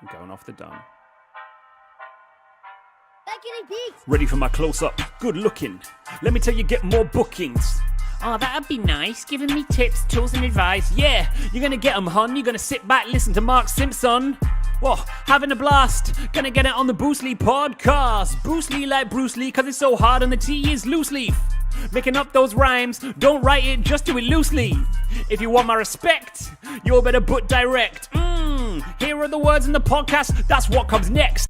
I'm going off the dome. Peaks. Ready for my close-up? Good looking. Let me tell you, get more bookings. Oh, that'd be nice, giving me tips, tools and advice. Yeah, you're gonna get 'em, hon. You're gonna sit back, listen to Mark Simpson. Whoa, having a blast. Gonna get it on the Bruce Lee podcast. Bruce Lee like Bruce Lee, cause it's so hard and the T is loose leaf. Making up those rhymes, don't write it, just do it loosely. If you want my respect, you better put direct. Here are the words in the podcast, that's what comes next.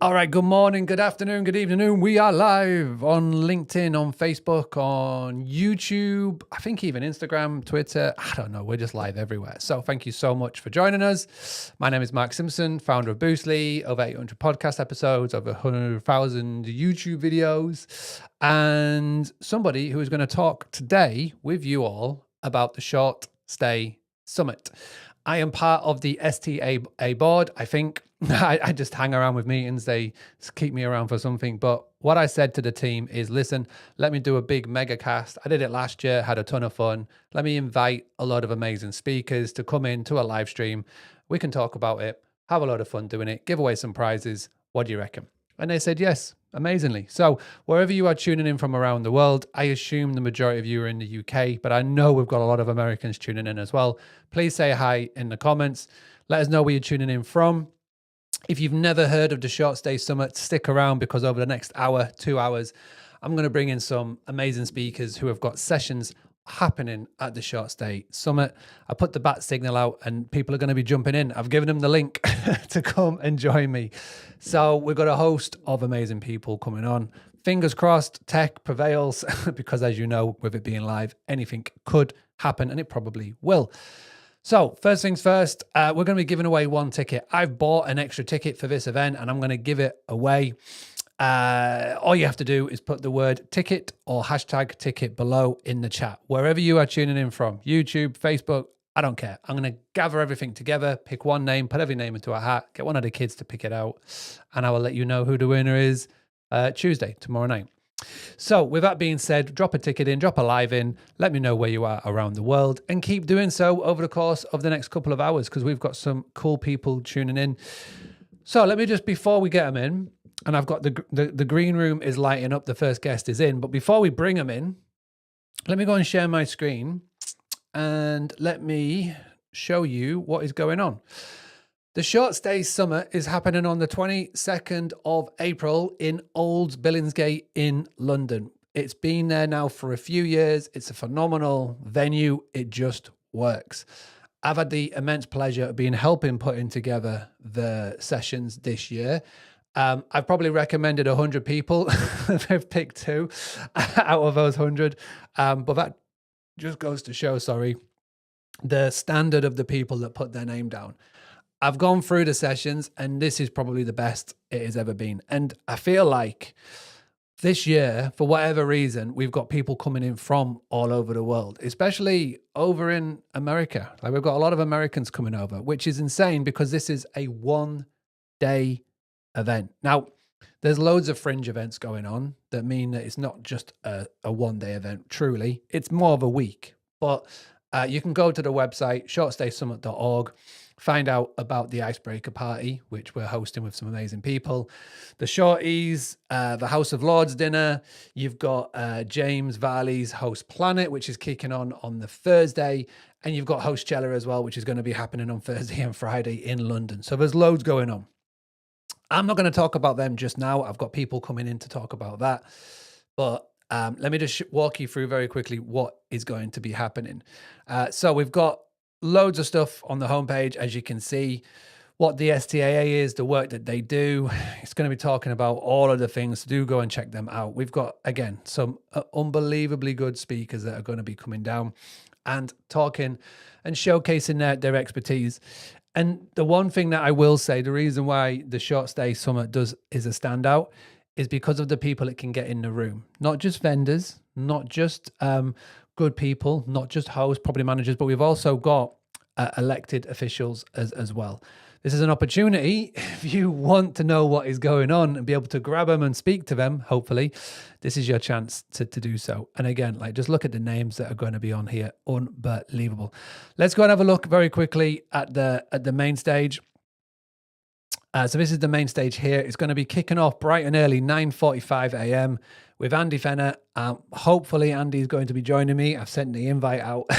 All right, good morning, good afternoon, good evening. We are live on LinkedIn, on Facebook, on YouTube, I think even Instagram, Twitter. I don't know, we're just live everywhere. So thank you so much for joining us. My name is Mark Simpson, founder of Bruce Lee, over 800 podcast episodes, over 100,000 YouTube videos, and somebody who is going to talk today with you all about the Short Stay Summit. I am part of the STA board. I think I just hang around with meetings. They keep me around for something. But what I said to the team is, listen, let me do a big mega cast. I did it last year, had a ton of fun. Let me invite a lot of amazing speakers to come in to a live stream. We can talk about it, have a lot of fun doing it, give away some prizes. What do you reckon? And they said yes, amazingly. So wherever you are tuning in from around the world, I assume the majority of you are in the UK, but I know we've got a lot of Americans tuning in as well. Please say hi in the comments. Let us know where you're tuning in from. If you've never heard of the Short Stay Summit, stick around because over the next hour, 2 hours, I'm going to bring in some amazing speakers who have got sessions happening at the Short Stay Summit. I put the bat signal out and people are going to be jumping in. I've given them the link to come and join me. So we've got a host of amazing people coming on. Fingers crossed, tech prevails because as you know, with it being live, anything could happen and it probably will. So first things first, we're going to be giving away one ticket. I've bought an extra ticket for this event and I'm going to give it away. All you have to do is put the word ticket or hashtag ticket below in the chat. Wherever you are tuning in from, YouTube, Facebook, I don't care. I'm going to gather everything together, pick one name, put every name into a hat, get one of the kids to pick it out, and I will let you know who the winner is Tuesday, tomorrow night. So with that being said, drop a ticket in, drop a live in, let me know where you are around the world and keep doing so over the course of the next couple of hours because we've got some cool people tuning in. So let me just, before we get them in, and I've got the green room is lighting up, the first guest is in, but before we bring them in, let me go and share my screen and let me show you what is going on. The Short Stay Summit is happening on the 22nd of April in Old Billingsgate in London. It's been there now for a few years. It's a phenomenal venue. It just works. I've had the immense pleasure of helping putting together the sessions this year. I've probably recommended 100 people. They've picked 2 out of those 100. But that just goes to show, the standard of the people that put their name down. I've gone through the sessions and this is probably the best it has ever been. And I feel like this year, for whatever reason, we've got people coming in from all over the world, especially over in America. Like we've got a lot of Americans coming over, which is insane because this is a one-day event. Now, there's loads of fringe events going on that mean that it's not just a one-day event, truly. It's more of a week. But you can go to the website, shortstaysummit.org, find out about the Icebreaker Party, which we're hosting with some amazing people. The Shorties, the House of Lords dinner. You've got James Varley's Host Planet, which is kicking on the Thursday. And you've got Hostchella as well, which is going to be happening on Thursday and Friday in London. So there's loads going on. I'm not going to talk about them just now. I've got people coming in to talk about that. But let me just walk you through very quickly what is going to be happening. So we've got loads of stuff on the homepage, as you can see, what the STAA is, the work that they do. It's going to be talking about all of the things. Do go and check them out. We've got, again, some unbelievably good speakers that are going to be coming down and talking and showcasing their expertise. And the one thing that I will say, the reason why the Short Stay Summit is a standout is because of the people it can get in the room. Not just vendors, not just good people, not just hosts, property managers, but we've also got elected officials as well. This is an opportunity. If you want to know what is going on and be able to grab them and speak to them, hopefully, this is your chance to do so. And again, just look at the names that are going to be on here. Unbelievable. Let's go and have a look very quickly at the main stage. So this is the main stage here. It's going to be kicking off bright and early, 9:45 a.m. with Andy Fenner. Hopefully Andy's going to be joining me. I've sent the invite out.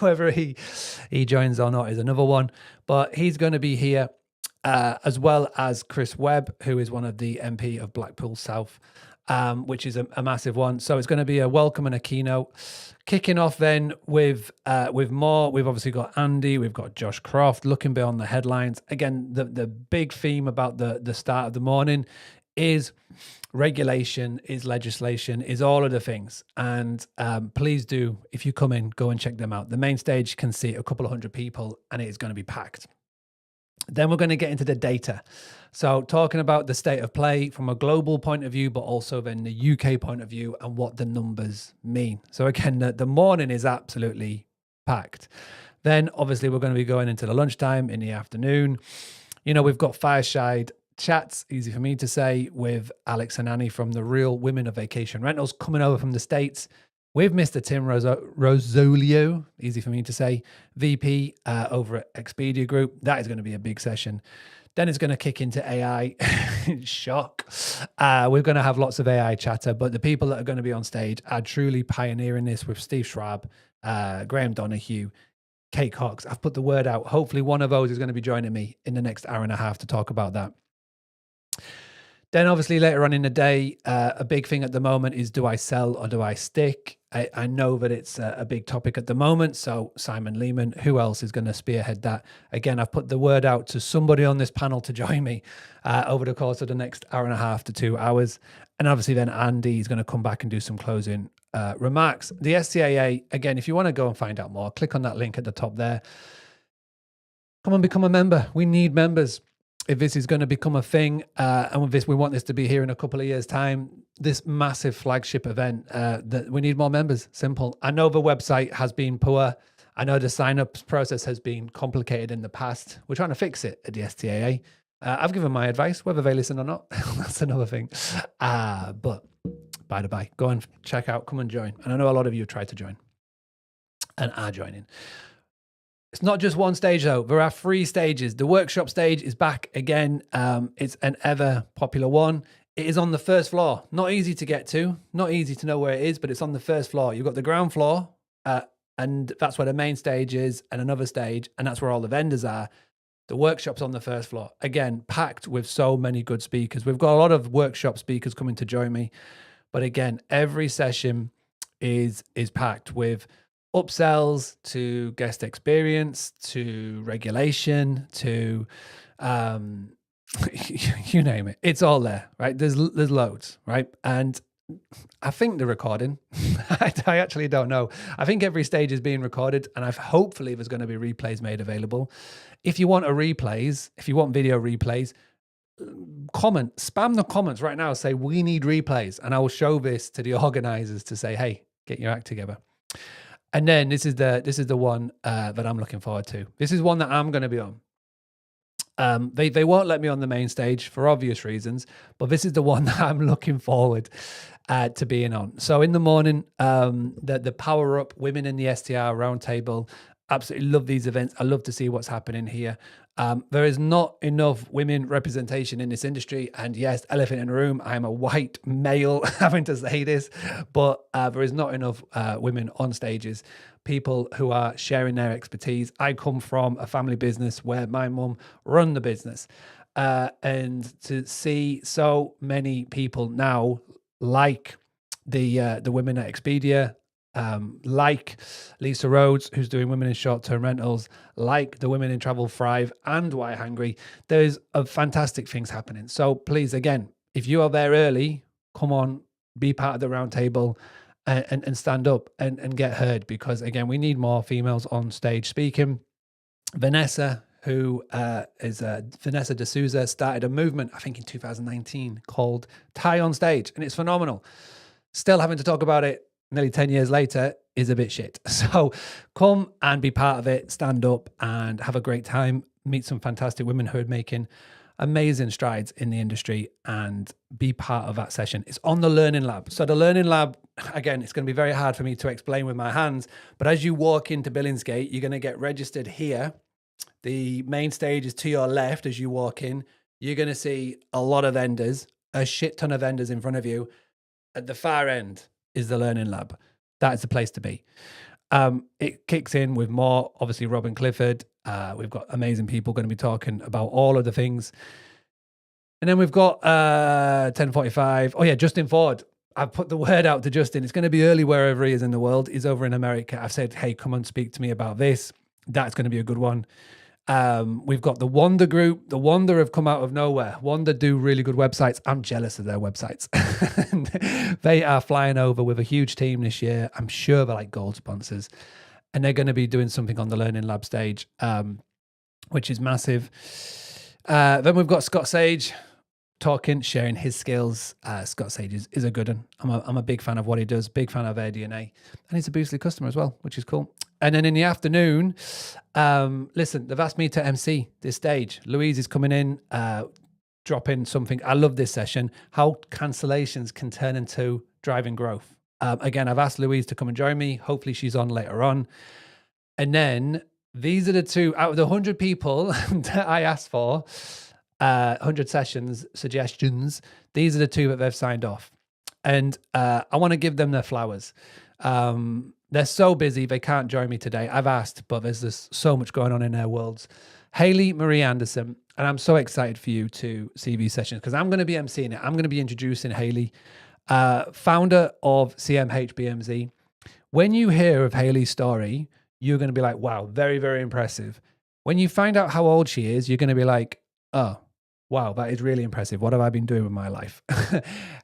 Whether he joins or not is another one. But he's going to be here, as well as Chris Webb, who is one of the MP of Blackpool South, which is a massive one. So it's going to be a welcome and a keynote. Kicking off then with more. We've obviously got Andy, we've got Josh Croft, looking beyond the headlines. Again, the big theme about the start of the morning is regulation, is legislation, is all of the things. And please do, if you come in, go and check them out. The main stage can seat a couple of hundred people and it is going to be packed. Then we're going to get into the data. So talking about the state of play from a global point of view, but also then the UK point of view and what the numbers mean. So again, the morning is absolutely packed. Then obviously we're going to be going into the lunchtime in the afternoon. You know, we've got fireside chats, easy for me to say, with Alex and Annie from the Real Women of Vacation Rentals coming over from the States. With Mr. Tim Rosolio, easy for me to say, VP over at Expedia Group. That is going to be a big session. Then it's going to kick into AI. Shock. We're going to have lots of AI chatter, but the people that are going to be on stage are truly pioneering this with Steve Schwab, Graham Donahue, Kate Cox. I've put the word out. Hopefully one of those is going to be joining me in the next hour and a half to talk about that. Then obviously later on in the day, a big thing at the moment is, do I sell or do I stick? I know that it's a big topic at the moment. So Simon Lehman, who else is going to spearhead that? Again, I've put the word out to somebody on this panel to join me over the course of the next hour and a half to 2 hours. And obviously then Andy is going to come back and do some closing remarks. The SCAA, again, if you want to go and find out more, click on that link at the top there. Come on, become a member. We need members. If this is going to become a thing, and with this, we want this to be here in a couple of years' time, this massive flagship event, that we need more members. Simple. I know the website has been poor. I know the sign-up process has been complicated in the past. We're trying to fix it at the STAA. I've given my advice, whether they listen or not. That's another thing. But by the by, go and check out, come and join. And I know a lot of you have tried to join and are joining. It's not just one stage though. There are 3 stages. The workshop stage is back again. It's an ever popular one. It is on the first floor. Not easy to get to, not easy to know where it is, but it's on the first floor. You've got the ground floor, and that's where the main stage is, and another stage, and that's where all the vendors are. The workshop's on the first floor. Again, packed with so many good speakers. We've got a lot of workshop speakers coming to join me. But again, every session is packed with upsells to guest experience, to regulation, to you name it. It's all there, right? There's loads, right? And I think the recording, I actually don't know. I think every stage is being recorded, and hopefully there's going to be replays made available. If you want if you want video replays, comment, spam the comments right now. Say, we need replays. And I will show this to the organizers to say, hey, get your act together. And then this is the one that I'm looking forward to. This is one that I'm going to be on. They won't let me on the main stage for obvious reasons, but this is the one that I'm looking forward to being on. So in the morning, the Power Up Women in the STR Roundtable. Absolutely love these events. I love to see what's happening here. There is not enough women representation in this industry. And yes, elephant in the room, I'm a white male having to say this, but there is not enough women on stages, people who are sharing their expertise. I come from a family business where my mum run the business. And to see so many people now, like the women at Expedia, like Lisa Rhodes, who's doing women in short-term rentals, like the women in Travel Thrive and Why Hungry, there's fantastic things happening. So please, again, if you are there early, come on, be part of the roundtable and stand up and get heard, because again, we need more females on stage speaking. Vanessa, who is Vanessa D'Souza, started a movement, I think in 2019, called Tie on Stage, and it's phenomenal. Still having to talk about it nearly 10 years later is a bit shit. So come and be part of it, stand up and have a great time, meet some fantastic women who are making amazing strides in the industry, and be part of that session. It's on the Learning Lab. So the Learning Lab, again, it's going to be very hard for me to explain with my hands, but as you walk into Billingsgate, you're going to get registered here. The main stage is to your left as you walk in. you're going to see a lot of vendors, a shit ton of vendors in front of you. At the far end is the Learning Lab. That's the place to be. It kicks in with more, obviously, Robin Clifford. We've got amazing people going to be talking about all of the things. And then we've got 10:45. Oh, yeah, Justin Ford. I've put the word out to Justin. It's going to be early wherever he is in the world. He's over in America. I've said, hey, come and speak to me about this. That's going to be a good one. We've got the Wonder Group. The Wonder have come out of nowhere. Wonder do really good websites. I'm jealous of their websites. They are flying over with a huge team this year. I'm sure they're like gold sponsors. And they're going to be doing something on the Learning Lab stage, which is massive. Then we've got Scott Sage talking, sharing his skills. Scott Sage is a good one. I'm a big fan of what he does, big fan of AirDNA. And he's a Boostly customer as well, which is cool. And then in the afternoon, listen, they've asked me to MC this stage. Louise is coming in, dropping something. I love this session, how cancellations can turn into driving growth. Again, I've asked Louise to come and join me. Hopefully she's on later on. And then these are the two out of the 100 people that I asked for, 100 suggestions. These are the two that they've signed off. And I want to give them their flowers. They're so busy, they can't join me today. I've asked, but there's just so much going on in their worlds. Haley Marie Anderson, and I'm so excited for you to see these sessions because I'm going to be emceeing it. I'm going to be introducing Haley, founder of CMHBMZ. When you hear of Haley's story, you're going to be like, wow, very, very impressive. When you find out how old she is, you're going to be like, oh, wow, that is really impressive. What have I been doing with my life?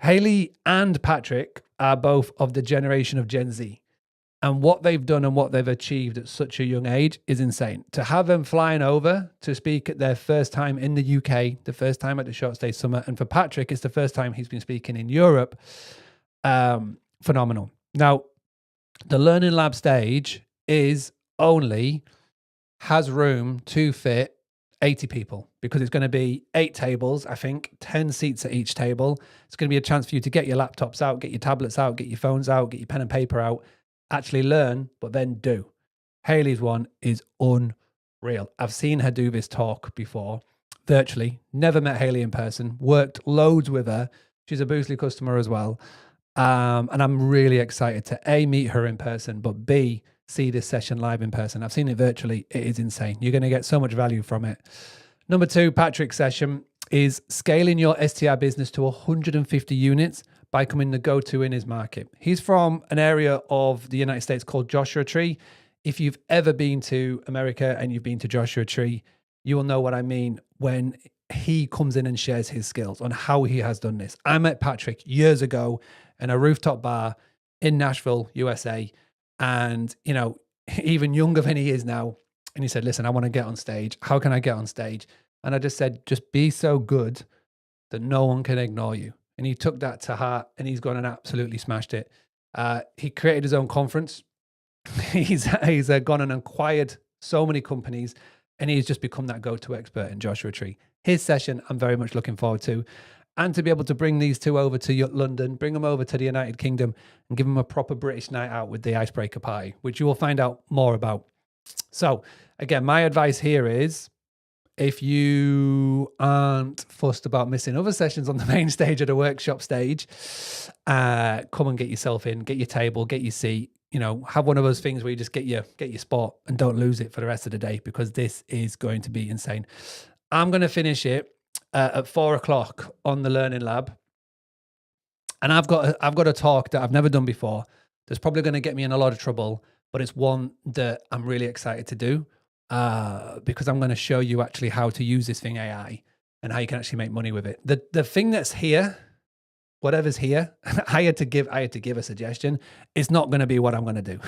Haley and Patrick are both of the generation of Gen Z. And what they've done and what they've achieved at such a young age is insane. To have them flying over to speak at their first time in the UK, the first time at the Short Stay Summit, and for Patrick, it's the first time he's been speaking in Europe. Phenomenal. Now, the Learning Lab stage has room to fit 80 people because it's going to be 8 tables, I think, 10 seats at each table. It's going to be a chance for you to get your laptops out, get your tablets out, get your phones out, get your pen and paper out, actually learn, but then do. Haley's one is unreal. I've seen her do this talk before, virtually. Never met Haley in person, worked loads with her. She's a Boostly customer as well. And I'm really excited to A, meet her in person, but B, see this session live in person. I've seen it virtually. It is insane. You're going to get so much value from it. Number 2, Patrick's session is scaling your STR business to 150 units by becoming the go-to in his market. He's from an area of the United States called Joshua Tree. If you've ever been to America and you've been to Joshua Tree, you will know what I mean when he comes in and shares his skills on how he has done this. I met Patrick years ago in a rooftop bar in Nashville, USA. And, you know, even younger than he is now. And he said, listen, I want to get on stage. How can I get on stage? And I just said, just be so good that no one can ignore you. And he took that to heart and he's gone and absolutely smashed it. He created his own conference. He's gone and acquired so many companies and he's just become that go-to expert in Joshua Tree. His session, I'm very much looking forward to. And to be able to bring these two over to London, bring them over to the United Kingdom and give them a proper British night out with the Icebreaker Party, which you will find out more about. So again, my advice here is if you aren't fussed about missing other sessions on the main stage or the workshop stage, come and get yourself in, get your table, get your seat, you know, have one of those things where you just get your spot and don't lose it for the rest of the day because this is going to be insane. I'm going to finish it at 4:00 on the Learning Lab. And I've got a talk that I've never done before. That's probably going to get me in a lot of trouble, but it's one that I'm really excited to do because I'm going to show you actually how to use this thing AI and how you can actually make money with it. The thing that's here, whatever's here, I had to give a suggestion. It's not going to be what I'm going to do.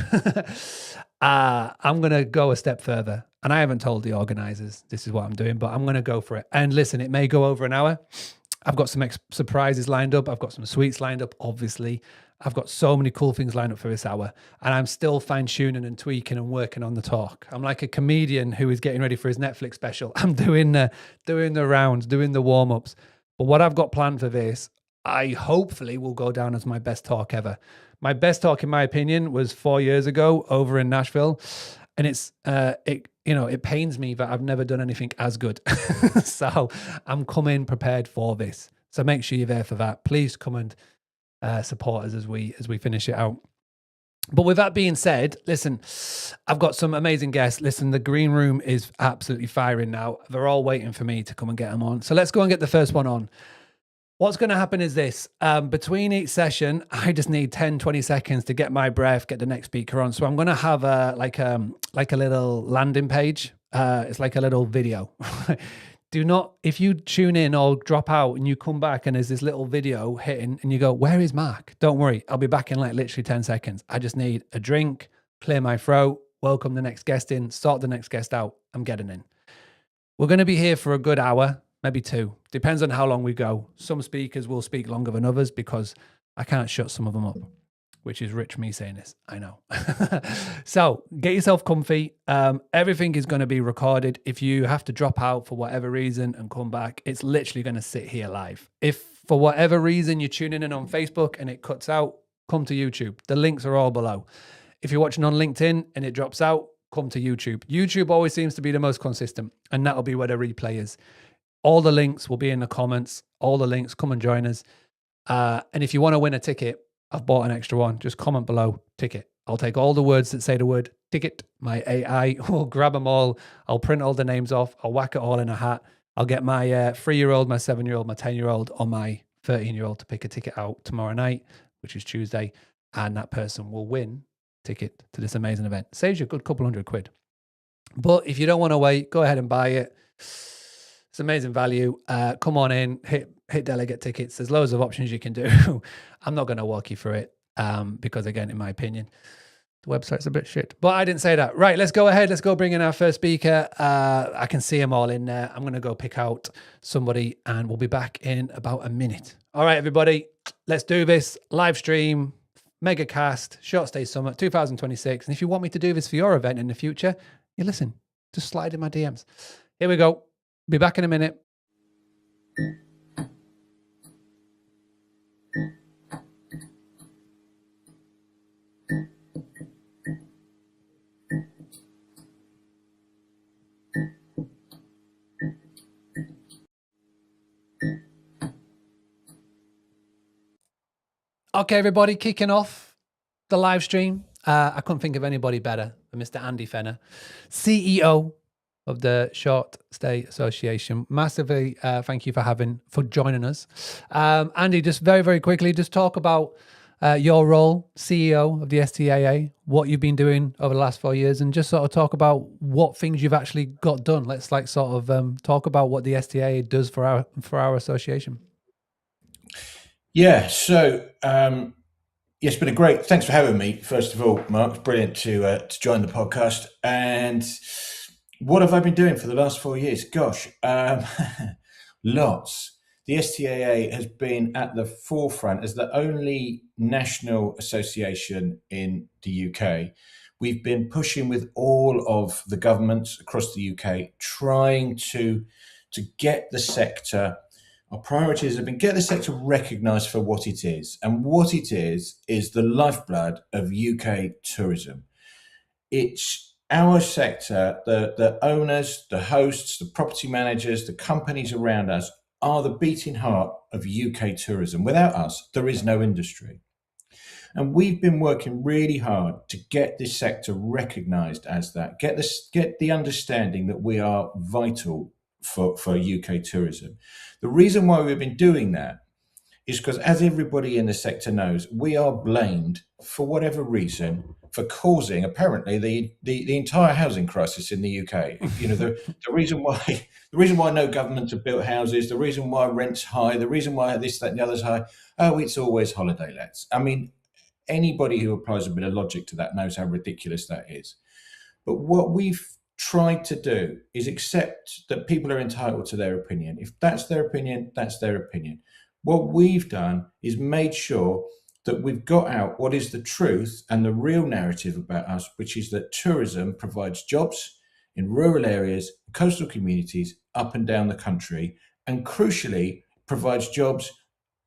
I'm going to go a step further. And I haven't told the organizers this is what I'm doing, but I'm going to go for it. And listen, it may go over an hour. I've got some surprises lined up. I've got some sweets lined up, obviously. I've got so many cool things lined up for this hour. And I'm still fine-tuning and tweaking and working on the talk. I'm like a comedian who is getting ready for his Netflix special. I'm doing the rounds, doing the warm-ups. But what I've got planned for this, I hopefully will go down as my best talk ever. My best talk, in my opinion, was 4 years ago over in Nashville. And it pains me that I've never done anything as good. So I'm coming prepared for this. So make sure you're there for that. Please come and support us as we finish it out. But with that being said, listen, I've got some amazing guests. Listen, the green room is absolutely firing now. They're all waiting for me to come and get them on. So let's go and get the first one on. What's going to happen is this. Between each session, I just need 10, 20 seconds to get my breath, get the next speaker on. So I'm going to have a little landing page. It's like a little video. Do not, if you tune in or drop out and you come back and there's this little video hitting and you go, where is Mark? Don't worry. I'll be back in like literally 10 seconds. I just need a drink, clear my throat, welcome the next guest in, sort the next guest out. I'm getting in. We're going to be here for a good hour, maybe 2. Depends on how long we go. Some speakers will speak longer than others because I can't shut some of them up, which is rich me saying this. I know. So get yourself comfy. Everything is going to be recorded. If you have to drop out for whatever reason and come back, it's literally going to sit here live. If for whatever reason you're tuning in on Facebook and it cuts out, come to YouTube. The links are all below. If you're watching on LinkedIn and it drops out, come to YouTube. YouTube always seems to be the most consistent, and that'll be where the replay is. All the links will be in the comments. All the links, come and join us. And if you want to win a ticket, I've bought an extra one. Just comment below, ticket. I'll take all the words that say the word ticket. My AI will grab them all. I'll print all the names off. I'll whack it all in a hat. I'll get my 3-year-old, my 7-year-old, my 10-year-old, or my 13-year-old to pick a ticket out tomorrow night, which is Tuesday. And that person will win a ticket to this amazing event. Saves you a good couple $100. But if you don't want to wait, go ahead and buy it. It's amazing value. Come on in, hit delegate tickets. There's loads of options you can do. I'm not going to walk you through it because, again, in my opinion, the website's a bit shit. But I didn't say that. Right, let's go ahead. Let's go bring in our first speaker. I can see them all in there. I'm going to go pick out somebody and we'll be back in about a minute. All right, everybody, let's do this. Live stream, Megacast, Short Stay Summit 2026. And if you want me to do this for your event in the future, you listen, just slide in my DMs. Here we go. Be back in a minute. Okay, everybody, kicking off the live stream. I couldn't think of anybody better than Mr. Andy Fenner, CEO of the Short Stay Association. Massively thank you for joining us. Andy, just very, very quickly, just talk about your role, CEO of the STAA, what you've been doing over the last 4 years, and just sort of talk about what things you've actually got done. Let's talk about what the STAA does for our association. Yeah, so it's been thanks for having me. First of all, Mark, it's brilliant to join the podcast. And what have I been doing for the last 4 years? Gosh, lots. The STAA has been at the forefront as the only national association in the UK. We've been pushing with all of the governments across the UK, trying to get the sector. Our priorities have been get the sector recognised for what it is. And what it is the lifeblood of UK tourism. It's our sector, the owners, the hosts, the property managers, the companies around us are the beating heart of UK tourism. Without us, there is no industry. And we've been working really hard to get this sector recognised as that, get the understanding that we are vital for UK tourism. The reason why we've been doing that is because, as everybody in the sector knows, we are blamed for whatever reason for causing apparently the entire housing crisis in the UK. You know, the reason why no governments have built houses, the reason why rent's high, the reason why this, that, and the other's high. Oh, it's always holiday lets. I mean, anybody who applies a bit of logic to that knows how ridiculous that is. But what we've tried to do is accept that people are entitled to their opinion. If that's their opinion, that's their opinion. What we've done is made sure that we've got out what is the truth and the real narrative about us, which is that tourism provides jobs in rural areas, coastal communities up and down the country, and crucially provides jobs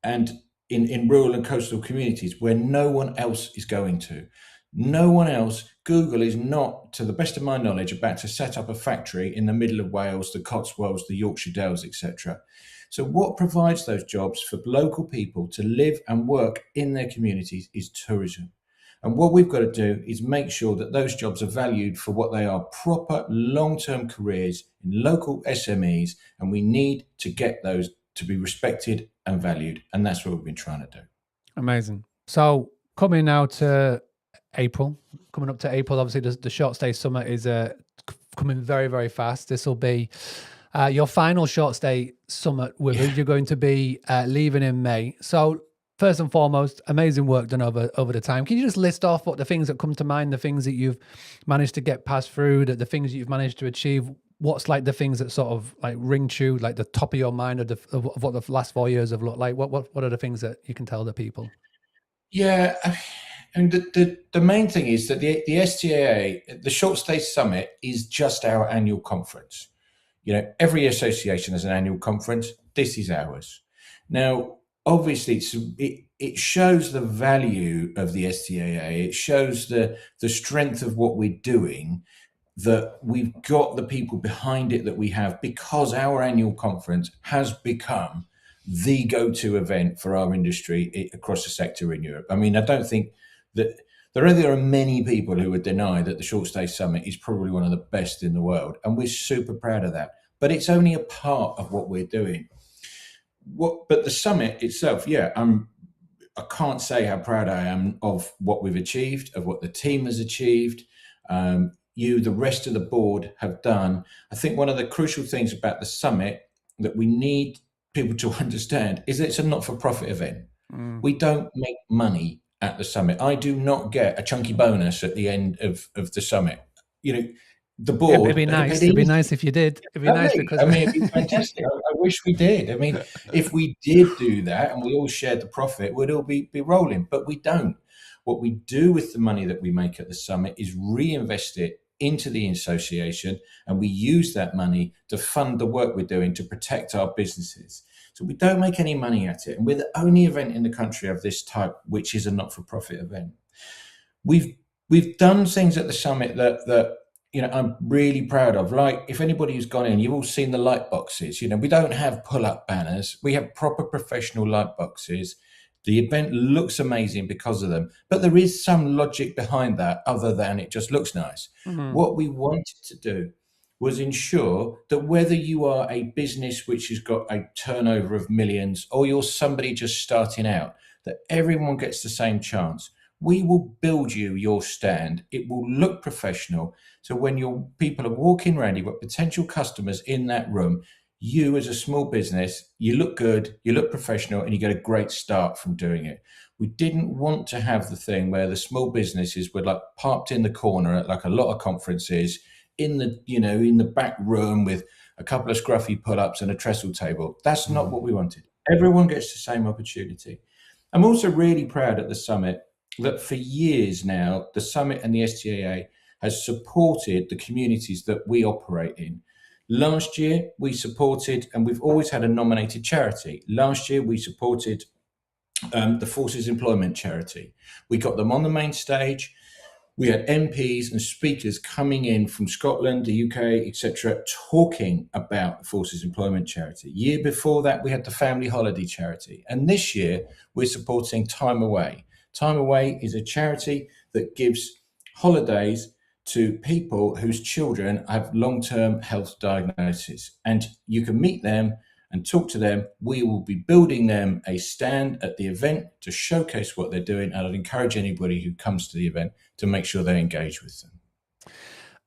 and in rural and coastal communities where no one else is going to. No one else, Google is not, to the best of my knowledge, about to set up a factory in the middle of Wales, the Cotswolds, the Yorkshire Dales, etc. So what provides those jobs for local people to live and work in their communities is tourism. And what we've got to do is make sure that those jobs are valued for what they are, proper long-term careers in local SMEs, and we need to get those to be respected and valued. And that's what we've been trying to do. Amazing. So coming now to April, coming up to April, obviously the Short Stay Summit is coming very, very fast. This will be your final Short Stay Summit with us. You're going to be leaving in May. So first and foremost, amazing work done over the time. Can you just list off what the things that come to mind, the things that you've managed to get past through, the things that you've managed to achieve? What's like the things that sort of like ring true, like the top of your mind of what the last 4 years have looked like? What are the things that you can tell the people? Yeah, and the main thing is that the STAA, the Short Stay Summit, is just our annual conference. You know, every association has an annual conference. This is ours. Now, obviously, it shows the value of the STAA. It shows the strength of what we're doing, that we've got the people behind it that we have, because our annual conference has become the go-to event for our industry across the sector in Europe. I mean, I don't think that there are many people who would deny that the Short Stay Summit is probably one of the best in the world, and we're super proud of that. But it's only a part of what we're doing. But the summit itself, I can't say how proud I am of what we've achieved, of what the team has achieved. The rest of the board have done. I think one of the crucial things about the summit that we need people to understand is that it's a not-for-profit event. We don't make money at the summit. I do not get a chunky bonus at the end of the summit. You know, the board. It'd be nice. It'd be nice if you did. It'd be nice because it'd be fantastic. I wish we did. I mean, if we did do that and we all shared the profit, we'd all be rolling. But we don't. What we do with the money that we make at the summit is reinvest it into the association, and we use that money to fund the work we're doing to protect our businesses. So we don't make any money at it, and we're the only event in the country of this type which is a not-for-profit event. We've done things at the summit that I'm really proud of. Like, if anybody who's gone in, you've all seen the light boxes. We don't have pull-up banners. We have proper professional light boxes. The event looks amazing because of them, but there is some logic behind that other than it just looks nice. Mm-hmm. What we wanted to do was ensure that whether you are a business which has got a turnover of millions or you're somebody just starting out, that everyone gets the same chance. We will build you your stand. It will look professional. So when your people are walking around, you've got potential customers in that room, you as a small business, you look good, you look professional, and you get a great start from doing it. We didn't want to have the thing where the small businesses were like parked in the corner at like a lot of conferences in the back room with a couple of scruffy pull-ups and a trestle table. That's not what we wanted. Everyone gets the same opportunity. I'm also really proud at the summit that for years now, the summit and the STAA has supported the communities that we operate in. Last year, we supported, and we've always had a nominated charity. Last year, we supported the Forces Employment Charity. We got them on the main stage. We had MPs and speakers coming in from Scotland, the UK, etc., talking about the Forces Employment Charity. Year before that, we had the Family Holiday Charity. And this year, we're supporting Time Away. Time Away is a charity that gives holidays to people whose children have long-term health diagnoses. And you can meet them and talk to them. We will be building them a stand at the event to showcase what they're doing. And I'd encourage anybody who comes to the event to make sure they engage with them.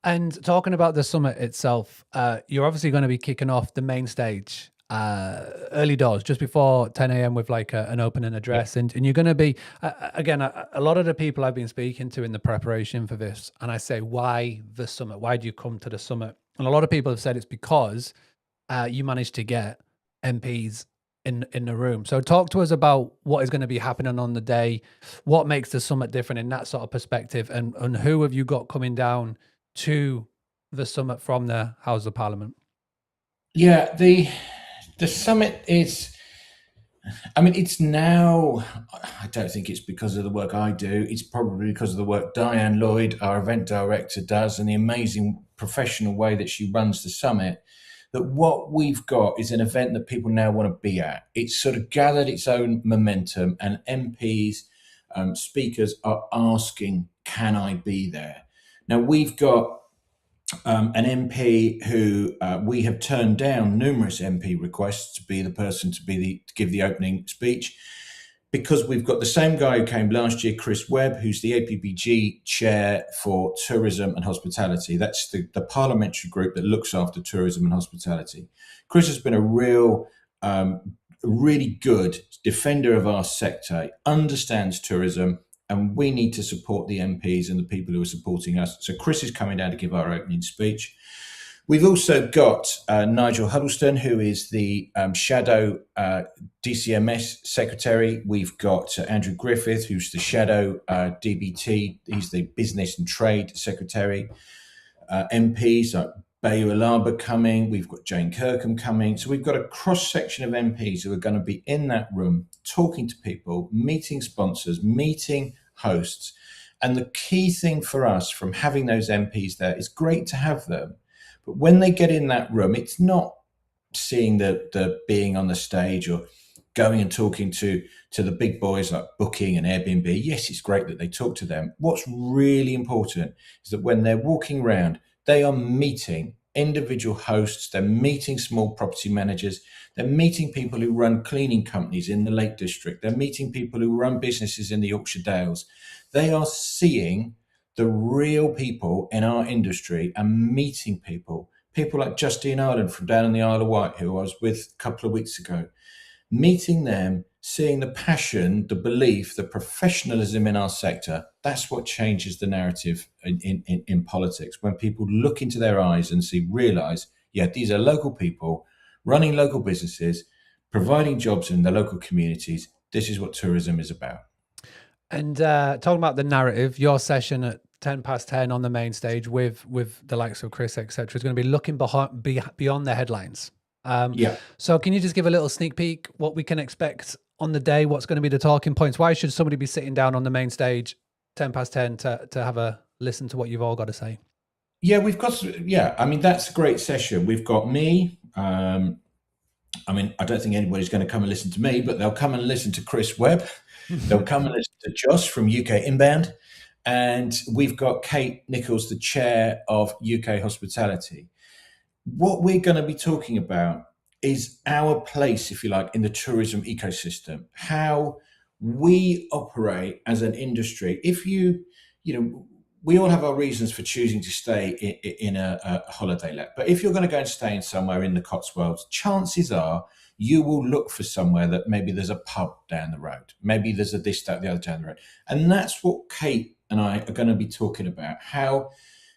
And talking about the summit itself, you're obviously going to be kicking off the main stage early doors, just before 10 a.m. with like an opening address. And you're going to be, again, a lot of the people I've been speaking to in the preparation for this, and I say, why the summit? Why do you come to the summit? And a lot of people have said it's because you managed to get MPs in the room. So talk to us about what is going to be happening on the day, what makes the summit different in that sort of perspective, and who have you got coming down to the summit from the House of Parliament? Yeah, the summit is, I mean, it's now, I don't think it's because of the work I do. It's probably because of the work Diane Lloyd, our event director, does, and the amazing professional way that she runs the summit, that what we've got is an event that people now want to be at. It's sort of gathered its own momentum, and MPs, speakers are asking, can I be there? Now, we've got an MP who we have turned down numerous MP requests to be the person to give the opening speech, because we've got the same guy who came last year, Chris Webb, who's the APPG chair for tourism and hospitality. That's the parliamentary group that looks after tourism and hospitality. Chris has been a really good defender of our sector, understands tourism, and we need to support the MPs and the people who are supporting us. So Chris is coming down to give our opening speech. We've also got Nigel Huddleston, who is the shadow DCMS secretary. We've got Andrew Griffith, who's the shadow DBT. He's the business and trade secretary. MPs like Bayo Alaba coming. We've got Jane Kirkham coming. So we've got a cross section of MPs who are going to be in that room, talking to people, meeting sponsors, meeting hosts. And the key thing for us from having those MPs there is great to have them. But when they get in that room, it's not seeing the being on the stage or going and talking to the big boys like Booking and Airbnb. Yes, it's great that they talk to them. What's really important is that when they're walking around, they are meeting individual hosts, they're meeting small property managers, they're meeting people who run cleaning companies in the Lake District, they're meeting people who run businesses in the Yorkshire Dales. They are seeing the real people in our industry and meeting people like Justine Ireland from down in the Isle of Wight, who I was with a couple of weeks ago, meeting them, seeing the passion, the belief, the professionalism in our sector. That's what changes the narrative in politics. When people look into their eyes and realize, yeah, these are local people running local businesses, providing jobs in their local communities. This is what tourism is about. And talking about the narrative, your session at 10:10 on the main stage with the likes of Chris, etc., is going to be looking beyond the headlines. So can you just give a little sneak peek what we can expect on the day? What's going to be the talking points? Why should somebody be sitting down on the main stage 10:10 to have a listen to what you've all got to say? Yeah, I mean, that's a great session. We've got me. I mean, I don't think anybody's going to come and listen to me, but they'll come and listen to Chris Webb. They'll come and listen to Josh from UK Inbound. And we've got Kate Nichols, the chair of UK Hospitality. What we're going to be talking about is our place, if you like, in the tourism ecosystem, how we operate as an industry. If we all have our reasons for choosing to stay in a holiday let, but if you're going to go and stay in somewhere in the Cotswolds, chances are you will look for somewhere that maybe there's a pub down the road, maybe there's a this, that, the other down the road. And that's what Kate and I are going to be talking about, how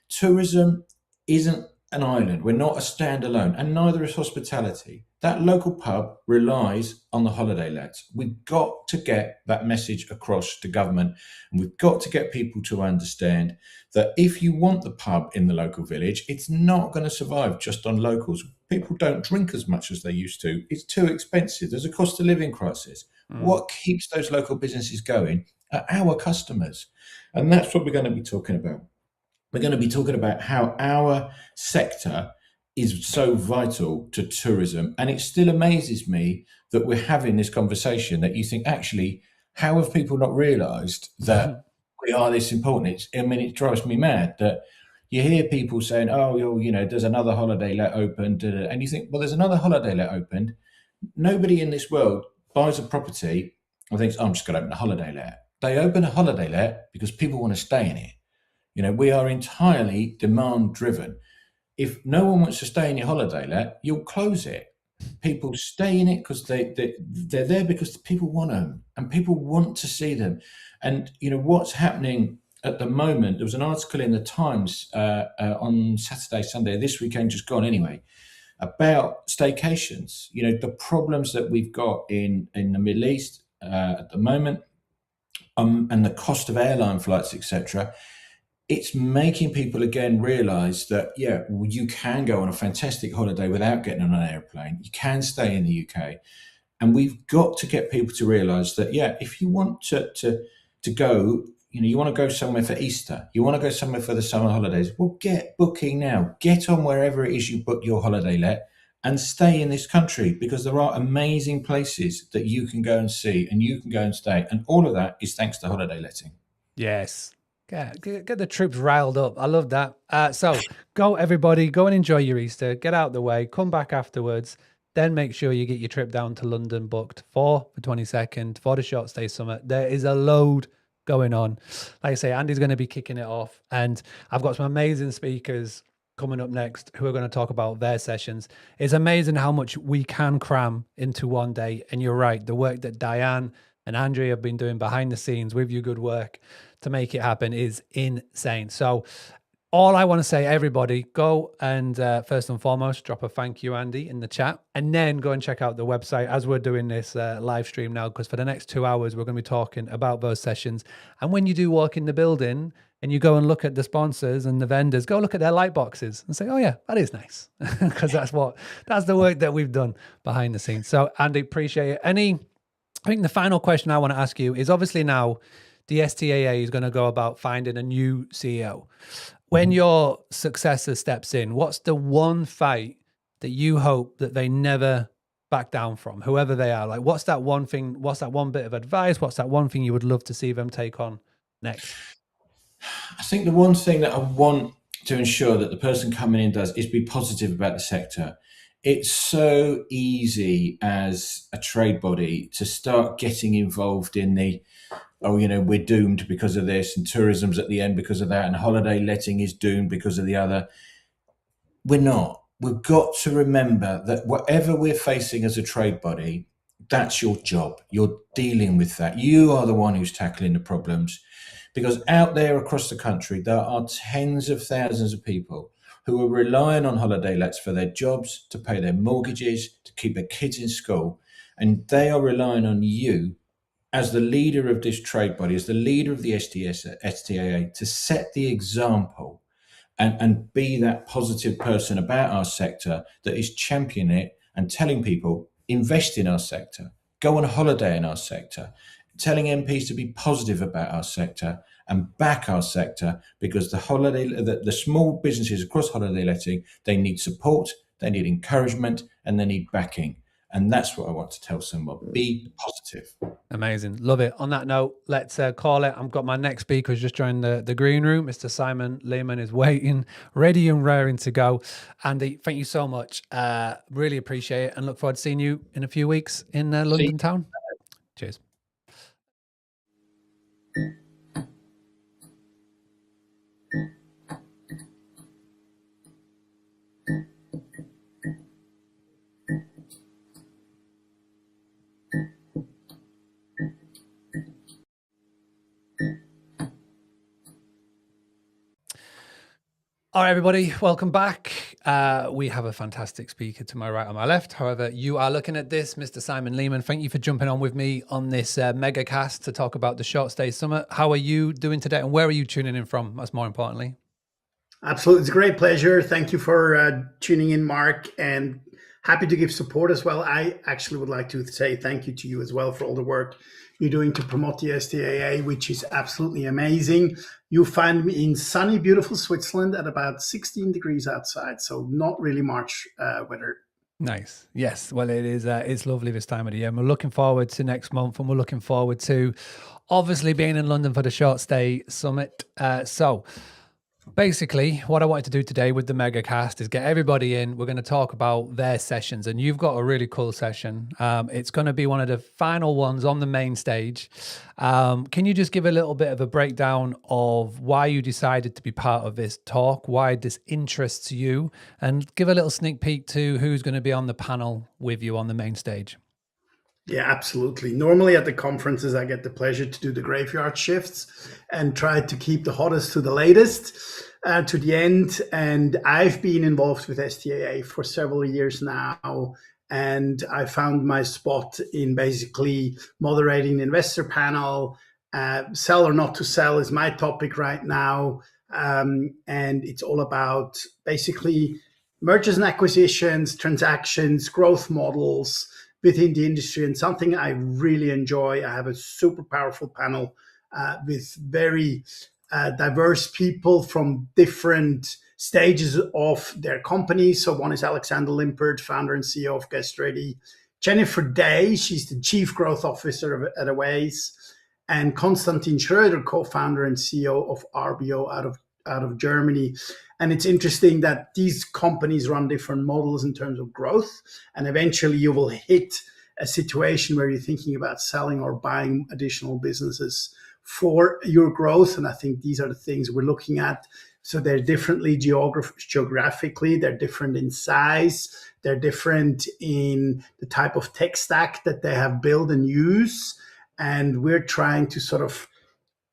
tourism isn't an island. We're not a standalone, and neither is hospitality. That local pub relies on the holiday lets. We've got to get that message across to government, and we've got to get people to understand that if you want the pub in the local village, it's not going to survive just on locals. People don't drink as much as they used to. It's too expensive. There's a cost of living crisis. What keeps those local businesses going are our customers. And that's what we're going to be talking about. We're going to be talking about how our sector is so vital to tourism. And it still amazes me that we're having this conversation, that you think, actually, how have people not realised that we are this important? It drives me mad that you hear people saying, oh, there's another holiday let opened. And you think, well, there's another holiday let opened. Nobody in this world buys a property and thinks, I'm just going to open a holiday let. They open a holiday let because people want to stay in it. We are entirely demand driven. If no one wants to stay in your holiday let, you'll close it. People stay in it because they're there because people want them and people want to see them. And what's happening at the moment, there was an article in the Times on Saturday, Sunday, this weekend just gone anyway, about staycations. The problems that we've got in the Middle East at the moment, and the cost of airline flights, etc. It's making people again realise that, you can go on a fantastic holiday without getting on an airplane. You can stay in the UK. And we've got to get people to realize that, yeah, if you want to go, you want to go somewhere for Easter, you want to go somewhere for the summer holidays, well, get booking now. Get on wherever it is you book your holiday let and stay in this country, because there are amazing places that you can go and see and you can go and stay. And all of that is thanks to holiday letting. Yes. Get the troops riled up. I love that. So go, everybody, go and enjoy your Easter. Get out the way. Come back afterwards. Then make sure you get your trip down to London booked for the 22nd for the Short Stay Summit. There is a load going on. Like I say, Andy's going to be kicking it off. And I've got some amazing speakers coming up next who are going to talk about their sessions. It's amazing how much we can cram into one day. And you're right, the work that Diane and Andrea have been doing behind the scenes with your good work to make it happen is insane. So all I want to say, everybody, go and first and foremost, drop a thank you, Andy, in the chat, and then go and check out the website as we're doing this live stream now, because for the next 2 hours, we're going to be talking about those sessions. And when you do walk in the building and you go and look at the sponsors and the vendors, go look at their light boxes and say, oh yeah, that is nice, because that's the work that we've done behind the scenes. So Andy, appreciate it. I think the final question I want to ask you is, obviously now the STAA is going to go about finding a new CEO. When your successor steps in, what's the one fight that you hope that they never back down from, whoever they are? Like, what's that one thing? What's that one bit of advice? What's that one thing you would love to see them take on next? I think the one thing that I want to ensure that the person coming in does is be positive about the sector. It's so easy as a trade body to start getting involved in the, we're doomed because of this, and tourism's at the end because of that, and holiday letting is doomed because of the other. We're not. We've got to remember that whatever we're facing as a trade body, that's your job. You're dealing with that. You are the one who's tackling the problems, because out there across the country, there are tens of thousands of people who are relying on holiday lets for their jobs, to pay their mortgages, to keep their kids in school. And they are relying on you as the leader of this trade body, as the leader of the STAA, to set the example and be that positive person about our sector that is championing it and telling people, invest in our sector, go on holiday in our sector, telling MPs to be positive about our sector and back our sector, because the small businesses across holiday letting, they need support, they need encouragement, and they need backing. And that's what I want to tell someone. Be positive. Amazing. Love it. On that note, let's call it. I've got my next speaker who's just joined the green room. Mr. Simon Lehman is waiting, ready and raring to go. Andy, thank you so much. Really appreciate it, and look forward to seeing you in a few weeks in London town. Cheers. All right, everybody, welcome back. We have a fantastic speaker to my right and my left. However, you are looking at this, Mr. Simon Lehman. Thank you for jumping on with me on this mega cast to talk about the Short Stay Summit. How are you doing today, and where are you tuning in from? That's more importantly. Absolutely. It's a great pleasure. Thank you for tuning in, Mark, and happy to give support as well. I actually would like to say thank you to you as well for all the work you're doing to promote the STAA, which is absolutely amazing. You find me in sunny, beautiful Switzerland at about 16 degrees outside, so not really March weather. Nice. Yes. Well, it is. It's lovely this time of the year. And we're looking forward to next month, and we're looking forward to obviously being in London for the Short Stay Summit. So basically, what I wanted to do today with the MegaCast is get everybody in. We're going to talk about their sessions, and you've got a really cool session. It's going to be one of the final ones on the main stage. Can you just give a little bit of a breakdown of why you decided to be part of this talk, why this interests you, and give a little sneak peek to who's going to be on the panel with you on the main stage? Yeah, absolutely. Normally at the conferences, I get the pleasure to do the graveyard shifts and try to keep the hottest to the latest, to the end. And I've been involved with STAA for several years now. And I found my spot in basically moderating the investor panel. Sell or not to sell is my topic right now. And it's all about basically mergers and acquisitions, transactions, growth models, within the industry, and something I really enjoy. I have a super powerful panel with very diverse people from different stages of their company. So one is Alexander Limpert, founder and CEO of Guest Ready. Jennifer Day, she's the Chief Growth Officer at Aways. And Konstantin Schröder, co-founder and CEO of RBO out of Germany. And it's interesting that these companies run different models in terms of growth. And eventually you will hit a situation where you're thinking about selling or buying additional businesses for your growth. And I think these are the things we're looking at. So they're differently geographically, they're different in size, they're different in the type of tech stack that they have built and use. And we're trying to sort of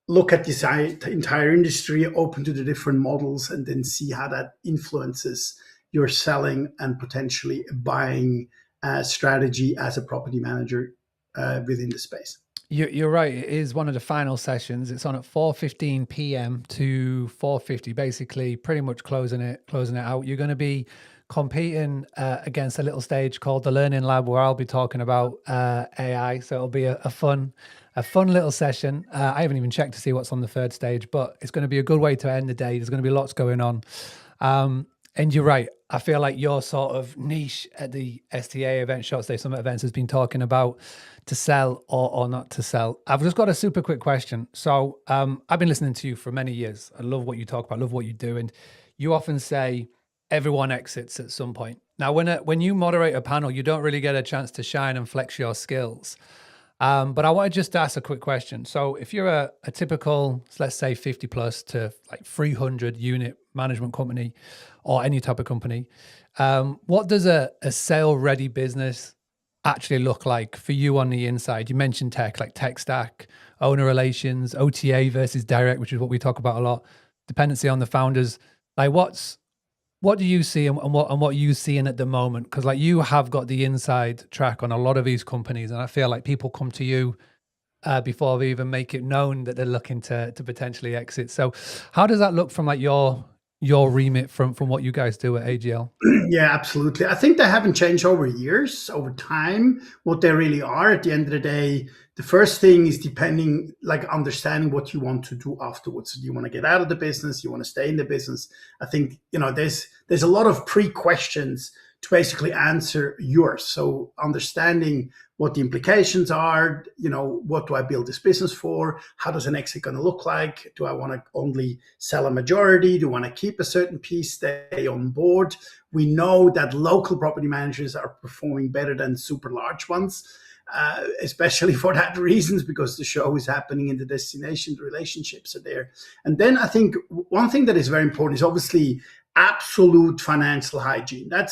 look at this entire industry, open to the different models, and then see how that influences your selling and potentially buying strategy as a property manager within the space. You're right. It is one of the final sessions. It's on at 4:15 p.m. to 4:50, basically pretty much closing it out. You're going to be competing against a little stage called the Learning Lab, where I'll be talking about AI. So it'll be a fun little session. I haven't even checked to see what's on the third stage, but it's going to be a good way to end the day. There's going to be lots going on. And you're right. I feel like your sort of niche at the STA event, Short Stay Summit events, has been talking about to sell or not to sell. I've just got a super quick question. So I've been listening to you for many years. I love what you talk about, love what you do. And you often say everyone exits at some point. Now, when you moderate a panel, you don't really get a chance to shine and flex your skills. But I want to just ask a quick question. So if you're a typical, let's say 50 plus to like 300 unit management company or any type of company, what does a sale ready business actually look like for you on the inside? You mentioned tech, like tech stack, owner relations, OTA versus direct, which is what we talk about a lot, dependency on the founders. Like what do you see and what are you seeing at the moment? Because like you have got the inside track on a lot of these companies, and I feel like people come to you before they even make it known that they're looking to potentially exit. So how does that look from like your remit from what you guys do at AGL? Yeah, absolutely. I think they haven't changed over years, over time, what they really are. At the end of the day, the first thing is understanding what you want to do afterwards. Do you want to get out of the business? You want to stay in the business? I think, there's a lot of pre-questions to basically answer yours. So understanding what the implications are, what do I build this business for? How does an exit going to look like? Do I want to only sell a majority? Do I want to keep a certain piece, stay on board? We know that local property managers are performing better than super large ones, especially for that reasons, because the show is happening in the destination, the relationships are there. And then I think one thing that is very important is obviously absolute financial hygiene. That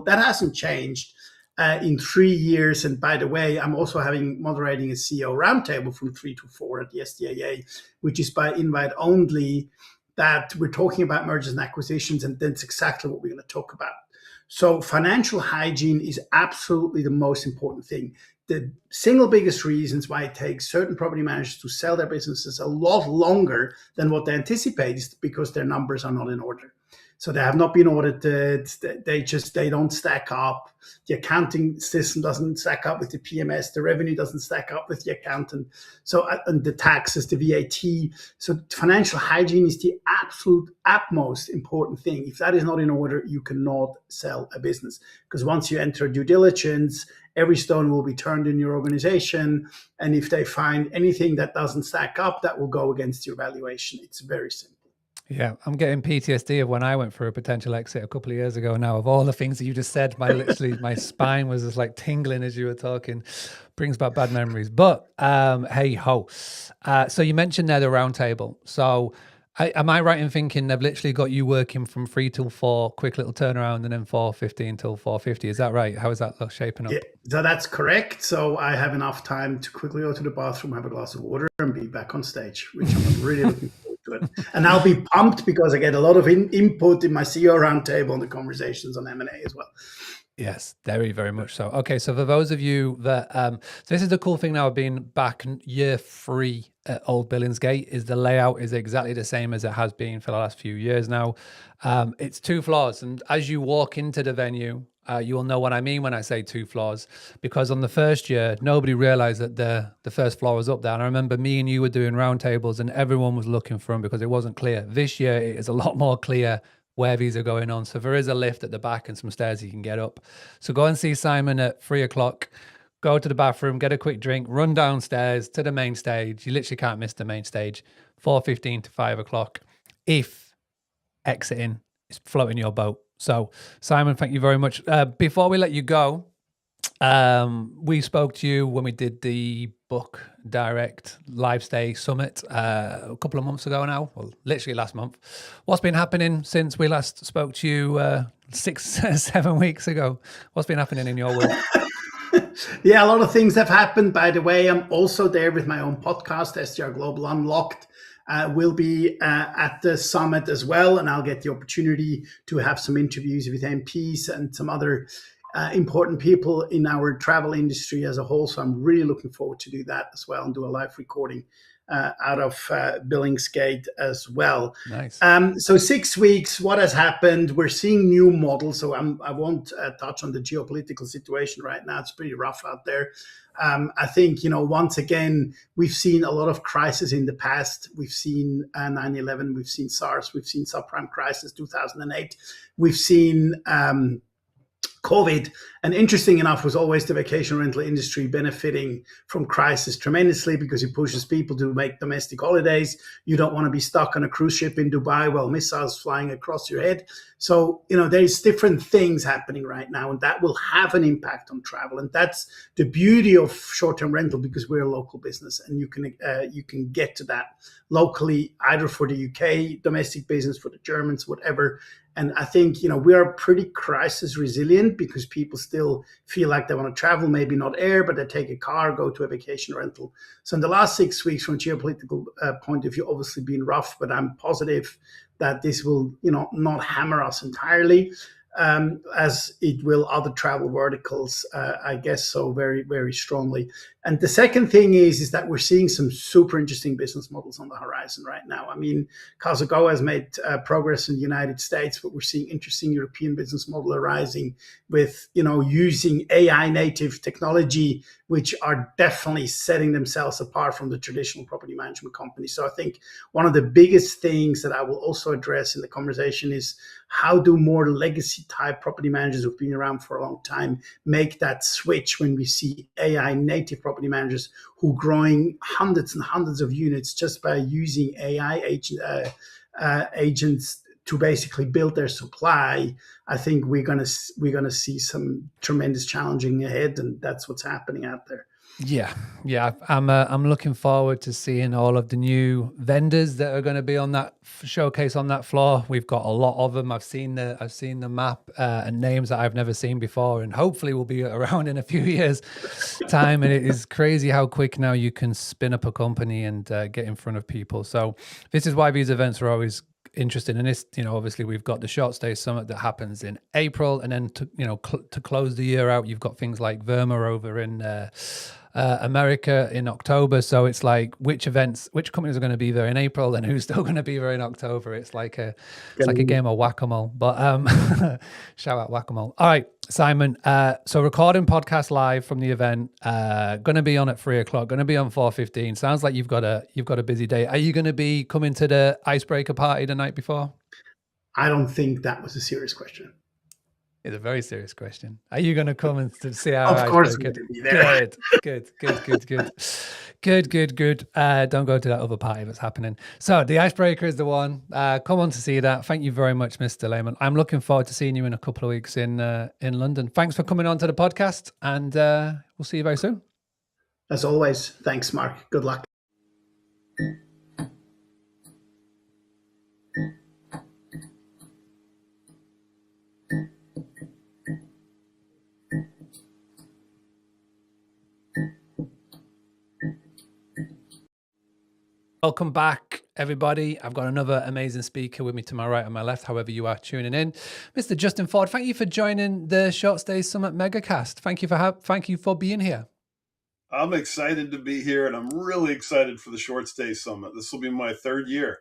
hasn't changed in 3 years. And by the way, I'm also moderating a CEO roundtable from 3 to 4 at the STAA, which is by invite only, that we're talking about mergers and acquisitions, and that's exactly what we're going to talk about. So financial hygiene is absolutely the most important thing. The single biggest reasons why it takes certain property managers to sell their businesses a lot longer than what they anticipate is because their numbers are not in order. So they have not been audited. They don't stack up. The accounting system doesn't stack up with the PMS. The revenue doesn't stack up with the accountant. So, and the taxes, the VAT. So financial hygiene is the absolute utmost important thing. If that is not in order, you cannot sell a business, because once you enter due diligence, every stone will be turned in your organization. And if they find anything that doesn't stack up, that will go against your valuation. It's very simple. Yeah, I'm getting PTSD of when I went for a potential exit a couple of years ago now. Of all the things that you just said, my spine was just like tingling as you were talking. Brings back bad memories. But hey ho. So you mentioned there the roundtable. So am I right in thinking they've literally got you working from 3 till 4, quick little turnaround, and then 4:15 till 4:50? Is that right? How is that shaping up? Yeah, so that's correct. So I have enough time to quickly go to the bathroom, have a glass of water, and be back on stage, which I'm really looking forward to it. And I'll be pumped because I get a lot of input in my CEO roundtable and the conversations on M&A as well. Yes, very, very much so. Okay, so for those of you that, so this is the cool thing now of being back in year 3 at Old Billingsgate, is the layout is exactly the same as it has been for the last few years now. It's 2 floors, and as you walk into the venue, you will know what I mean when I say 2 floors, because on the first year, nobody realized that the first floor was up there. And I remember me and you were doing roundtables and everyone was looking for them because it wasn't clear. This year, it is a lot more clear where these are going on. So there is a lift at the back and some stairs you can get up. So go and see Simon at 3 o'clock. Go to the bathroom, get a quick drink, run downstairs to the main stage. You literally can't miss the main stage. 4:15 to 5 o'clock. If exiting is floating your boat. So, Simon, thank you very much. Before we let you go, we spoke to you when we did the Book Direct Live Stay Summit a couple of months ago now, well, literally last month. What's been happening since we last spoke to you 6, 7 weeks ago? What's been happening in your world? Yeah, a lot of things have happened. By the way, I'm also there with my own podcast, SDR Global Unlocked. Will be at the summit as well, and I'll get the opportunity to have some interviews with MPs and some other important people in our travel industry as a whole. So I'm really looking forward to do that as well and do a live recording out of Billingsgate as well. Nice. So 6 weeks, what has happened? We're seeing new models. So I won't touch on the geopolitical situation right now. It's pretty rough out there. I think, once again, we've seen a lot of crises in the past. We've seen 9/11, we've seen SARS, we've seen subprime crisis 2008. We've seen COVID, and interesting enough was always the vacation rental industry benefiting from crisis tremendously because it pushes people to make domestic holidays. You don't want to be stuck on a cruise ship in Dubai while missiles flying across your head. So, there's different things happening right now, and that will have an impact on travel. And that's the beauty of short-term rental, because we're a local business and you can get to that locally, either for the UK domestic business, for the Germans, whatever. And I think, we are pretty crisis resilient because people still feel like they want to travel, maybe not air, but they take a car, go to a vacation rental. So in the last 6 weeks, from a geopolitical point of view, obviously been rough, but I'm positive that this will, not hammer us entirely, as it will other travel verticals, I guess so, very, very strongly. And the second thing is that we're seeing some super interesting business models on the horizon right now. I mean, Casa-Go has made progress in the United States, but we're seeing interesting European business model arising with, using AI native technology, which are definitely setting themselves apart from the traditional property management companies. So I think one of the biggest things that I will also address in the conversation is how do more legacy type property managers who've been around for a long time make that switch when we see AI native property managers who are growing hundreds and hundreds of units just by using AI agents to basically build their supply. I think we're gonna see some tremendous challenging ahead, and that's what's happening out there. Yeah. I'm looking forward to seeing all of the new vendors that are going to be on that showcase on that floor. We've got a lot of them. I've seen the map and names that I've never seen before, and hopefully will be around in a few years' time. And it is crazy how quick now you can spin up a company and get in front of people. So this is why these events are always interesting. And this, obviously we've got the Short Stay Summit that happens in April, and then to close the year out, you've got things like Verma over in America in October. So it's like which companies are going to be there in April and who's still going to be there in October. It's like a game of whack-a-mole. But shout out whack-a-mole. All right, Simon. So recording podcast live from the event. Going to be on at 3 o'clock. Going to be on 4:15. Sounds like you've got a busy day. Are you going to be coming to the icebreaker party the night before? I don't think that was a serious question. It's a very serious question. Are you going to come and see our Of course icebreaker? we'll be there. Good. Don't go to that other party that's happening. So the icebreaker is the one. Come on to see that. Thank you very much, Mr. Lehman. I'm looking forward to seeing you in a couple of weeks in London. Thanks for coming on to the podcast, and we'll see you very soon. As always, thanks, Mark. Good luck. Welcome back, everybody. I've got another amazing speaker with me to my right and my left, however you are tuning in. Mr. Justin Ford, thank you for joining the Short Stay Summit Megacast. Thank you for being here. I'm excited to be here, and I'm really excited for the Short Stay Summit. This will be my third year.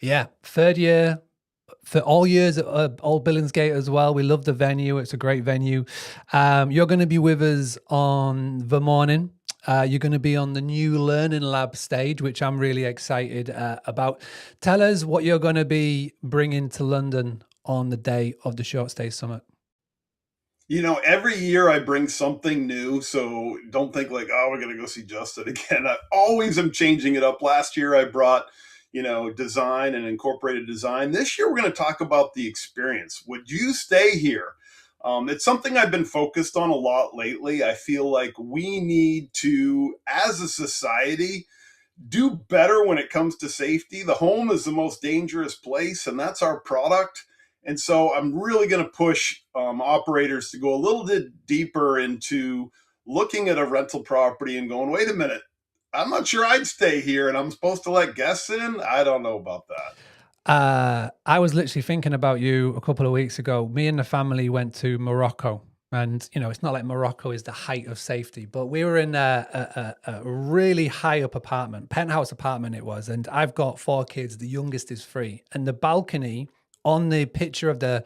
Yeah, third year, for all years at Old Billingsgate as well. We love the venue. It's a great venue. You're going to be with us on the morning. You're going to be on the new Learning Lab stage, which I'm really excited about. Tell us what you're going to be bringing to London on the day of the Short Stay Summit. Every year I bring something new, so don't think like, oh, we're going to go see Justin again. I always am changing it up. Last year I brought, design and incorporated design. This year we're going to talk about the experience. Would you stay here? It's something I've been focused on a lot lately. I feel like we need to, as a society, do better when it comes to safety. The home is the most dangerous place, and that's our product. And so I'm really going to push operators to go a little bit deeper into looking at a rental property and going, wait a minute, I'm not sure I'd stay here, and I'm supposed to let guests in. I don't know about that. I was literally thinking about you a couple of weeks ago. Me and the family went to Morocco. And, it's not like Morocco is the height of safety, but we were in a really high up apartment, penthouse apartment it was. And I've got 4 kids. The youngest is 3. And the balcony on the picture of the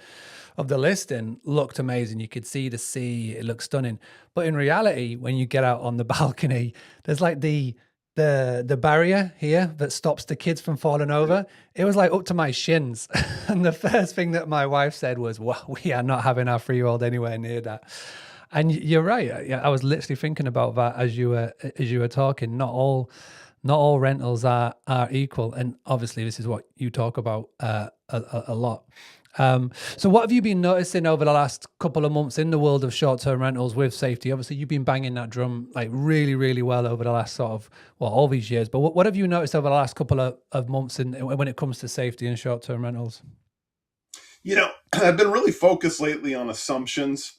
listing looked amazing. You could see the sea. It looked stunning. But in reality, when you get out on the balcony, there's like the barrier here that stops the kids from falling over. It was like up to my shins. And the first thing that my wife said was, well, we are not having our 3-year-old anywhere near that. And you're right. I was literally thinking about that as you were talking. Not all rentals are equal. And obviously this is what you talk about a lot. So what have you been noticing over the last couple of months in the world of short-term rentals with safety? Obviously, you've been banging that drum like really, really well over the last all these years. But what have you noticed over the last couple of months when it comes to safety and short-term rentals? I've been really focused lately on assumptions.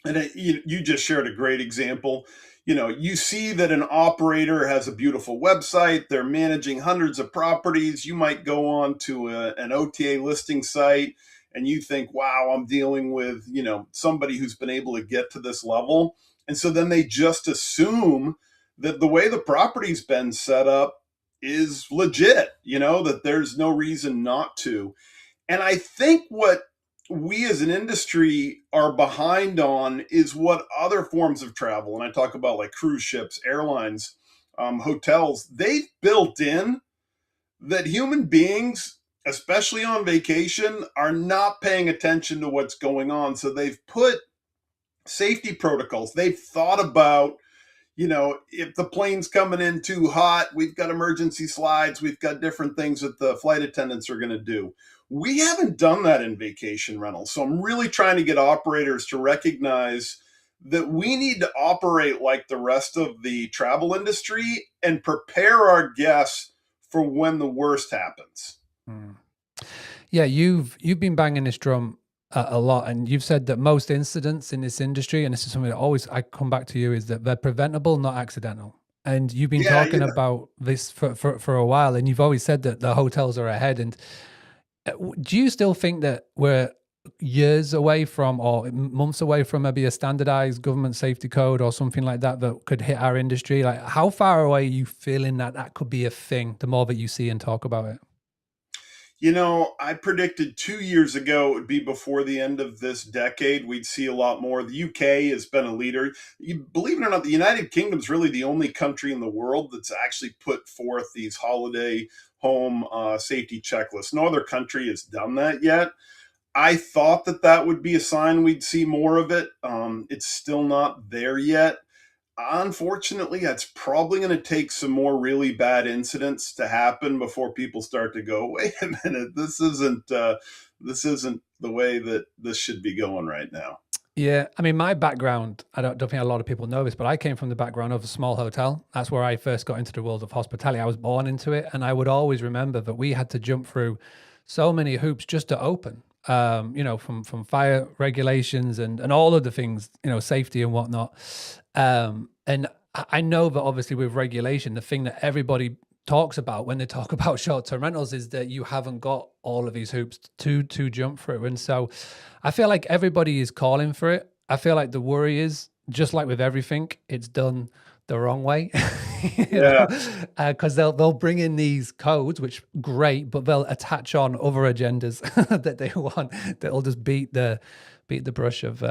And you just shared a great example. You see that an operator has a beautiful website. They're managing hundreds of properties. You might go on to an OTA listing site and you think, wow, I'm dealing with, somebody who's been able to get to this level. And so then they just assume that the way the property's been set up is legit, that there's no reason not to. And I think what we as an industry are behind on is what other forms of travel, and I talk about like cruise ships, airlines, hotels, they've built in that human beings, especially on vacation, are not paying attention to what's going on. So they've put safety protocols. They've thought about, if the plane's coming in too hot, we've got emergency slides, we've got different things that the flight attendants are going to do. We haven't done that in vacation rentals. So I'm really trying to get operators to recognize that we need to operate like the rest of the travel industry and prepare our guests for when the worst happens. Yeah, you've been banging this drum a lot, and you've said that most incidents in this industry, and this is something that I come back to you, is that they're preventable, not accidental. And you've been talking about this for a while, and you've always said that the hotels are ahead. And do you still think that we're years away from, or months away from, maybe a standardized government safety code or something like that could hit our industry? Like, how far away are you feeling that could be a thing, the more that you see and talk about it? I predicted 2 years ago it would be before the end of this decade. We'd see a lot more. The UK has been a leader. Believe it or not, the United Kingdom is really the only country in the world that's actually put forth these holiday home safety checklists. No other country has done that yet. I thought that would be a sign we'd see more of it. It's still not there yet. Unfortunately, that's probably going to take some more really bad incidents to happen before people start to go, wait a minute, this isn't the way that this should be going right now. Yeah, I mean, my background, I don't think a lot of people know this, but I came from the background of a small hotel. That's where I first got into the world of hospitality. I was born into it, and I would always remember that we had to jump through so many hoops just to open, from fire regulations and all of the things, safety and whatnot. And I know that obviously with regulation, the thing that everybody talks about when they talk about short-term rentals is that you haven't got all of these hoops to jump through. And so I feel like everybody is calling for it. I feel like the worry is, just like with everything, it's done the wrong way. Yeah. Because they'll bring in these codes, which great, but they'll attach on other agendas that they want that'll just beat the brush of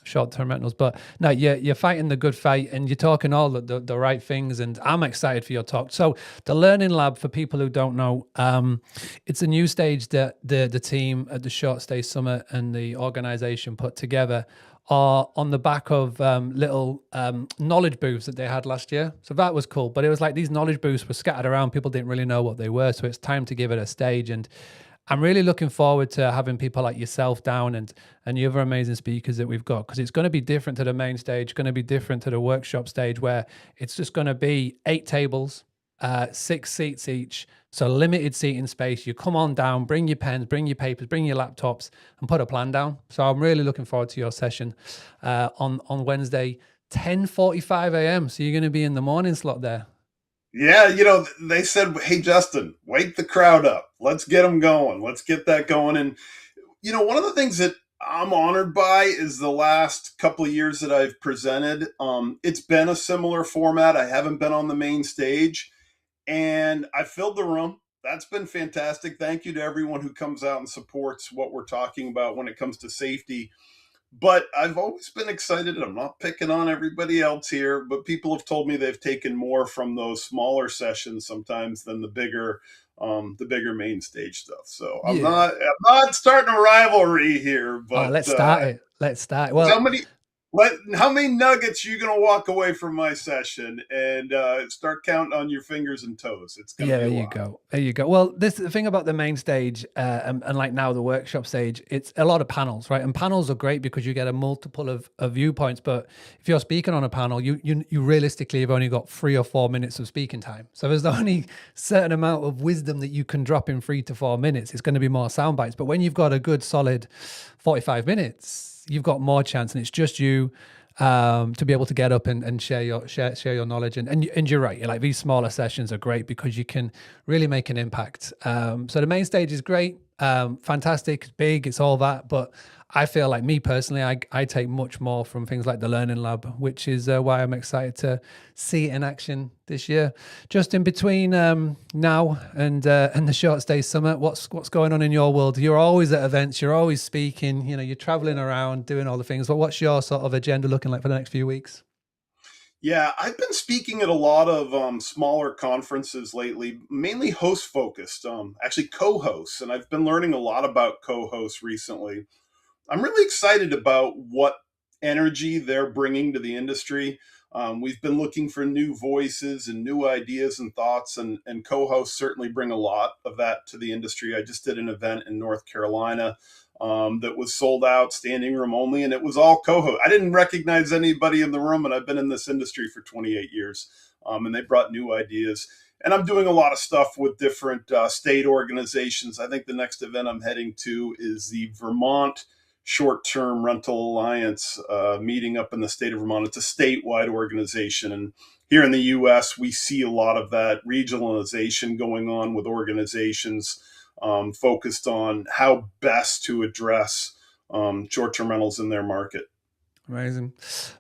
short-term rentals. But no, you're fighting the good fight, and you're talking all the right things, and I'm excited for your talk. So the Learning Lab, for people who don't know, it's a new stage that the team at the Short Stay Summit and the organization put together are on the back of little knowledge booths that they had last year. So that was cool. But it was like these knowledge booths were scattered around. People didn't really know what they were. So it's time to give it a stage. And I'm really looking forward to having people like yourself down and the other amazing speakers that we've got, because it's going to be different to the main stage, going to be different to the workshop stage, where it's just going to be 8 tables, 6 seats each. So limited seating space. You come on down, bring your pens, bring your papers, bring your laptops, and put a plan down. So I'm really looking forward to your session on Wednesday, 10:45 a.m. So you're going to be in the morning slot there. Yeah, they said, hey, Justin, wake the crowd up. Let's get them going. Let's get that going. And, one of the things that I'm honored by is the last couple of years that I've presented. It's been a similar format. I haven't been on the main stage, and I filled the room. That's been fantastic. Thank you to everyone who comes out and supports what we're talking about when it comes to safety. But I've always been excited, and I'm not picking on everybody else here, but people have told me they've taken more from those smaller sessions sometimes than the bigger main stage stuff. So I'm not starting a rivalry here, but let's start it. Let's start. Well, how many nuggets are you going to walk away from my session, and start counting on your fingers and toes? It's going to be a lot. There you go. Well, the thing about the main stage and like now the workshop stage, it's a lot of panels, right? And panels are great because you get a multiple of viewpoints. But if you're speaking on a panel, you realistically have only got 3 or 4 minutes of speaking time. So there's only certain amount of wisdom that you can drop in 3 to 4 minutes. It's going to be more sound bites. But when you've got a good solid 45 minutes, you've got more chance, and it's just you to be able to get up and share your knowledge. And you're right. Like, these smaller sessions are great because you can really make an impact. So the main stage is great, fantastic, it's big, it's all that. But I feel like, me personally, I take much more from things like the Learning Lab, which is why I'm excited to see it in action this year. Just in between now and the Short Stay Summit, what's going on in your world? You're always at events, you're always speaking, you're traveling around doing all the things. But what's your sort of agenda looking like for the next few weeks? Yeah, I've been speaking at a lot of smaller conferences lately, mainly host focused, actually co-hosts, and I've been learning a lot about co-hosts recently. I'm really excited about what energy they're bringing to the industry. We've been looking for new voices and new ideas and thoughts, and co-hosts certainly bring a lot of that to the industry. I just did an event in North Carolina that was sold out, standing room only, and it was all co-host. I didn't recognize anybody in the room, and I've been in this industry for 28 years, and they brought new ideas. And I'm doing a lot of stuff with different state organizations. I think the next event I'm heading to is the Vermont Short-Term Rental Alliance meeting up in the state of Vermont. It's a statewide organization. And here in the U.S., we see a lot of that regionalization going on with organizations focused on how best to address short-term rentals in their market. Amazing.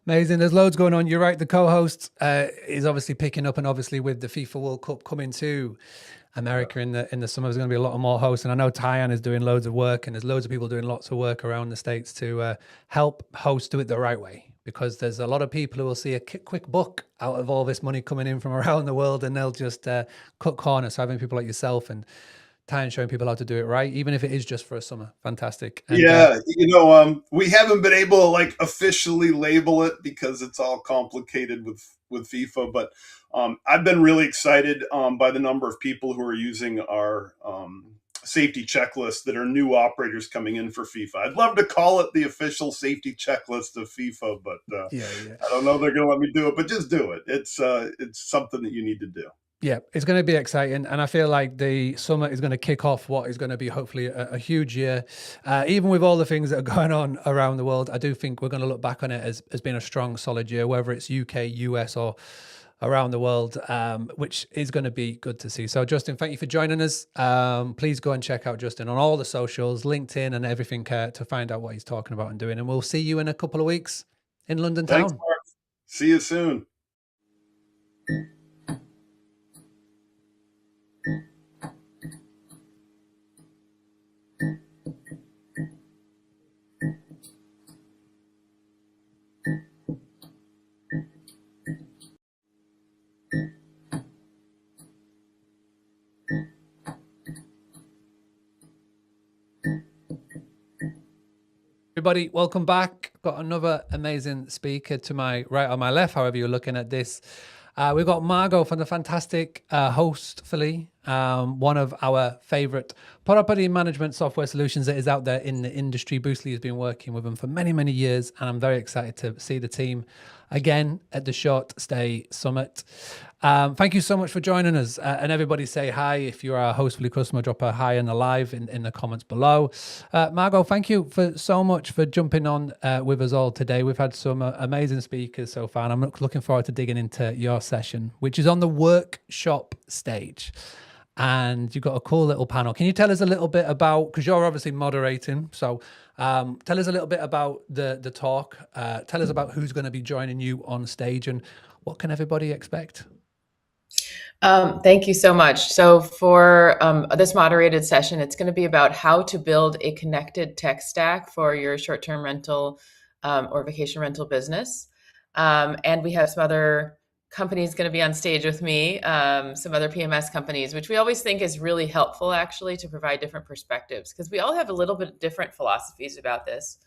There's loads going on. You're right. The co-host is obviously picking up, and obviously with the FIFA World Cup coming to America in the summer, there's going to be a lot more hosts. And I know Tyann is doing loads of work, and there's loads of people doing lots of work around the States to help hosts do it the right way, because there's a lot of people who will see a quick buck out of all this money coming in from around the world, and they'll just cut corners. So having people like yourself and Tyann showing people how to do it right, even if it is just for a summer. Fantastic. And, we haven't been able to like officially label it because it's all complicated with FIFA, but I've been really excited by the number of people who are using our safety checklist that are new operators coming in for FIFA. I'd love to call it the official safety checklist of FIFA, but I don't know if they're going to let me do it, but just do it. It's something that you need to do. Yeah, it's going to be exciting. And I feel like the summit is going to kick off what is going to be hopefully a huge year. Even with all the things that are going on around the world, I do think we're going to look back on it as being a strong, solid year, whether it's UK, US, or around the world, which is going to be good to see. So Justin, thank you for joining us. Please go and check out Justin on all the socials, LinkedIn and everything to find out what he's talking about and doing. And we'll see you in a couple of weeks in London town. Thanks, Mark. See you soon. Everybody, welcome back. Got another amazing speaker to my right or my left, however you're looking at this. We've got Margot from the fantastic Hostfully, one of our favorite property management software solutions that is out there in the industry. Boostly has been working with them for many, many years, and I'm very excited to see the team again at the Short Stay Summit. Thank you so much for joining us. And everybody say hi. If you're a Hostfully customer, drop a hi in the live in the comments below. Margot, thank you so much for jumping on with us all today. We've had some amazing speakers so far, and I'm looking forward to digging into your session, which is on the workshop stage. And you've got a cool little panel. Can you tell us a little bit about, because you're obviously moderating, so tell us a little bit about the talk. Tell us about who's going to be joining you on stage and what can everybody expect? Thank you so much. So for this moderated session, it's going to be about how to build a connected tech stack for your short-term rental or vacation rental business. And we have some other companies going to be on stage with me, some other PMS companies, which we always think is really helpful actually to provide different perspectives because we all have a little bit different philosophies about this.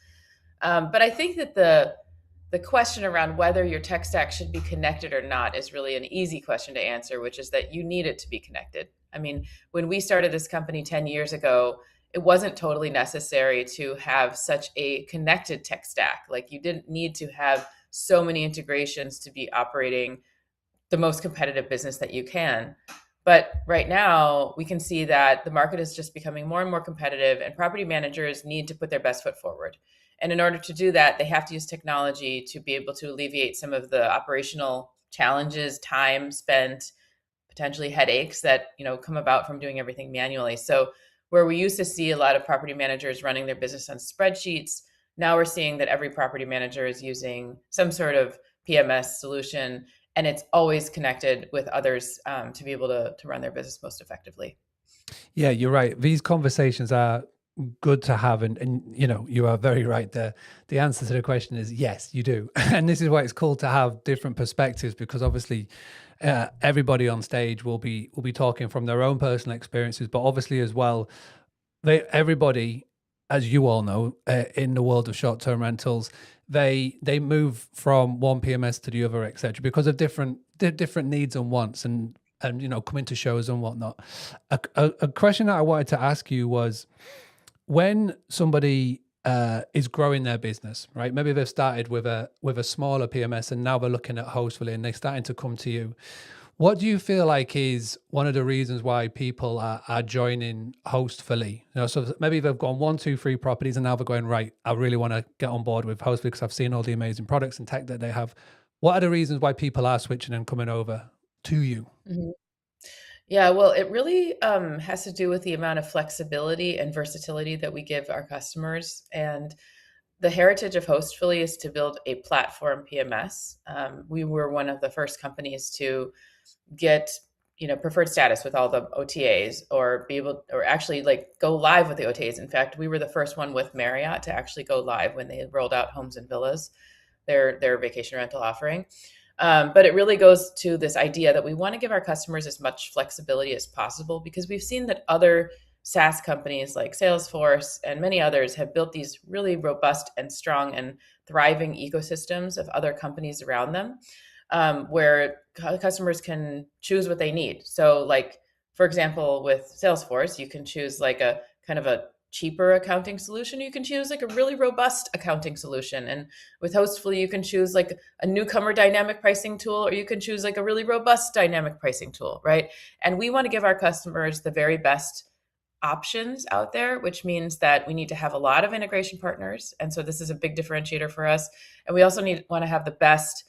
But I think that the question around whether your tech stack should be connected or not is really an easy question to answer, which is that you need it to be connected. I mean, when we started this company 10 years ago, it wasn't totally necessary to have such a connected tech stack. Like you didn't need to have so many integrations to be operating the most competitive business that you can. But right now, we can see that the market is just becoming more and more competitive, and property managers need to put their best foot forward. And in order to do that, they have to use technology to be able to alleviate some of the operational challenges, time spent, potentially headaches that come about from doing everything manually. So where we used to see a lot of property managers running their business on spreadsheets, now we're seeing that every property manager is using some sort of PMS solution, and it's always connected with others to be able to run their business most effectively. Yeah, you're right. These conversations are good to have, and you are very right. The answer to the question is yes, you do. And this is why it's cool to have different perspectives, because obviously everybody on stage will be talking from their own personal experiences, but obviously as well, everybody, as you all know, in the world of short-term rentals, they move from one PMS to the other, etc., because of different needs and wants, and coming to shows and whatnot. A question that I wanted to ask you was, when somebody is growing their business, right? Maybe they've started with a smaller PMS and now they're looking at Hostfully and they're starting to come to you. What do you feel like is one of the reasons why people are joining Hostfully? So maybe they've gone 1, 2, 3 properties and now they're going, right, I really want to get on board with Hostfully because I've seen all the amazing products and tech that they have. What are the reasons why people are switching and coming over to you? Mm-hmm. Yeah, well, it really has to do with the amount of flexibility and versatility that we give our customers. And the heritage of Hostfully is to build a platform PMS. We were one of the first companies to get preferred status with all the OTAs, or actually go live with the OTAs. In fact, we were the first one with Marriott to actually go live when they rolled out Homes and Villas, their vacation rental offering. But it really goes to this idea that we want to give our customers as much flexibility as possible, because we've seen that other SaaS companies like Salesforce and many others have built these really robust and strong and thriving ecosystems of other companies around them, where customers can choose what they need. So for example, with Salesforce, you can choose a kind of a cheaper accounting solution. You can choose a really robust accounting solution. And with Hostfully, you can choose a newcomer dynamic pricing tool, or you can choose a really robust dynamic pricing tool, right? And we want to give our customers the very best options out there, which means that we need to have a lot of integration partners. And so this is a big differentiator for us. And we also want to have the best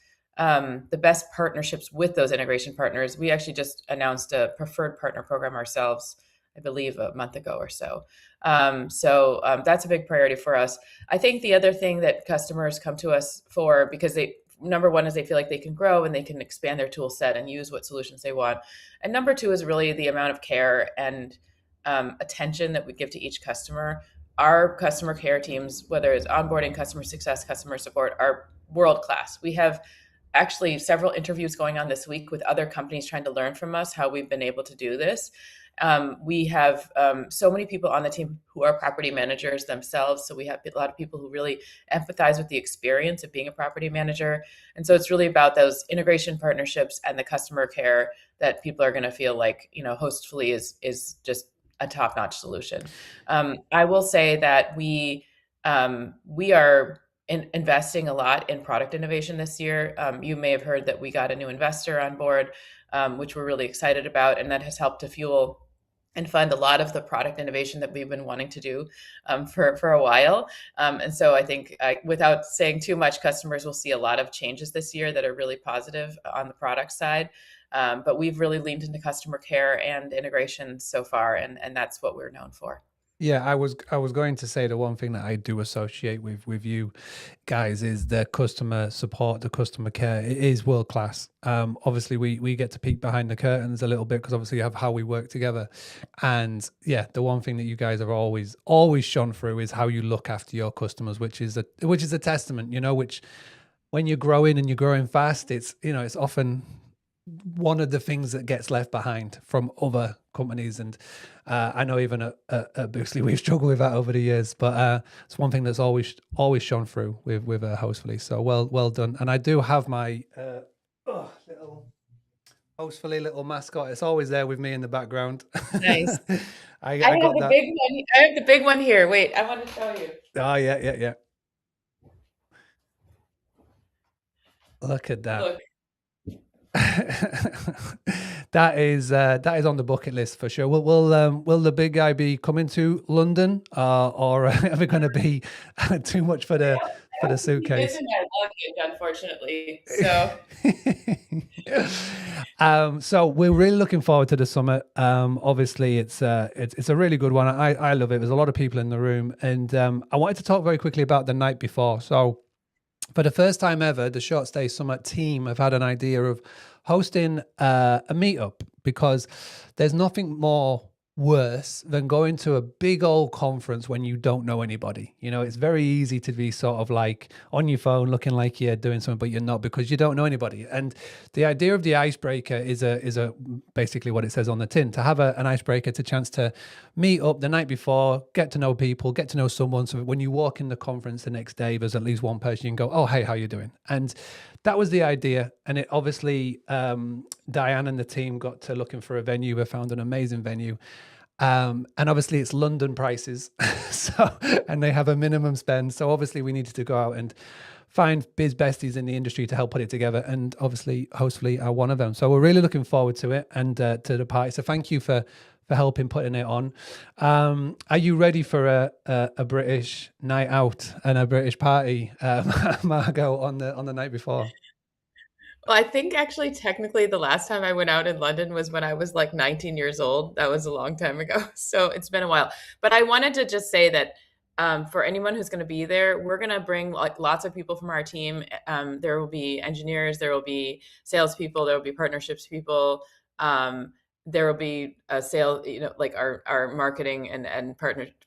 partnerships with those integration partners. We actually just announced a preferred partner program ourselves, I believe a month ago or so. So that's a big priority for us. I think the other thing that customers come to us for, because number one is they feel like they can grow and they can expand their tool set and use what solutions they want. And number two is really the amount of care and attention that we give to each customer. Our customer care teams, whether it's onboarding, customer success, customer support, are world-class. We have actually several interviews going on this week with other companies trying to learn from us how we've been able to do this. We have so many people on the team who are property managers themselves. So we have a lot of people who really empathize with the experience of being a property manager. And so it's really about those integration partnerships and the customer care that people are going to feel like, Hostfully is just a top-notch solution. I will say that we are investing a lot in product innovation this year. You may have heard that we got a new investor on board, which we're really excited about, and that has helped to fuel and fund a lot of the product innovation that we've been wanting to do for a while. And so I think, without saying too much, customers will see a lot of changes this year that are really positive on the product side. But we've really leaned into customer care and integration so far, and that's what we're known for. Yeah, I was going to say the one thing that I do associate with you guys is the customer support, the customer care. It is world class. Obviously, we get to peek behind the curtains a little bit because obviously you have how we work together. And yeah, the one thing that you guys have always shone through is how you look after your customers, which is a testament. Which when you're growing and you're growing fast, it's often one of the things that gets left behind from other companies. And I know even at Boostly we've struggled with that over the years, but it's one thing that's always shone through with Hostfully. So well done. And I do have my little Hostfully little mascot. It's always there with me in the background. Nice. I have got the that. big one. I have the big one here. Wait, I want to show you. Oh yeah. Look at that. Look. That is on the bucket list for sure. Will the big guy be coming to London, or are we going to be too much for the suitcase? It's in my luggage, unfortunately. So, so we're really looking forward to the summit. Obviously, it's a really good one. I love it. There's a lot of people in the room, and I wanted to talk very quickly about the night before. So, for the first time ever, the Short Stay Summit team have had an idea of hosting a meetup, because there's nothing more worse than going to a big old conference when you don't know anybody. It's very easy to be sort of like on your phone looking like you're doing something, but you're not, because you don't know anybody. And the idea of the icebreaker is a basically what it says on the tin, to have an icebreaker, to chance to meet up the night before, get to know people, get to know someone, so that when you walk in the conference the next day, there's at least one person you can go, oh, hey, how you doing? And that was the idea. And it obviously, Diane and the team got to looking for a venue. We found an amazing venue. And obviously it's London prices. And they have a minimum spend. So obviously we needed to go out and find biz besties in the industry to help put it together. And obviously Hostfully are one of them. So we're really looking forward to it and to the party. So thank you for helping putting it on. Are you ready for a British night out and a British party, Margot, on the night before? Well, I think actually technically the last time I went out in London was when I was like 19 years old. That was a long time ago. So it's been a while. But I wanted to just say that for anyone who's going to be there, we're going to bring like lots of people from our team. There will be engineers, there will be salespeople, there will be partnerships people. There will be a sales, like our marketing and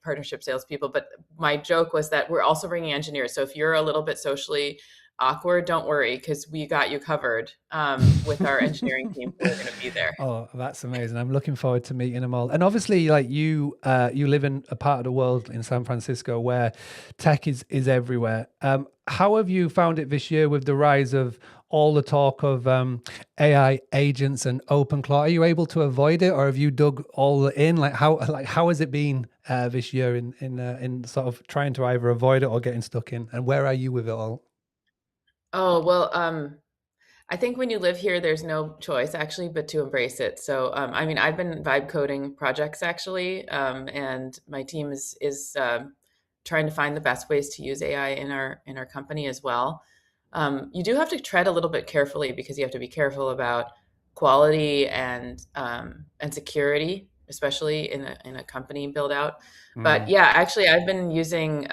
partnership salespeople. But my joke was that we're also bringing engineers. So if you're a little bit socially awkward, don't worry, because we got you covered with our engineering team who are going to be there. Oh, that's amazing. I'm looking forward to meeting them all. And obviously, like you live in a part of the world in San Francisco where tech is everywhere. How have you found it this year with the rise of all the talk of AI agents and OpenClaw? Are you able to avoid it, or have you dug all in? How has it been this year in sort of trying to either avoid it or getting stuck in? And where are you with it all? Oh, well, I think when you live here, there's no choice actually, but to embrace it. So, I mean, I've been vibe coding projects actually, and my team is trying to find the best ways to use AI in our company as well. You do have to tread a little bit carefully because you have to be careful about quality and security, especially in a company build out. But yeah, actually, I've been using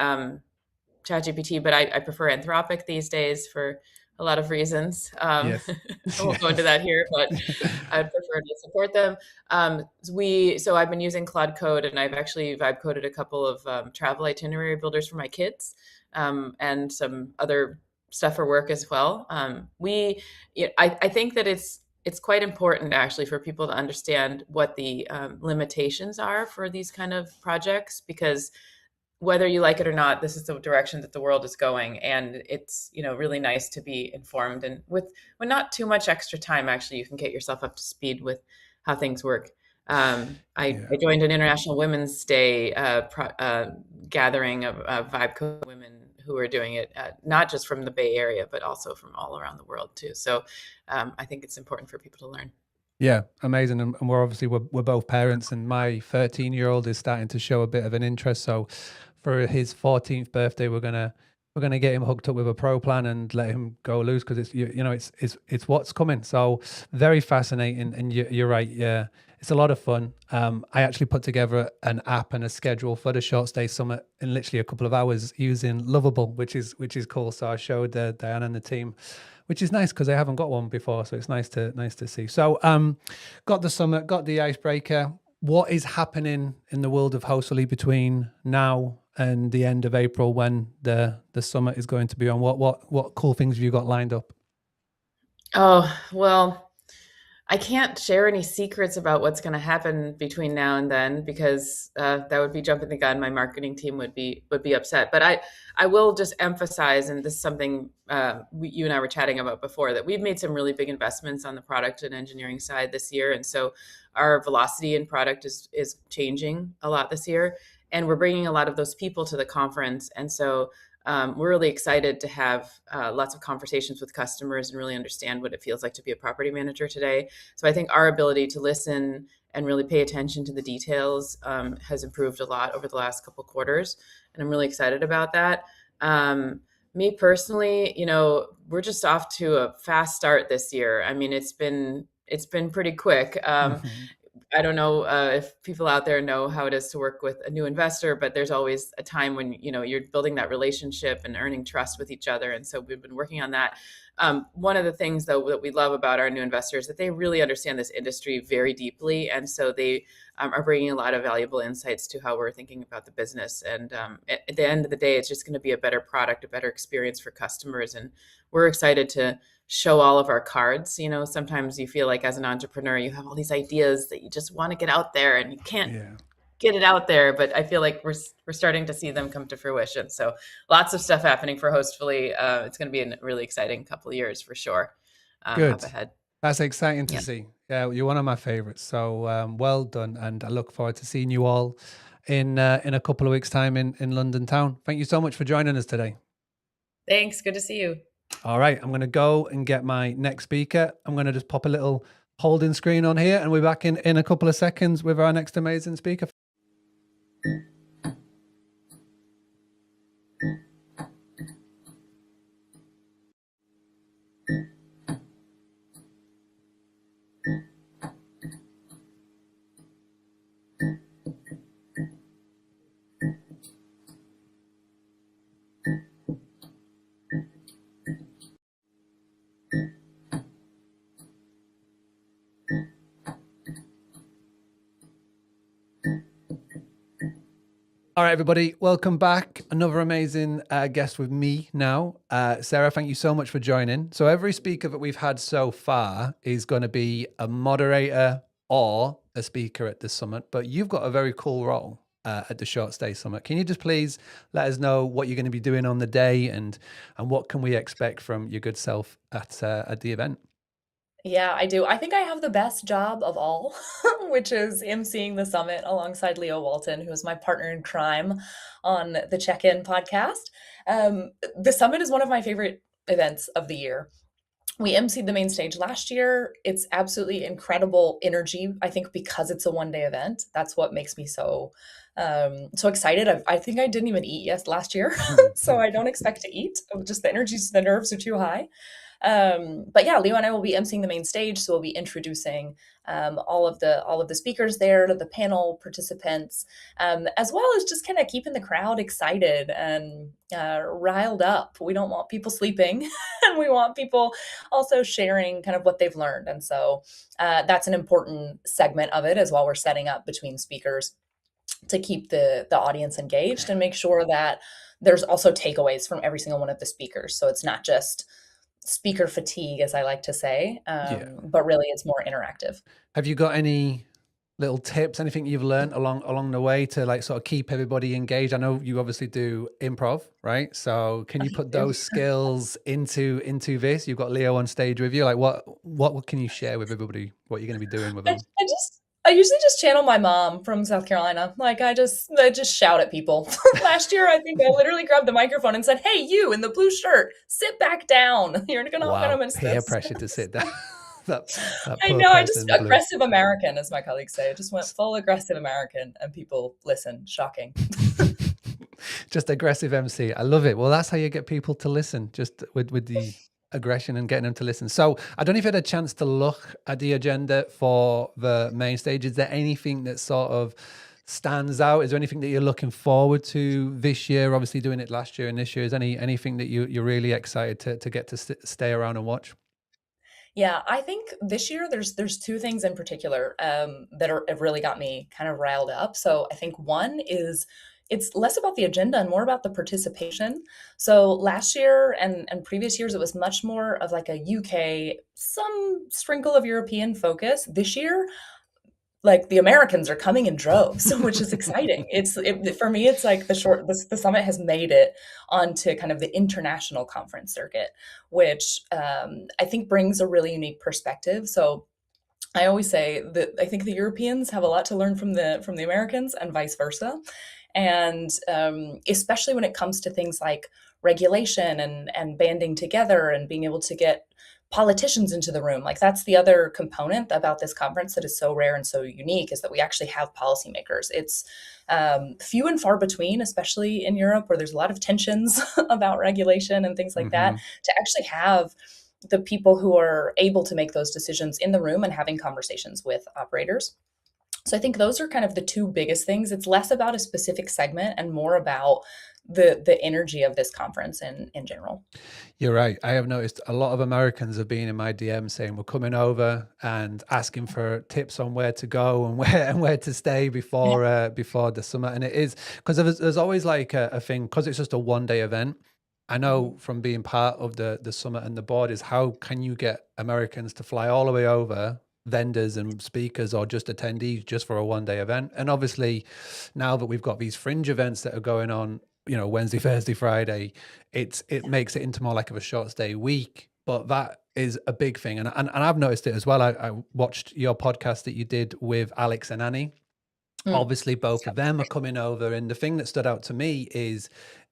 ChatGPT, but I prefer Anthropic these days for a lot of reasons. Yes. I won't go into that here, but I prefer to support them. So I've been using Claude Code, and I've actually vibe coded a couple of travel itinerary builders for my kids, and some other stuff for work as well. I think that it's quite important actually for people to understand what the limitations are for these kind of projects, because whether you like it or not, this is the direction that the world is going, and it's really nice to be informed, and with not too much extra time, actually, you can get yourself up to speed with how things work. I joined an International Women's Day gathering of Vibe Code women who are doing it, not just from the Bay Area, but also from all around the world too. So I think it's important for people to learn. Yeah, amazing. And we're obviously we're both parents, and my 13-year-old is starting to show a bit of an interest. So for his 14th birthday, we're gonna get him hooked up with a pro plan and let him go loose, because it's what's coming. So very fascinating. And you're right. Yeah, it's a lot of fun. I actually put together an app and a schedule for the Short Stay Summit in literally a couple of hours using Lovable, which is cool. So I showed Diana and the team, which is nice because I haven't got one before. So it's nice to see. So got the summit, got the icebreaker. What is happening in the world of Hostfully between now and the end of April, when the summit is going to be on? What cool things have you got lined up? Oh, well, I can't share any secrets about what's going to happen between now and then, because that would be jumping the gun. My marketing team would be upset. But I will just emphasize, and this is something you and I were chatting about before, that we've made some really big investments on the product and engineering side this year. And so our velocity in product is changing a lot this year. And we're bringing a lot of those people to the conference. And so we're really excited to have lots of conversations with customers and really understand what it feels like to be a property manager today. So I think our ability to listen and really pay attention to the details has improved a lot over the last couple of quarters. And I'm really excited about that. Me personally, we're just off to a fast start this year. I mean, it's been pretty quick. I don't know if people out there know how it is to work with a new investor, but there's always a time when, you're building that relationship and earning trust with each other. And so we've been working on that. One of the things, though, that we love about our new investors is that they really understand this industry very deeply. And so they are bringing a lot of valuable insights to how we're thinking about the business. And at the end of the day, it's just going to be a better product, a better experience for customers. And we're excited to show all of our cards. Sometimes you feel like as an entrepreneur, you have all these ideas that you just want to get out there and you can't get it out there. But I feel like we're starting to see them come to fruition. So lots of stuff happening for Hostfully. It's going to be a really exciting couple of years for sure. Good. Up ahead. That's exciting to see. Yeah, you're one of my favorites. So well done. And I look forward to seeing you all in a couple of weeks' time in London town. Thank you so much for joining us today. Thanks. Good to see you. All right, I'm going to go and get my next speaker. I'm going to just pop a little holding screen on here, and we're back in a couple of seconds with our next amazing speaker. All right, everybody, welcome back. Another amazing guest with me now. Sarah, thank you so much for joining. So every speaker that we've had so far is going to be a moderator or a speaker at the summit, but you've got a very cool role at the Short Stay Summit. Can you just please let us know what you're going to be doing on the day and what can we expect from your good self at the event? Yeah, I do. I think I have the best job of all, which is emceeing the summit alongside Leo Walton, who is my partner in crime on the Check-In podcast. The summit is one of my favorite events of the year. We emceed the main stage last year. It's absolutely incredible energy, I think, because it's a one-day event. That's what makes me so excited. I think I didn't even eat last year, so I don't expect to eat. Just the nerves are too high. But yeah, Leo and I will be emceeing the main stage, so we'll be introducing all of the speakers there, to the panel participants, as well as just kind of keeping the crowd excited and riled up. We don't want people sleeping, and we want people also sharing kind of what they've learned. And so that's an important segment of it as well. We're setting up between speakers to keep the audience engaged and make sure that there's also takeaways from every single one of the speakers. So it's not just speaker fatigue, as I like to say, but really it's more interactive. Have you got any little tips, anything you've learned along the way to like sort of keep everybody engaged? I know you obviously do improv, right? So can you put those skills into this? You've got Leo on stage with you. Like what can you share with everybody? What you're going to be doing with them? I usually just channel my mom from South Carolina. Like I just shout at people. Last year, I think I literally grabbed the microphone and said, "Hey, you in the blue shirt, sit back down. You're gonna miss peer this." pressure to sit down. that I know. I just aggressive American, as my colleagues say. I just went full aggressive American, and people listen. Shocking. Just aggressive MC. I love it. Well, that's how you get people to listen. Just with the aggression and getting them to listen. So I don't know if you had a chance to look at the agenda for the main stage. Is there anything that sort of stands out? Is there anything that you're looking forward to this year? Obviously doing it last year and this year. Is anything that you're really excited to get to stay around and watch? Yeah, I think this year there's two things in particular that have really got me kind of riled up. So I think one is it's less about the agenda and more about the participation. So last year and previous years, it was much more of like a UK, some sprinkle of European focus. This year, like the Americans are coming in droves, which is exciting. For me, it's like the summit has made it onto kind of the international conference circuit, which I think brings a really unique perspective. So I always say that I think the Europeans have a lot to learn from the Americans and vice versa. And especially when it comes to things like regulation and banding together and being able to get politicians into the room. Like that's the other component about this conference that is so rare and so unique, is that we actually have policymakers. It's few and far between, especially in Europe where there's a lot of tensions about regulation and things like that, to actually have the people who are able to make those decisions in the room and having conversations with operators. So I think those are kind of the two biggest things. It's less about a specific segment and more about the energy of this conference in general. You're right. I have noticed a lot of Americans have been in my DM saying we're coming over and asking for tips on where to go and where to stay before the summit. And it is because there's always like a thing, because it's just a one-day event. I know from being part of the summit and the board is how can you get Americans to fly all the way over, vendors and speakers or just attendees just for a one-day event. And obviously now that we've got these fringe events that are going on, Wednesday, Thursday, Friday, it makes it into more like of a short stay week. But that is a big thing. And I've noticed it as well. I watched your podcast that you did with Alex and Annie. Obviously, both of them are coming over. And the thing that stood out to me is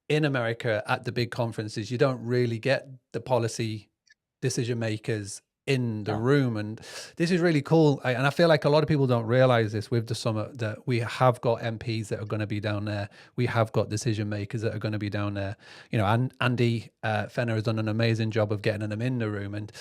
in America at the big conferences, you don't really get the policy decision makers in the room. And this is really cool. And I feel like a lot of people don't realize this with the summit, that we have got MPs that are going to be down there. We have got decision makers that are going to be down there. And Andy Fenner has done an amazing job of getting them in the room. And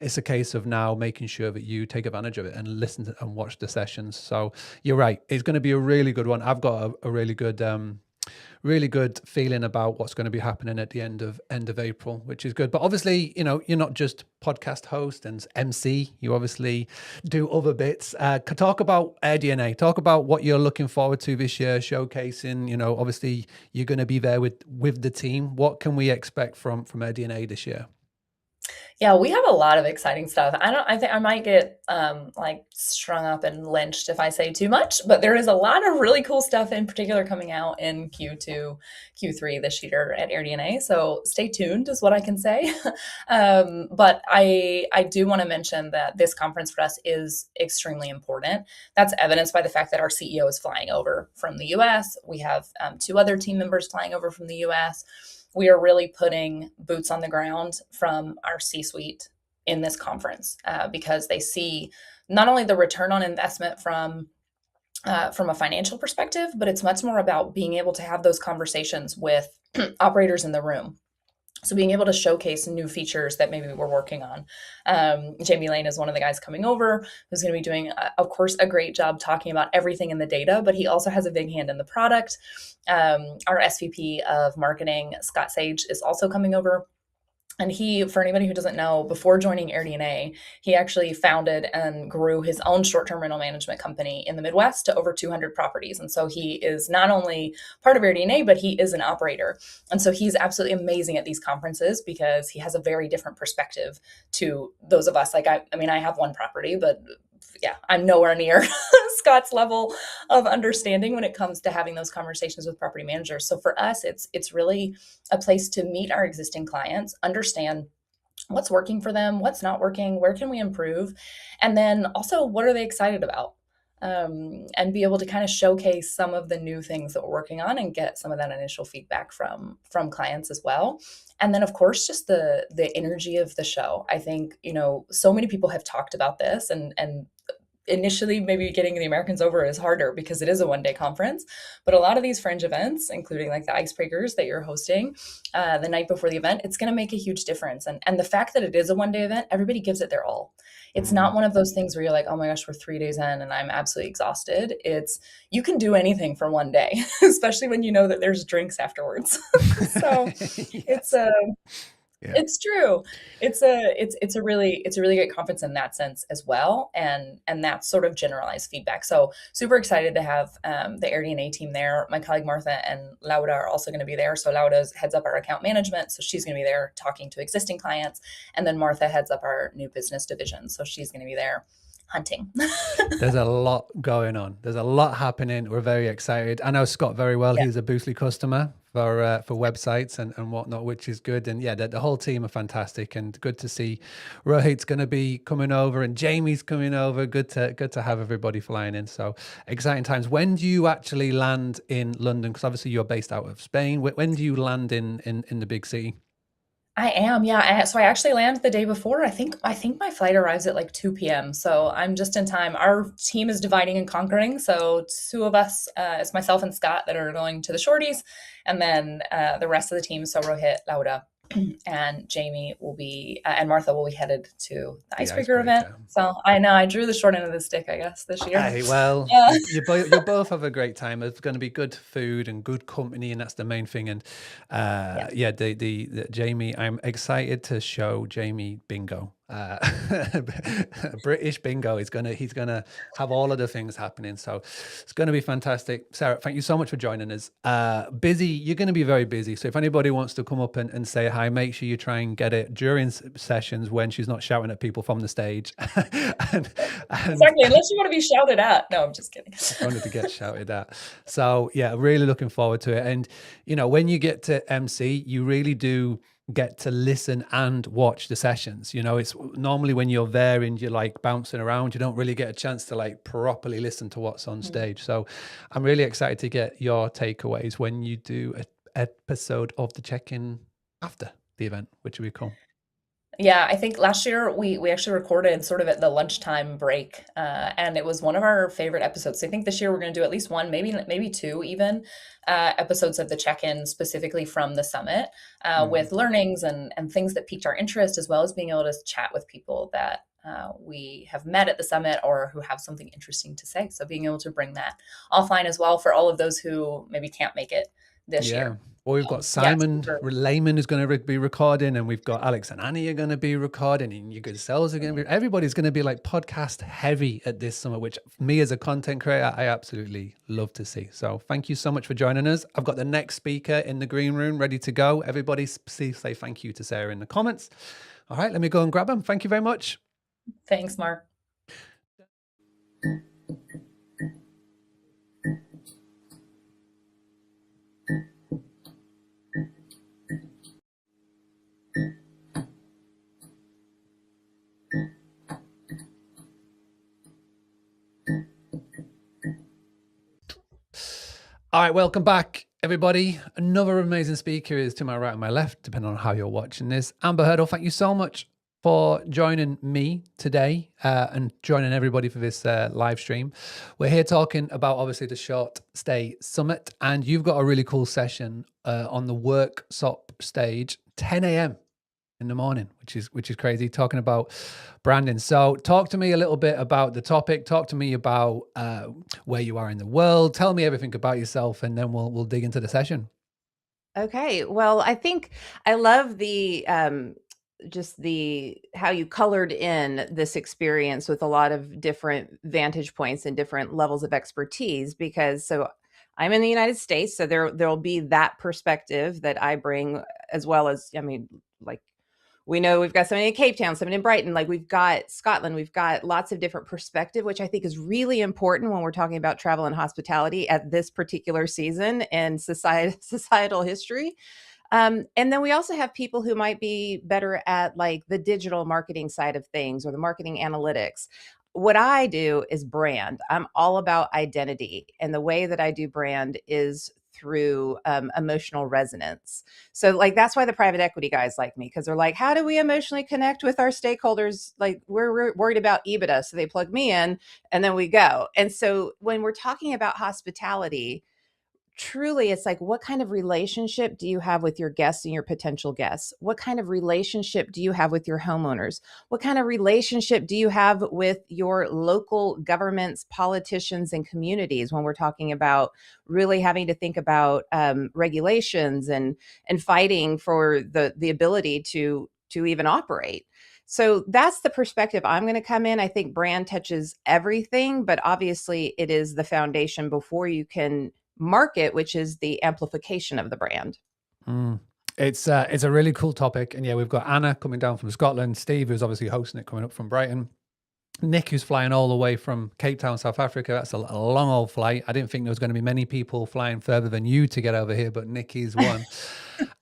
it's a case of now making sure that you take advantage of it and listen to and watch the sessions. So you're right. It's going to be a really good one. I've got a really good feeling about what's going to be happening at the end of April, which is good. But obviously, you're not just podcast host and MC. You obviously do other bits. Talk about AirDNA. Talk about what you're looking forward to this year, showcasing. Obviously, you're going to be there with the team. What can we expect from AirDNA this year? Yeah, we have a lot of exciting stuff. I think I might get like strung up and lynched if I say too much, but there is a lot of really cool stuff in particular coming out in Q2, Q3 this year at AirDNA. So stay tuned is what I can say. But I do want to mention that this conference for us is extremely important. That's evidenced by the fact that our CEO is flying over from the US. We have 2 other team members flying over from the US. We are really putting boots on the ground from our C-suite in this conference because they see not only the return on investment from a financial perspective, but it's much more about being able to have those conversations with operators in the room. So being able to showcase new features that maybe we're working on. Jamie Lane is one of the guys coming over who's going to be doing, of course, a great job talking about everything in the data, but he also has a big hand in the product. Our SVP of marketing, Scott Sage, is also coming over. And he, for anybody who doesn't know, before joining AirDNA, he actually founded and grew his own short-term rental management company in the Midwest to over 200 properties. And so he is not only part of AirDNA, but he is an operator. And so he's absolutely amazing at these conferences because he has a very different perspective to those of us. Like, I mean, I have one property, but yeah, I'm nowhere near Scott's level of understanding when it comes to having those conversations with property managers. So for us, it's really a place to meet our existing clients, understand what's working for them, what's not working, where can we improve, and then also what are they excited about, and be able to kind of showcase some of the new things that we're working on and get some of that initial feedback from clients as well. And then, of course, just the energy of the show. I think, so many people have talked about this, and initially maybe getting the Americans over is harder because it is a one-day conference, but a lot of these fringe events, including like the icebreakers that you're hosting the night before the event, it's going to make a huge difference. And the fact that it is a one-day event, everybody gives it their all. It's not one of those things where you're like, oh my gosh, we're 3 days in and I'm absolutely exhausted. It's, you can do anything for one day, especially when you know that there's drinks afterwards. So yes. It's true. It's a really great conference in that sense as well. And that's sort of generalized feedback. So super excited to have the AirDNA team there. My colleague Martha and Laura are also going to be there. So Laura heads up our account management. So she's going to be there talking to existing clients. And then Martha heads up our new business division. So she's going to be there hunting. There's a lot going on. There's a lot happening. We're very excited. I know Scott very well. Yeah. He's a Boostly customer for websites and whatnot, which is good. And yeah, the whole team are fantastic, and good to see Rohit's going to be coming over and Jamie's coming over. Good to have everybody flying in. So exciting times. When do you actually land in London? Because obviously you're based out of Spain. When do you land in the big city? I am, yeah. So I actually land the day before. I think my flight arrives at like 2 p.m. So I'm just in time. Our team is dividing and conquering. So 2 of us, it's myself and Scott, that are going to the shorties, and then the rest of the team, so Rohit, Laura, and Jamie will be, and Martha will be headed to the icebreaker event. So I know I drew the short end of the stick, I guess, this year. Hey, well, you both have a great time. It's going to be good food and good company, and that's the main thing. And the Jamie, I'm excited to show Jamie bingo. British bingo. He's gonna have all of the things happening, so it's gonna be fantastic. Sarah, thank you so much for joining us. Busy, you're gonna be very busy, so if anybody wants to come up and say hi, make sure you try and get it during sessions when she's not shouting at people from the stage. and exactly, unless you want to be shouted at. No, I'm just kidding. I wanted to get shouted at. So yeah, really looking forward to it. And when you get to MC, you really do get to listen and watch the sessions. It's normally when you're there and you're like bouncing around, you don't really get a chance to like properly listen to what's on stage. So I'm really excited to get your takeaways when you do an episode of the check-in after the event, which will be cool. Yeah, I think last year we actually recorded sort of at the lunchtime break, and it was one of our favorite episodes. So I think this year we're going to do at least one, maybe 2 even episodes of the check-in specifically from the summit, with learnings and things that piqued our interest, as well as being able to chat with people that we have met at the summit or who have something interesting to say. So being able to bring that offline as well for all of those who maybe can't make it this year. Well, we've got Simon Lehman who's going to be recording, and we've got Alex and Annie are going to be recording, and you good selves are going to be, everybody's going to be like podcast heavy at this summit, which me as a content creator, I absolutely love to see. So thank you so much for joining us. I've got the next speaker in the green room ready to go. Everybody please say thank you to Sarah in the comments. All right, let me go and grab them. Thank you very much. Thanks, Mark. All right, welcome back, everybody. Another amazing speaker is to my right and my left, depending on how you're watching this. Amber Hurdle, thank you so much for joining me today and joining everybody for this live stream. We're here talking about, obviously, the Short Stay Summit, and you've got a really cool session on the workshop stage, 10 a.m. in the morning, which is crazy, talking about branding. So talk to me a little bit about the topic. Talk to me about where you are in the world. Tell me everything about yourself, and then we'll dig into the session. Okay. Well, I think I love the just the how you colored in this experience with a lot of different vantage points and different levels of expertise, because so I'm in the United States, so there'll be that perspective that I bring, as well as, I mean, like, we know we've got somebody in Cape Town, somebody in Brighton, like we've got Scotland, we've got lots of different perspective, which I think is really important when we're talking about travel and hospitality at this particular season and societal history. And then we also have people who might be better at like the digital marketing side of things or the marketing analytics. What I do is brand. I'm all about identity. And the way that I do brand is through emotional resonance. So like, that's why the private equity guys like me, because they're like, how do we emotionally connect with our stakeholders? Like we're worried about EBITDA. So they plug me in and then we go. And so when we're talking about hospitality, truly, it's like, what kind of relationship do you have with your guests and your potential guests? What kind of relationship do you have with your homeowners? What kind of relationship do you have with your local governments, politicians, and communities when we're talking about really having to think about regulations and fighting for the ability to even operate? So that's the perspective I'm going to come in. I think brand touches everything, but obviously it is the foundation before you can market, which is the amplification of the brand. It's a really cool topic. And yeah, we've got Anna coming down from Scotland, Steve, who's obviously hosting it, coming up from Brighton, Nick, who's flying all the way from Cape Town, South Africa. That's a long old flight. I didn't think there was going to be many people flying further than you to get over here, but Nick is one.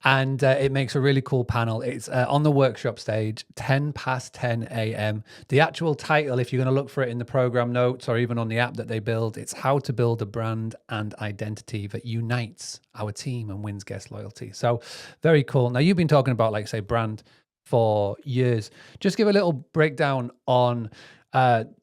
And it makes a really cool panel. It's on the workshop stage, 10 past 10 a.m. The actual title, if you're going to look for it in the program notes or even on the app that they build, it's How to Build a Brand and Identity That Unites Our Team and Wins Guest Loyalty. So very cool. Now, you've been talking about, like, say, brand for years. Just give a little breakdown on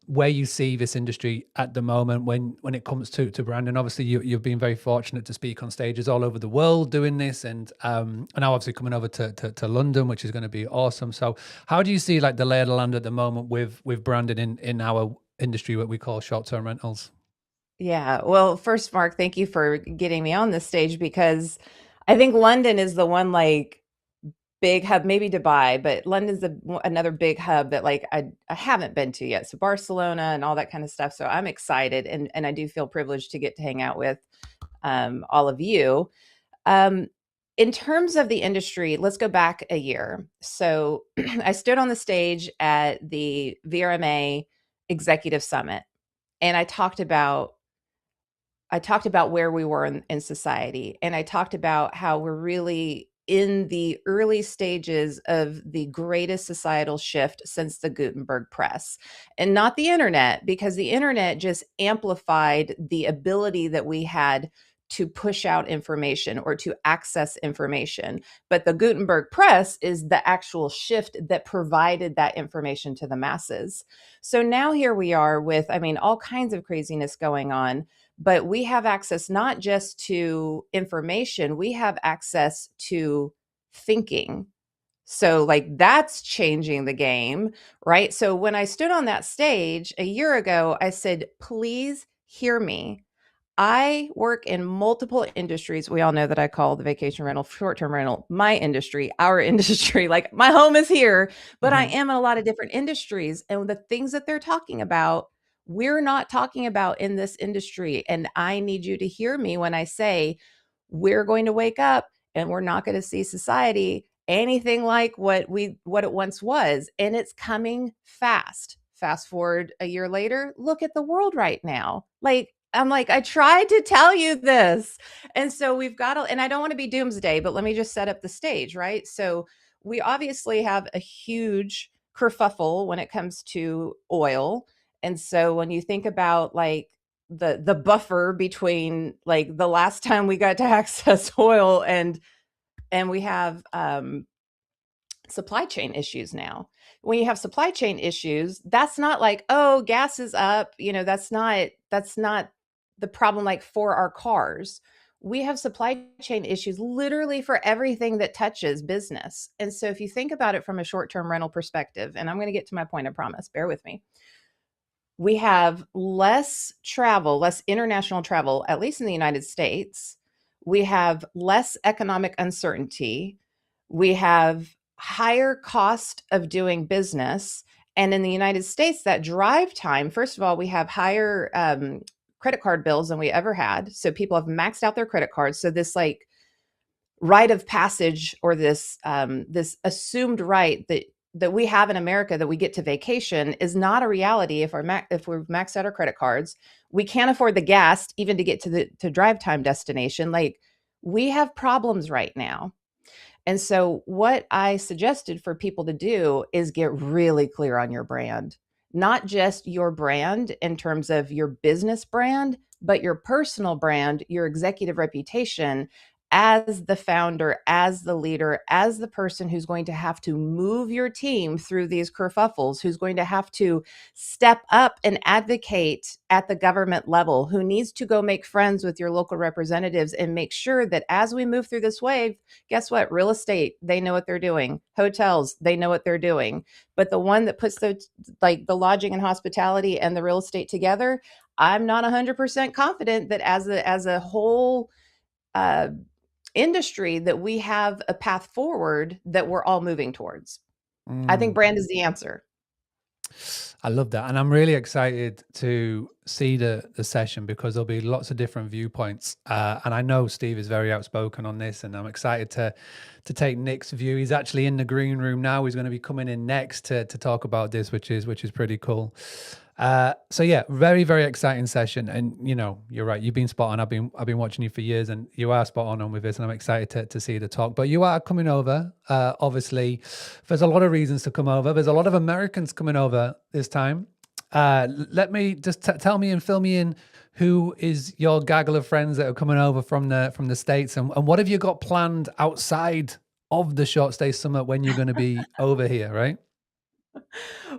where you see this industry at the moment when it comes to brand. And obviously you've been very fortunate to speak on stages all over the world doing this, and now obviously coming over to London, which is going to be awesome. So how do you see like the lay of the land at the moment with branding in our industry, what we call short-term rentals? Yeah, well, first, Mark, thank you for getting me on this stage, because I think London is the one like big hub, maybe Dubai, but London's another big hub that like I haven't been to yet. So Barcelona and all that kind of stuff. So I'm excited, and I do feel privileged to get to hang out with all of you. In terms of the industry, let's go back a year. So I stood on the stage at the VRMA Executive Summit, and I talked about where we were in society, and I talked about how we're really in the early stages of the greatest societal shift since the Gutenberg press, and not the internet, because the internet just amplified the ability that we had to push out information or to access information. But the Gutenberg press is the actual shift that provided that information to the masses. So now here we are with, I mean, all kinds of craziness going on, but we have access not just to information, we have access to thinking. So like that's changing the game, right? So when I stood on that stage a year ago, I said, please hear me. I work in multiple industries. We all know that I call the vacation rental, short-term rental, my industry, our industry. Like my home is here, but I am in a lot of different industries. And the things that they're talking about, we're not talking about in this industry. And I need you to hear me when I say we're going to wake up and we're not going to see society anything like what it once was. And it's coming fast. Fast forward a year later, look at the world right now. Like, I'm like, I tried to tell you this. And so we've got to, and I don't want to be doomsday, but let me just set up the stage, right? So we obviously have a huge kerfuffle when it comes to oil. And so when you think about like the buffer between like the last time we got to access oil and we have supply chain issues now. When you have supply chain issues, that's not like, oh, gas is up, you know, that's not the problem like for our cars. We have supply chain issues literally for everything that touches business. And so if you think about it from a short-term rental perspective, and I'm going to get to my point, I promise, bear with me. We have less travel, less international travel, at least in the United States. We have less economic uncertainty. We have higher cost of doing business. And in the United States, that drive time, first of all, we have higher credit card bills than we ever had. So people have maxed out their credit cards. So this like rite of passage, or this this assumed right that we have in America, that we get to vacation, is not a reality if we've maxed out our credit cards. We can't afford the gas even to get to drive time destination. Like, we have problems right now. And so what I suggested for people to do is get really clear on your brand, not just your brand in terms of your business brand, but your personal brand, your executive reputation as the founder, as the leader, as the person who's going to have to move your team through these kerfuffles, who's going to have to step up and advocate at the government level, who needs to go make friends with your local representatives and make sure that as we move through this wave, guess what? Real estate, they know what they're doing. Hotels, they know what they're doing. But the one that puts the lodging and hospitality and the real estate together, I'm not 100% confident that as a whole industry that we have a path forward that we're all moving towards. I think brand is the answer. I love that. And I'm really excited to see the session, because there'll be lots of different viewpoints. And I know Steve is very outspoken on this, and I'm excited to take Nick's view. He's actually in the green room now. He's going to be coming in next to talk about this, which is pretty cool. So yeah, very, very exciting session. And you know, you're right. You've been spot on. I've been watching you for years, and you are spot on with this. And I'm excited to see the talk. But you are coming over. Obviously, there's a lot of reasons to come over. There's a lot of Americans coming over this time. Let me just tell me and fill me in. Who is your gaggle of friends that are coming over from the States, and what have you got planned outside of the Short Stay Summit when you're going to be over here, right?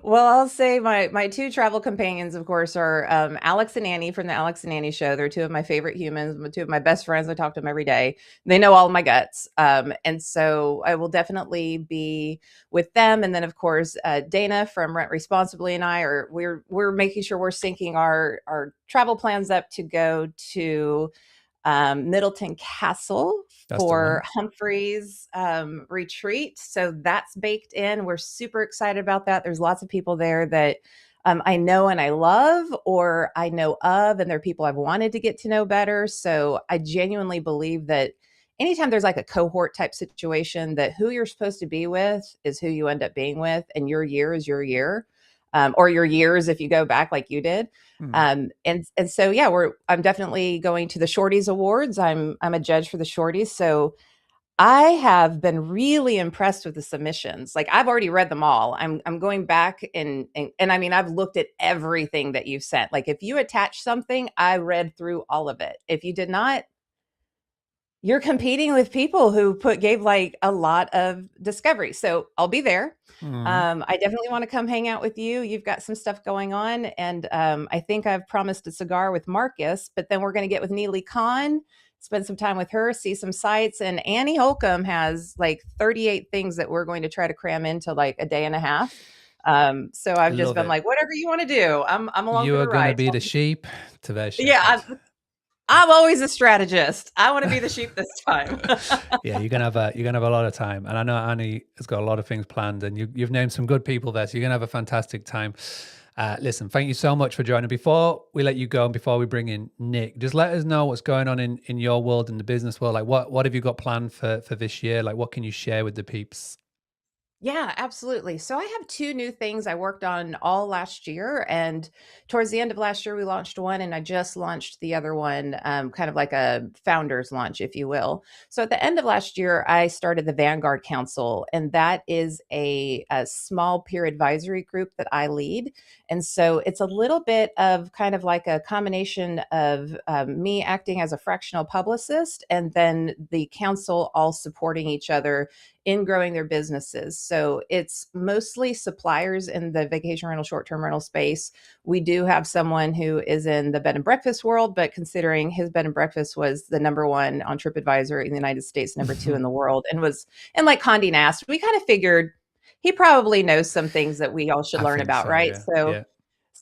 Well, I'll say my two travel companions, of course, are Alex and Annie from the Alex and Annie Show. They're two of my favorite humans, two of my best friends. I talk to them every day. They know all of my guts. And so I will definitely be with them. And then, of course, Dana from Rent Responsibly and I we're making sure we're syncing our travel plans up to go to Middleton Castle for Humphrey's retreat. So that's baked in. We're super excited about that. There's lots of people there that I know and I love, or I know of, and they're people I've wanted to get to know better. So I genuinely believe that anytime there's like a cohort type situation, that who you're supposed to be with is who you end up being with, and your year is your year. Or your years if you go back like you did. And so, yeah, I'm definitely going to the Shorties Awards. I'm a judge for the Shorties. So I have been really impressed with the submissions. Like, I've already read them all. I'm going back and I mean, I've looked at everything that you've sent. Like, if you attach something, I read through all of it. If you did not, you're competing with people who gave like a lot of discovery. So I'll be there. I definitely want to come hang out with you. You've got some stuff going on. And I think I've promised a cigar with Marcus, but then we're going to get with Neely Khan, spend some time with her, see some sights. And Annie Holcomb has like 38 things that we're going to try to cram into like a day and a half. So I've just been like, whatever you want to do, I'm along for the ride. You are going to be the sheep to their sheep. Yeah. I'm always a strategist. I want to be the sheep this time. Yeah, you're gonna have a lot of time, and I know Annie has got a lot of things planned, and you've named some good people there, so you're gonna have a fantastic time. Listen, thank you so much for joining. Before we let you go, and before we bring in Nick, just let us know what's going on in your world, in the business world. Like, what have you got planned for this year? Like, what can you share with the peeps? Yeah, absolutely. So I have two new things I worked on all last year, and towards the end of last year, we launched one, and I just launched the other one, kind of like a founder's launch, if you will. So at the end of last year, I started the Vanguard Council, and that is a small peer advisory group that I lead. And so it's a little bit of kind of like a combination of me acting as a fractional publicist, and then the council all supporting each other in growing their businesses. So it's mostly suppliers in the vacation rental, short-term rental space. We do have someone who is in the bed and breakfast world, but considering his bed and breakfast was the #1 on TripAdvisor in the United States, #2 in the world, and like Condé Nast, we kind of figured he probably knows some things that we all should learn about, right? So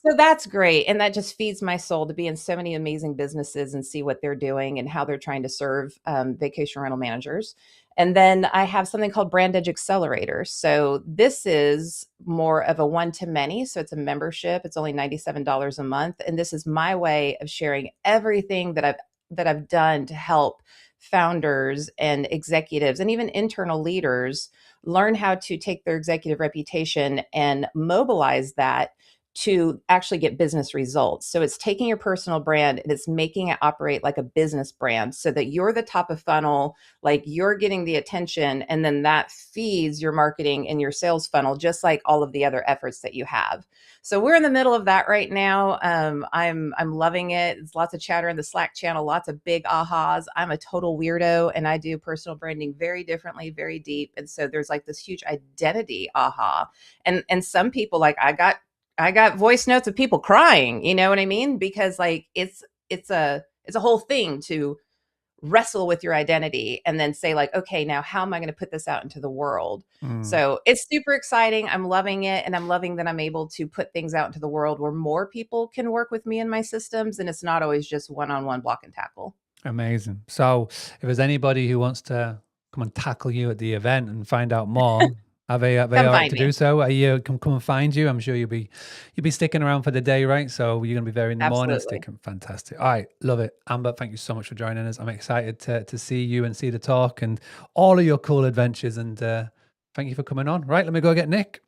So that's great. And that just feeds my soul to be in so many amazing businesses and see what they're doing and how they're trying to serve vacation rental managers. And then I have something called Brand Edge Accelerator. So this is more of a one-to-many. So it's a membership. It's only $97 a month. And this is my way of sharing everything that I've done to help founders and executives and even internal leaders learn how to take their executive reputation and mobilize that to actually get business results. So it's taking your personal brand and it's making it operate like a business brand so that you're the top of funnel, like you're getting the attention, and then that feeds your marketing and your sales funnel, just like all of the other efforts that you have. So we're in the middle of that right now. I'm loving it. It's lots of chatter in the Slack channel, lots of big ahas. I'm a total weirdo and I do personal branding very differently, very deep. And so there's like this huge identity aha. And some people, like I got voice notes of people crying, you know what I mean? Because like it's a whole thing to wrestle with your identity and then say like, okay, now how am I going to put this out into the world? So it's super exciting. I'm loving it. And I'm loving that I'm able to put things out into the world where more people can work with me in my systems. And it's not always just one-on-one block and tackle. Amazing. So if there's anybody who wants to come and tackle you at the event and find out more, Are they all right to do so? Are you come and find you? I'm sure you'll be sticking around for the day, right? So you're gonna be there in the morning. Sticking, fantastic. All right, love it, Amber. Thank you so much for joining us. I'm excited to see you and see the talk and all of your cool adventures. And thank you for coming on. Right, let me go get Nick.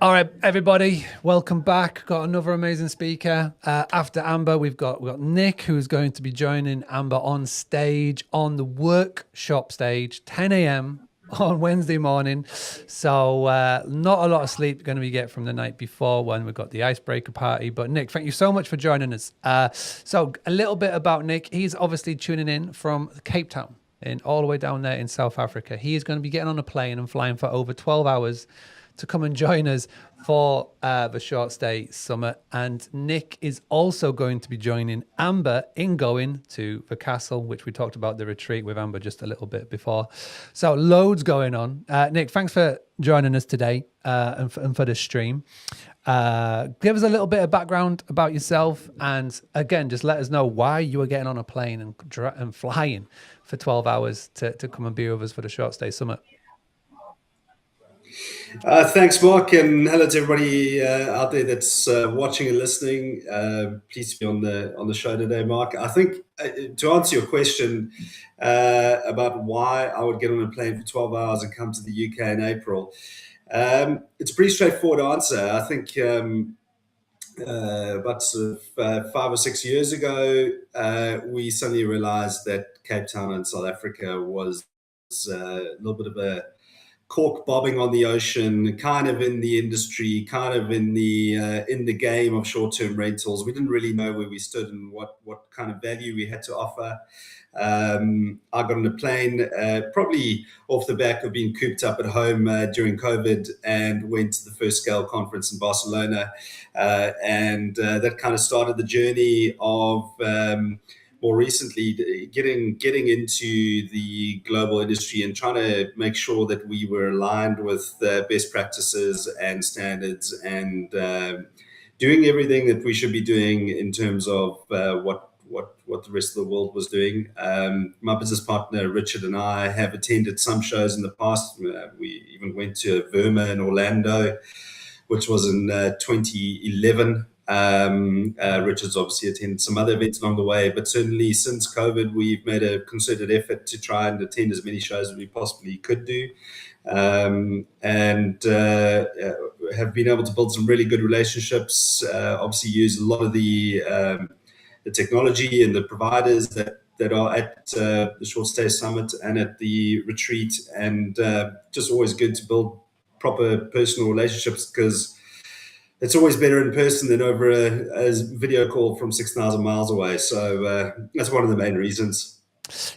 All right, everybody, welcome back. Got another amazing speaker. After Amber, we've got Nick, who's going to be joining Amber on stage on the workshop stage, 10 a.m. on Wednesday morning. So not a lot of sleep going to be get from the night before when we've got the icebreaker party. But Nick, thank you so much for joining us. So a little bit about Nick. He's obviously tuning in from Cape Town, all the way down there in South Africa. He is going to be getting on a plane and flying for over 12 hours to come and join us for the Short Stay Summit. And Nick is also going to be joining Amber in going to the castle, which we talked about the retreat with Amber just a little bit before. So loads going on. Nick, thanks for joining us today and for the stream. Give us a little bit of background about yourself. And again, just let us know why you were getting on a plane and flying for 12 hours to come and be with us for the Short Stay Summit. Thanks, Mark, and hello to everybody out there that's watching and listening. Pleased to be on the show today, Mark. I think to answer your question about why I would get on a plane for 12 hours and come to the UK in April, it's a pretty straightforward answer. I think about 5 or 6 years ago, we suddenly realized that Cape Town in South Africa was a little bit of a cork bobbing on the ocean, kind of in the industry, kind of in the game of short-term rentals. We didn't really know where we stood and what kind of value we had to offer. I got on a plane, probably off the back of being cooped up at home during COVID, and went to the First Scale conference in Barcelona. And that kind of started the journey of more recently getting into the global industry and trying to make sure that we were aligned with best practices and standards, and doing everything that we should be doing in terms of what the rest of the world was doing. My business partner Richard and I have attended some shows in the past. We even went to Verma in Orlando, which was in 2011. Richard's obviously attended some other events along the way, but certainly since COVID, we've made a concerted effort to try and attend as many shows as we possibly could do. And have been able to build some really good relationships. Obviously, use a lot of the technology and the providers that are at the Short Stay Summit and at the retreat, and just always good to build proper personal relationships, because it's always better in person than over a video call from 6,000 miles away. So that's one of the main reasons.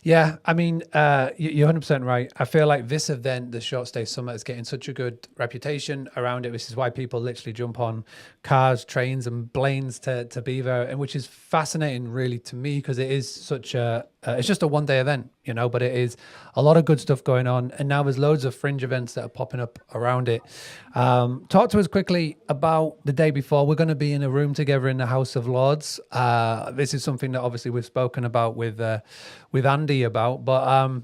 Yeah, I mean, you're 100% right. I feel like this event, the Short Stay Summit, is getting such a good reputation around it. This is why people literally jump on cars, trains, and planes to be there, and which is fascinating, really, to me, because it is such a it's just a one-day event, you know, but it is a lot of good stuff going on, and now there's loads of fringe events that are popping up around it. Talk to us quickly about the day before. We're going to be in a room together in the House of Lords. This is something that obviously we've spoken about with Andy about, but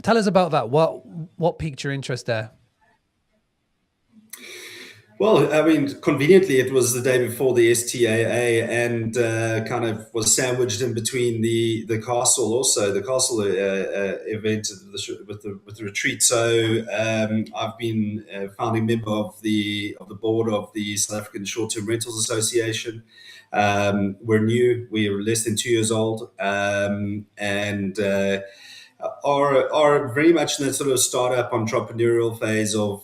tell us about that. What piqued your interest there? Well, I mean, conveniently, it was the day before the STAA, and kind of was sandwiched in between the castle, also the castle event with the retreat. So I've been a founding member of the board of the South African Short-Term Rentals Association. We're new; we are less than 2 years old, and are very much in that sort of startup entrepreneurial phase of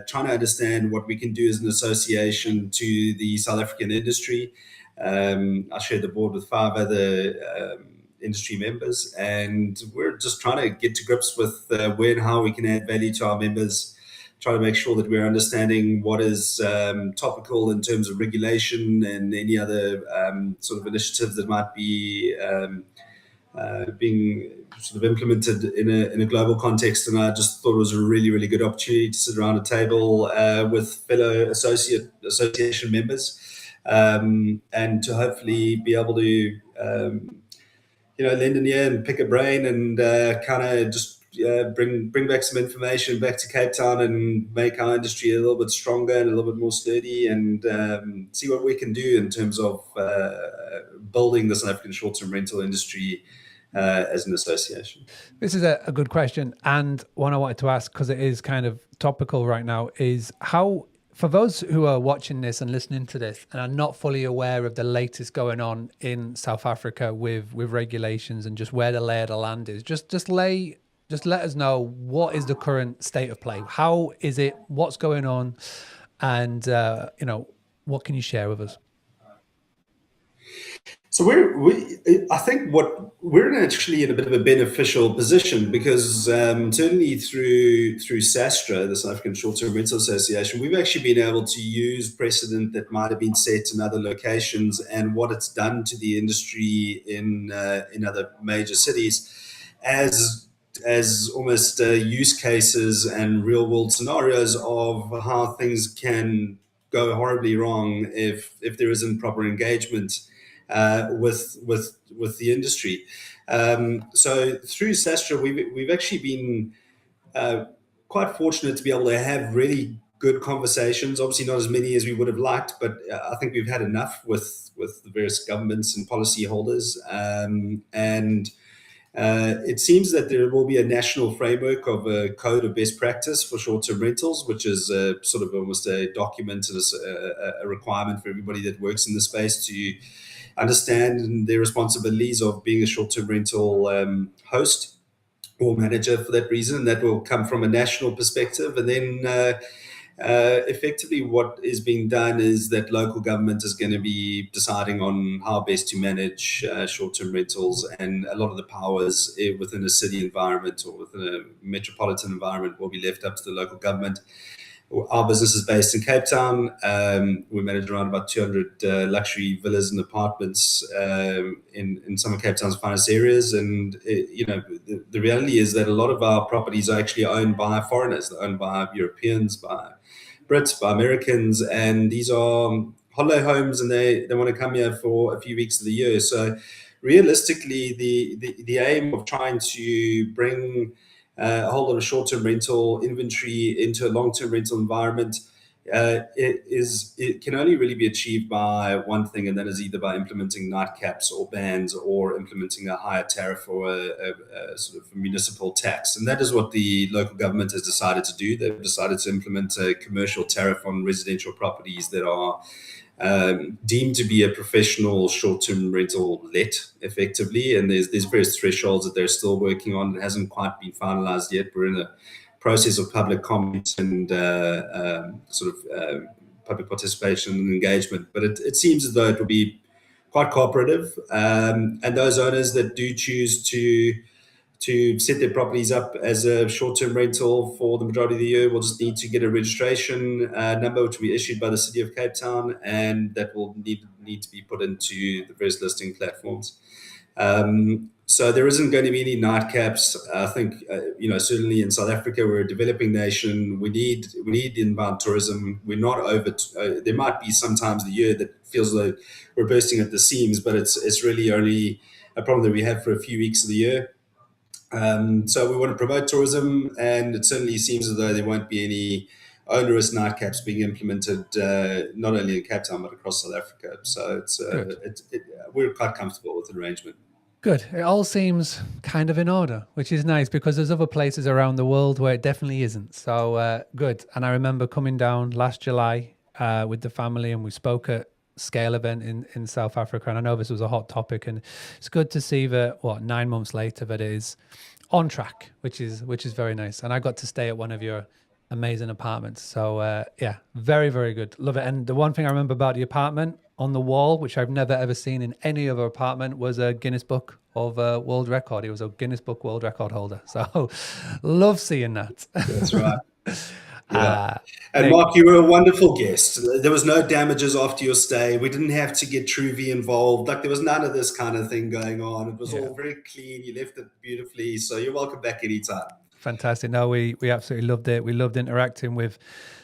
trying to understand what we can do as an association to the South African industry. I share the board with 5 other industry members, and we're just trying to get to grips with where and how we can add value to our members, try to make sure that we're understanding what is topical in terms of regulation and any other sort of initiatives that might be being sort of implemented in a global context. And I just thought it was a really, really good opportunity to sit around a table with fellow association members, and to hopefully be able to lend an ear and pick a brain and kind of just bring back some information back to Cape Town and make our industry a little bit stronger and a little bit more sturdy, and see what we can do in terms of building the South African short-term rental industry as an association. This is a good question, and one I wanted to ask, because it is kind of topical right now, is how, for those who are watching this and listening to this and are not fully aware of the latest going on in South Africa with regulations and just where the lay of the land is, just let us know, what is the current state of play? How is it? What's going on? And what can you share with us? So I think we're actually in a bit of a beneficial position, because certainly through SASTRA, the South African Short-Term Rental Association, we've actually been able to use precedent that might have been set in other locations and what it's done to the industry in other major cities as almost use cases and real world scenarios of how things can go horribly wrong if there isn't proper engagement with the industry. So through SASTRA, we've actually been quite fortunate to be able to have really good conversations. Obviously, not as many as we would have liked, but I think we've had enough with the various governments and policy holders. And it seems that there will be a national framework of a code of best practice for short-term rentals, which is sort of almost a document and a requirement for everybody that works in the space to understand their responsibilities of being a short-term rental host or manager for that reason. That will come from a national perspective. And then effectively what is being done is that local government is going to be deciding on how best to manage short-term rentals, and a lot of the powers within a city environment or within a metropolitan environment will be left up to the local government. Our business is based in Cape Town. We manage around about 200 luxury villas and apartments in some of Cape Town's finest areas. And the reality is that a lot of our properties are actually owned by foreigners. They're owned by Europeans, by Brits, by Americans, and these are holiday homes, and they want to come here for a few weeks of the year. So realistically, the aim of trying to bring a whole lot of short-term rental inventory into a long-term rental environment it can only really be achieved by one thing, and that is either by implementing night caps or bans, or implementing a higher tariff or a sort of municipal tax. And that is what the local government has decided to do. They've decided to implement a commercial tariff on residential properties that are deemed to be a professional short-term rental let, effectively. And there's various thresholds that they're still working on. It hasn't quite been finalized yet. We're in a process of public comment and public participation and engagement. But it seems as though it will be quite cooperative. And those owners that do choose to set their properties up as a short-term rental for the majority of the year will just need to get a registration number, which will be issued by the City of Cape Town, and that will need to be put into the various listing platforms. So there isn't going to be any night caps. I think, certainly in South Africa, we're a developing nation. We need inbound tourism. We're not over. There might be sometimes the year that feels like we're bursting at the seams, but it's really only a problem that we have for a few weeks of the year. So we want to promote tourism, and it certainly seems as though there won't be any onerous night caps being implemented, not only in Cape Town but across South Africa. So we're quite comfortable with the arrangement. Good. It all seems kind of in order, which is nice, because there's other places around the world where it definitely isn't. So good. And I remember coming down last July with the family, and we spoke at Scale event in South Africa. And I know this was a hot topic, and it's good to see that 9 months later that it is on track, which is very nice. And I got to stay at one of your amazing apartments. So very, very good. Love it. And the one thing I remember about the apartment, on the wall, which I've never ever seen in any other apartment, was a Guinness Book of World Record. He was a Guinness Book World Record holder. So love seeing that. That's right. And Mark, you were a wonderful guest. There was no damages after your stay. We didn't have to get Truvy involved. Like, there was none of this kind of thing going on. It was all very clean. You left it beautifully. So you're welcome back anytime. Fantastic. No, we absolutely loved it. We loved interacting with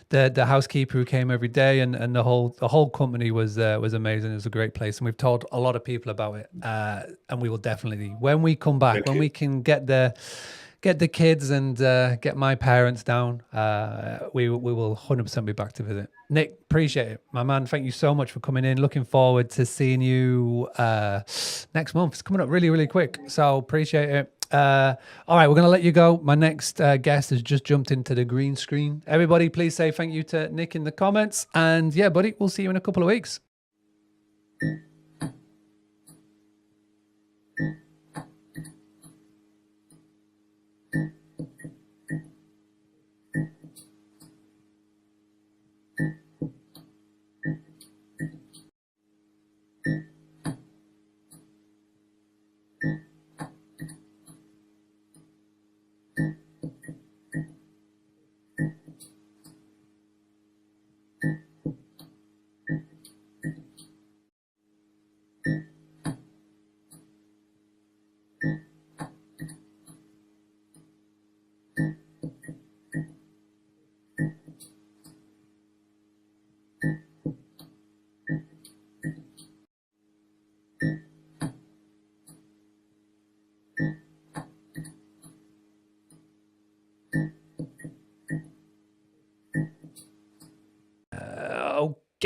the housekeeper who came every day, and the whole company was amazing. It was a great place, and we've told a lot of people about it. And we will definitely, when we come back, we can get the kids and get my parents down, we will 100% be back to visit. Nick, appreciate it, my man. Thank you so much for coming in. Looking forward to seeing you next month. It's coming up really, really quick, so appreciate it. All right, we're going to let you go. My next guest has just jumped into the green screen. Everybody, please say thank you to Nick in the comments. And yeah, buddy, we'll see you in a couple of weeks.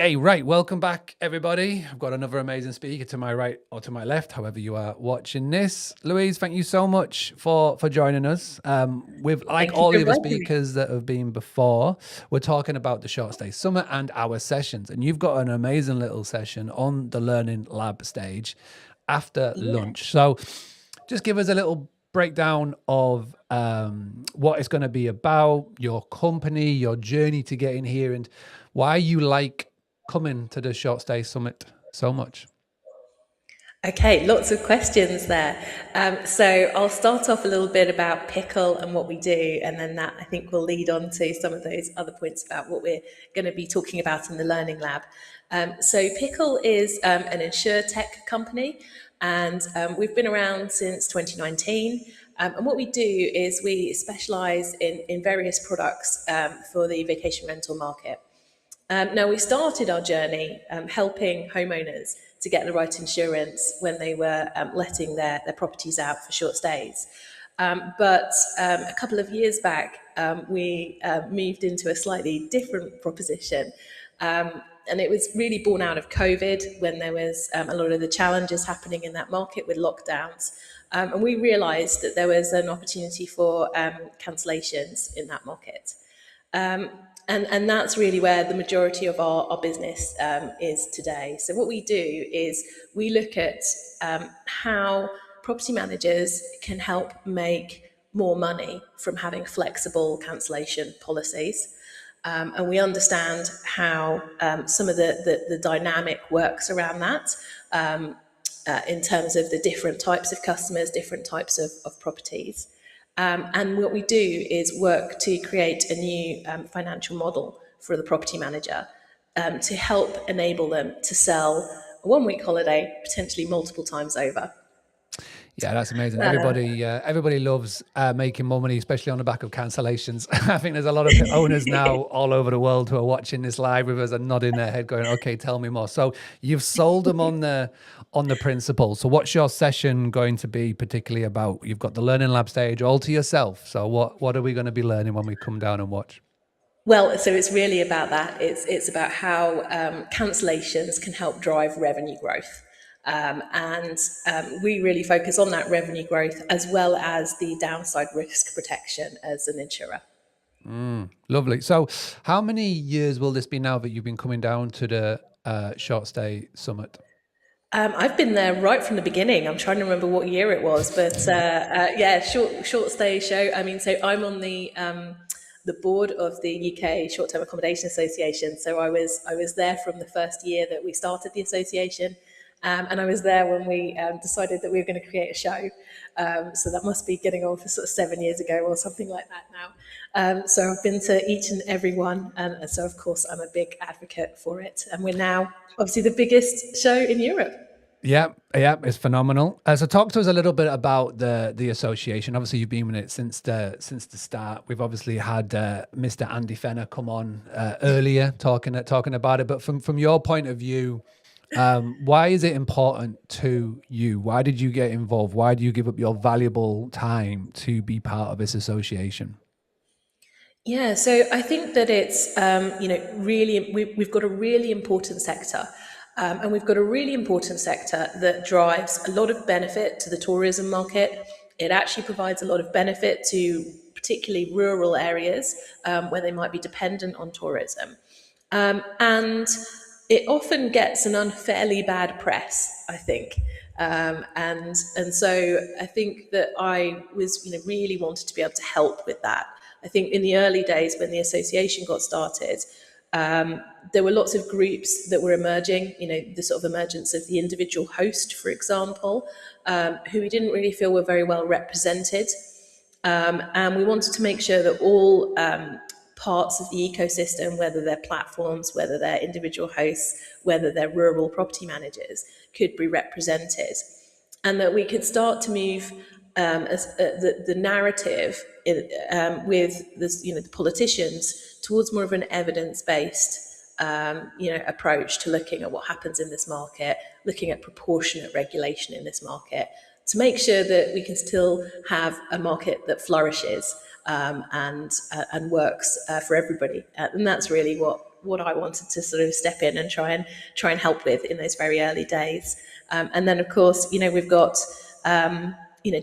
Okay, right. Welcome back, everybody. I've got another amazing speaker to my right or to my left, however you are watching this. Louise, thank you so much for joining us. With like all the other speakers that have been before, we're talking about the Short Stay Summit and our sessions. And you've got an amazing little session on the Learning Lab stage after lunch. So just give us a little breakdown of what it's going to be about, your company, your journey to get in here, and why you like coming to the Short Stay Summit so much. Okay, lots of questions there. So I'll start off a little bit about Pickle and what we do, and then that I think will lead on to some of those other points about what we're going to be talking about in the Learning Lab. So Pickle is an insurtech company, and we've been around since 2019. And what we do is we specialize in various products for the vacation rental market. Now, we started our journey helping homeowners to get the right insurance when they were letting their properties out for short stays. But a couple of years back, we moved into a slightly different proposition. And it was really born out of COVID, when there was a lot of the challenges happening in that market with lockdowns. And we realised that there was an opportunity for cancellations in that market. And that's really where the majority of our business is today. So what we do is we look at how property managers can help make more money from having flexible cancellation policies. And we understand how some of the dynamic works around that in terms of the different types of customers, different types of properties. And what we do is work to create a new financial model for the property manager to help enable them to sell a one-week holiday potentially multiple times over. Yeah, that's amazing. Everybody loves making more money, especially on the back of cancellations. I think there's a lot of owners now all over the world who are watching this live with us and nodding their head going, okay, tell me more. So you've sold them on the principle. So what's your session going to be particularly about? You've got the Learning Lab stage all to yourself. So what are we going to be learning when we come down and watch? Well, so it's really about that. It's about how cancellations can help drive revenue growth. And we really focus on that revenue growth as well as the downside risk protection as an insurer. Lovely. So how many years will this be now that you've been coming down to the Short Stay Summit? I've been there right from the beginning. I'm trying to remember what year it was, but short stay show. I mean, so I'm on the board of the UK Short-Term Accommodation Association. So I was there from the first year that we started the association. And I was there when we decided that we were going to create a show. So that must be getting on for sort of 7 years ago or something like that now. So I've been to each and every one. And so, of course, I'm a big advocate for it. And we're now obviously the biggest show in Europe. Yeah, it's phenomenal. So talk to us a little bit about the association. Obviously, you've been with it since the start. We've obviously had Mr. Andy Fenner come on earlier talking about it. But from your point of view, why is it important to you? Why did you get involved? Why do you give up your valuable time to be part of this association? Yeah, so I think that it's, really, we've got a really important sector. And we've got a really important sector that drives a lot of benefit to the tourism market. It actually provides a lot of benefit to particularly rural areas where they might be dependent on tourism. And it often gets an unfairly bad press, I think. And so I think that I was, really wanted to be able to help with that. I think in the early days when the association got started, there were lots of groups that were emerging, the sort of emergence of the individual host, for example, who we didn't really feel were very well represented. And we wanted to make sure that all parts of the ecosystem, whether they're platforms, whether they're individual hosts, whether they're rural property managers, could be represented. And that we could start to move the narrative with this, the politicians towards more of an evidence-based approach to looking at what happens in this market, looking at proportionate regulation in this market, to make sure that we can still have a market that flourishes and works for everybody. And that's really what I wanted to sort of step in and try and help with in those very early days. And then, of course, we've got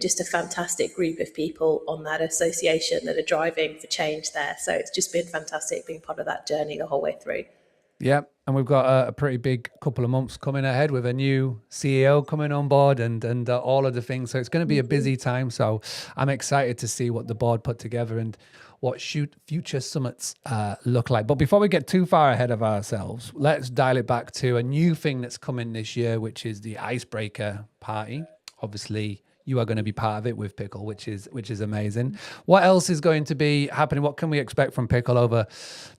just a fantastic group of people on that association that are driving for change there. So it's just been fantastic being part of that journey the whole way through. Yeah, and we've got a pretty big couple of months coming ahead with a new CEO coming on board and all of the things. So it's going to be a busy time. So I'm excited to see what the board put together and what future summits look like. But before we get too far ahead of ourselves, let's dial it back to a new thing that's coming this year, which is the Icebreaker Party. Obviously, you are going to be part of it with Pickle, which is amazing. What else is going to be happening? What can we expect from Pickle over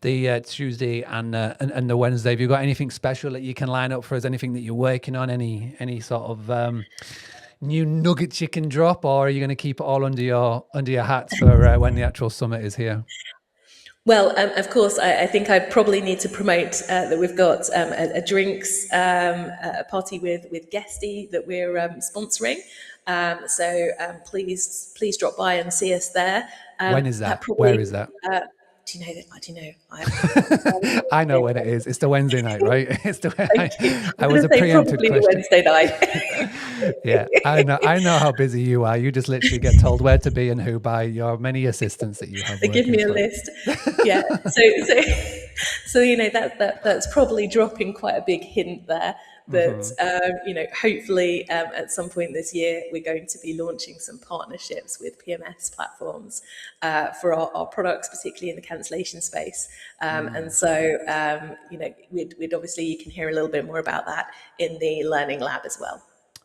the Tuesday and the Wednesday? Have you got anything special that you can line up for us? Anything that you're working on? Any sort of new nuggets you can drop, or are you going to keep it all under your hats for when the actual summit is here? Well, of course, I think I probably need to promote that we've got a drinks a party with Guesty that we're sponsoring. So please drop by and see us there. When is that? Where is that? Do you know that? I do know. I know when it is. It's the Wednesday night, right? It's the I was a say preempted probably question. the Wednesday night. Yeah, I know how busy you are. You just literally get told where to be and who by your many assistants that you have. They give me a list. Yeah. So you know that's probably dropping quite a big hint there. That you know, hopefully at some point this year we're going to be launching some partnerships with PMS platforms for our products, particularly in the cancellation space. And so you know, we'd obviously, you can hear a little bit more about that in the Learning Lab as well.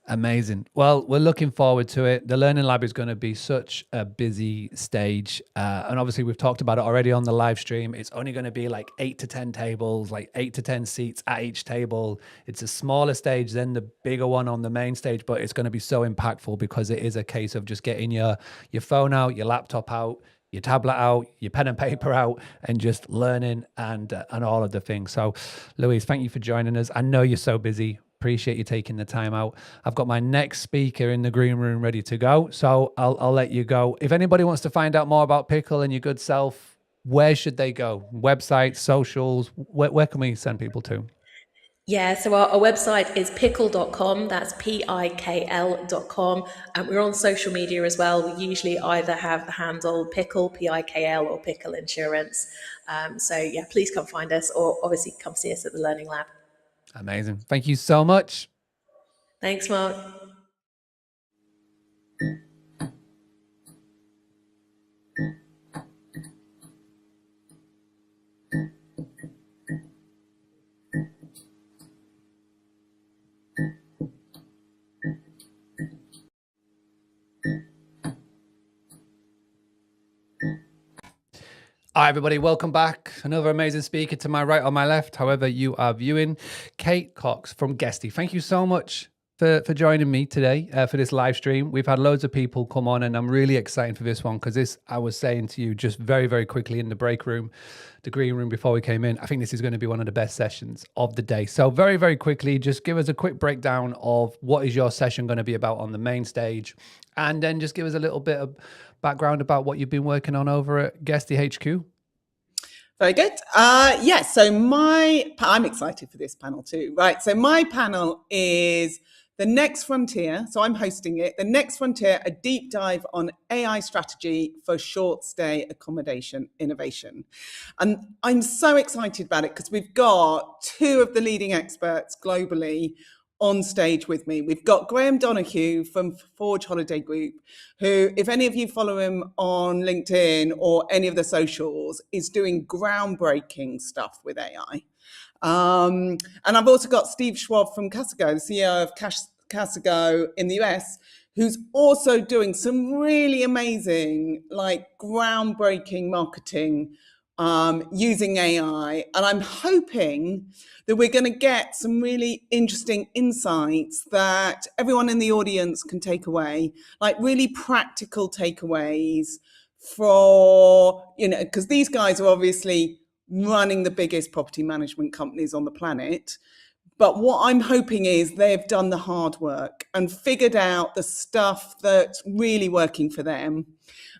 Amazing. Well, we're looking forward to it. The Learning Lab is going to be such a busy stage. And obviously, we've talked about it already on the live stream. It's only going to be like 8 to 10 tables, like 8 to 10 seats at each table. It's a smaller stage than the bigger one on the main stage, but it's going to be so impactful because it is a case of just getting your phone out, your laptop out, your tablet out, your pen and paper out, and just learning and all of the things. So, Louise, thank you for joining us. I know you're so busy. Appreciate you taking the time out. I've got my next speaker in the green room ready to go, so I'll let you go. If anybody wants to find out more about Pickle and your good self, where should they go? Website, socials, where can we send people to? Yeah, so our website is pickle.com. That's pikl.com. And we're on social media as well. We usually either have the handle Pickle, PIKL, or Pickle Insurance. So yeah, please come find us, or obviously come see us at the Learning Lab. Amazing. Thank you so much. Thanks, Mark. Hi, everybody. Welcome back. Another amazing speaker to my right or my left, however you are viewing. Kate Cox from Guesty. Thank you so much for joining me today for this live stream. We've had loads of people come on, and I'm really excited for this one because this, I was saying to you just very, very quickly in the break room, the green room before we came in, I think this is going to be one of the best sessions of the day. So very, very quickly, just give us a quick breakdown of what is your session going to be about on the main stage, and then just give us a little bit of background about what you've been working on over at Guesty HQ. Very good. Yeah, so I'm excited for this panel too. Right, so my panel is The Next Frontier. So I'm hosting it. The Next Frontier, a deep dive on AI strategy for short stay accommodation innovation. And I'm so excited about it because we've got two of the leading experts globally on stage with me. We've got Graham Donoghue from Forge Holiday Group, who, if any of you follow him on LinkedIn or any of the socials, is doing groundbreaking stuff with AI. And I've also got Steve Schwab from Casago, the CEO of Casago in the US, who's also doing some really amazing, like groundbreaking marketing using AI. And I'm hoping that we're going to get some really interesting insights that everyone in the audience can take away, like really practical takeaways for, you know, because these guys are obviously running the biggest property management companies on the planet. But what I'm hoping is they've done the hard work and figured out the stuff that's really working for them.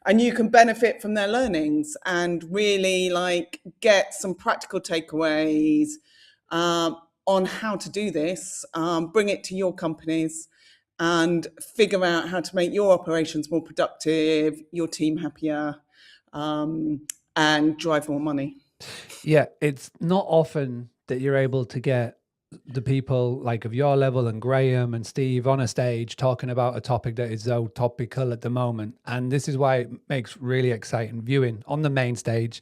And you can benefit from their learnings and really like get some practical takeaways on how to do this, bring it to your companies and figure out how to make your operations more productive, your team happier, and drive more money. Yeah, it's not often that you're able to get the people like of your level and Graham and Steve on a stage talking about a topic that is so topical at the moment. And this is why it makes really exciting viewing on the main stage,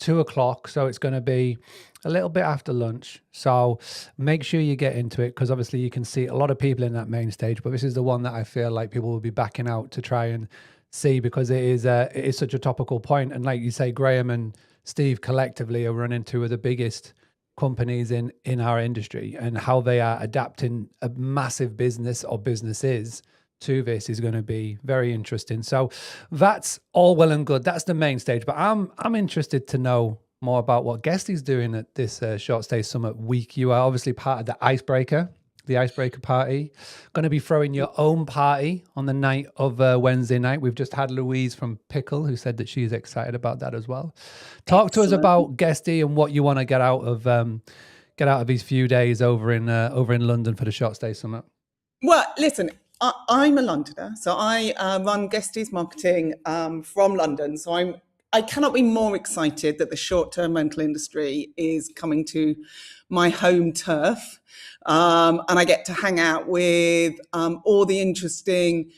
2:00. So it's going to be a little bit after lunch. So make sure you get into it because obviously you can see a lot of people in that main stage, but this is the one that I feel like people will be backing out to try and see because it is such a topical point. And like you say, Graham and Steve collectively are running two of the biggest companies in our industry and how they are adapting a massive business or businesses to this is going to be very interesting. So that's all well and good. That's the main stage. But I'm interested to know more about what Guesty's doing at this Short Stay Summit week. You are obviously part of the Icebreaker party. Going to be throwing your own party on the night of Wednesday night. We've just had Louise from Pickle who said that she's excited about that as well. Talk to us about Guesty and what you want to get out of these few days over in London for the Short Stay Summit. Well, listen, I'm a Londoner, so I run Guesty's marketing from London. So I cannot be more excited that the short-term rental industry is coming to my home turf. And I get to hang out with all the interesting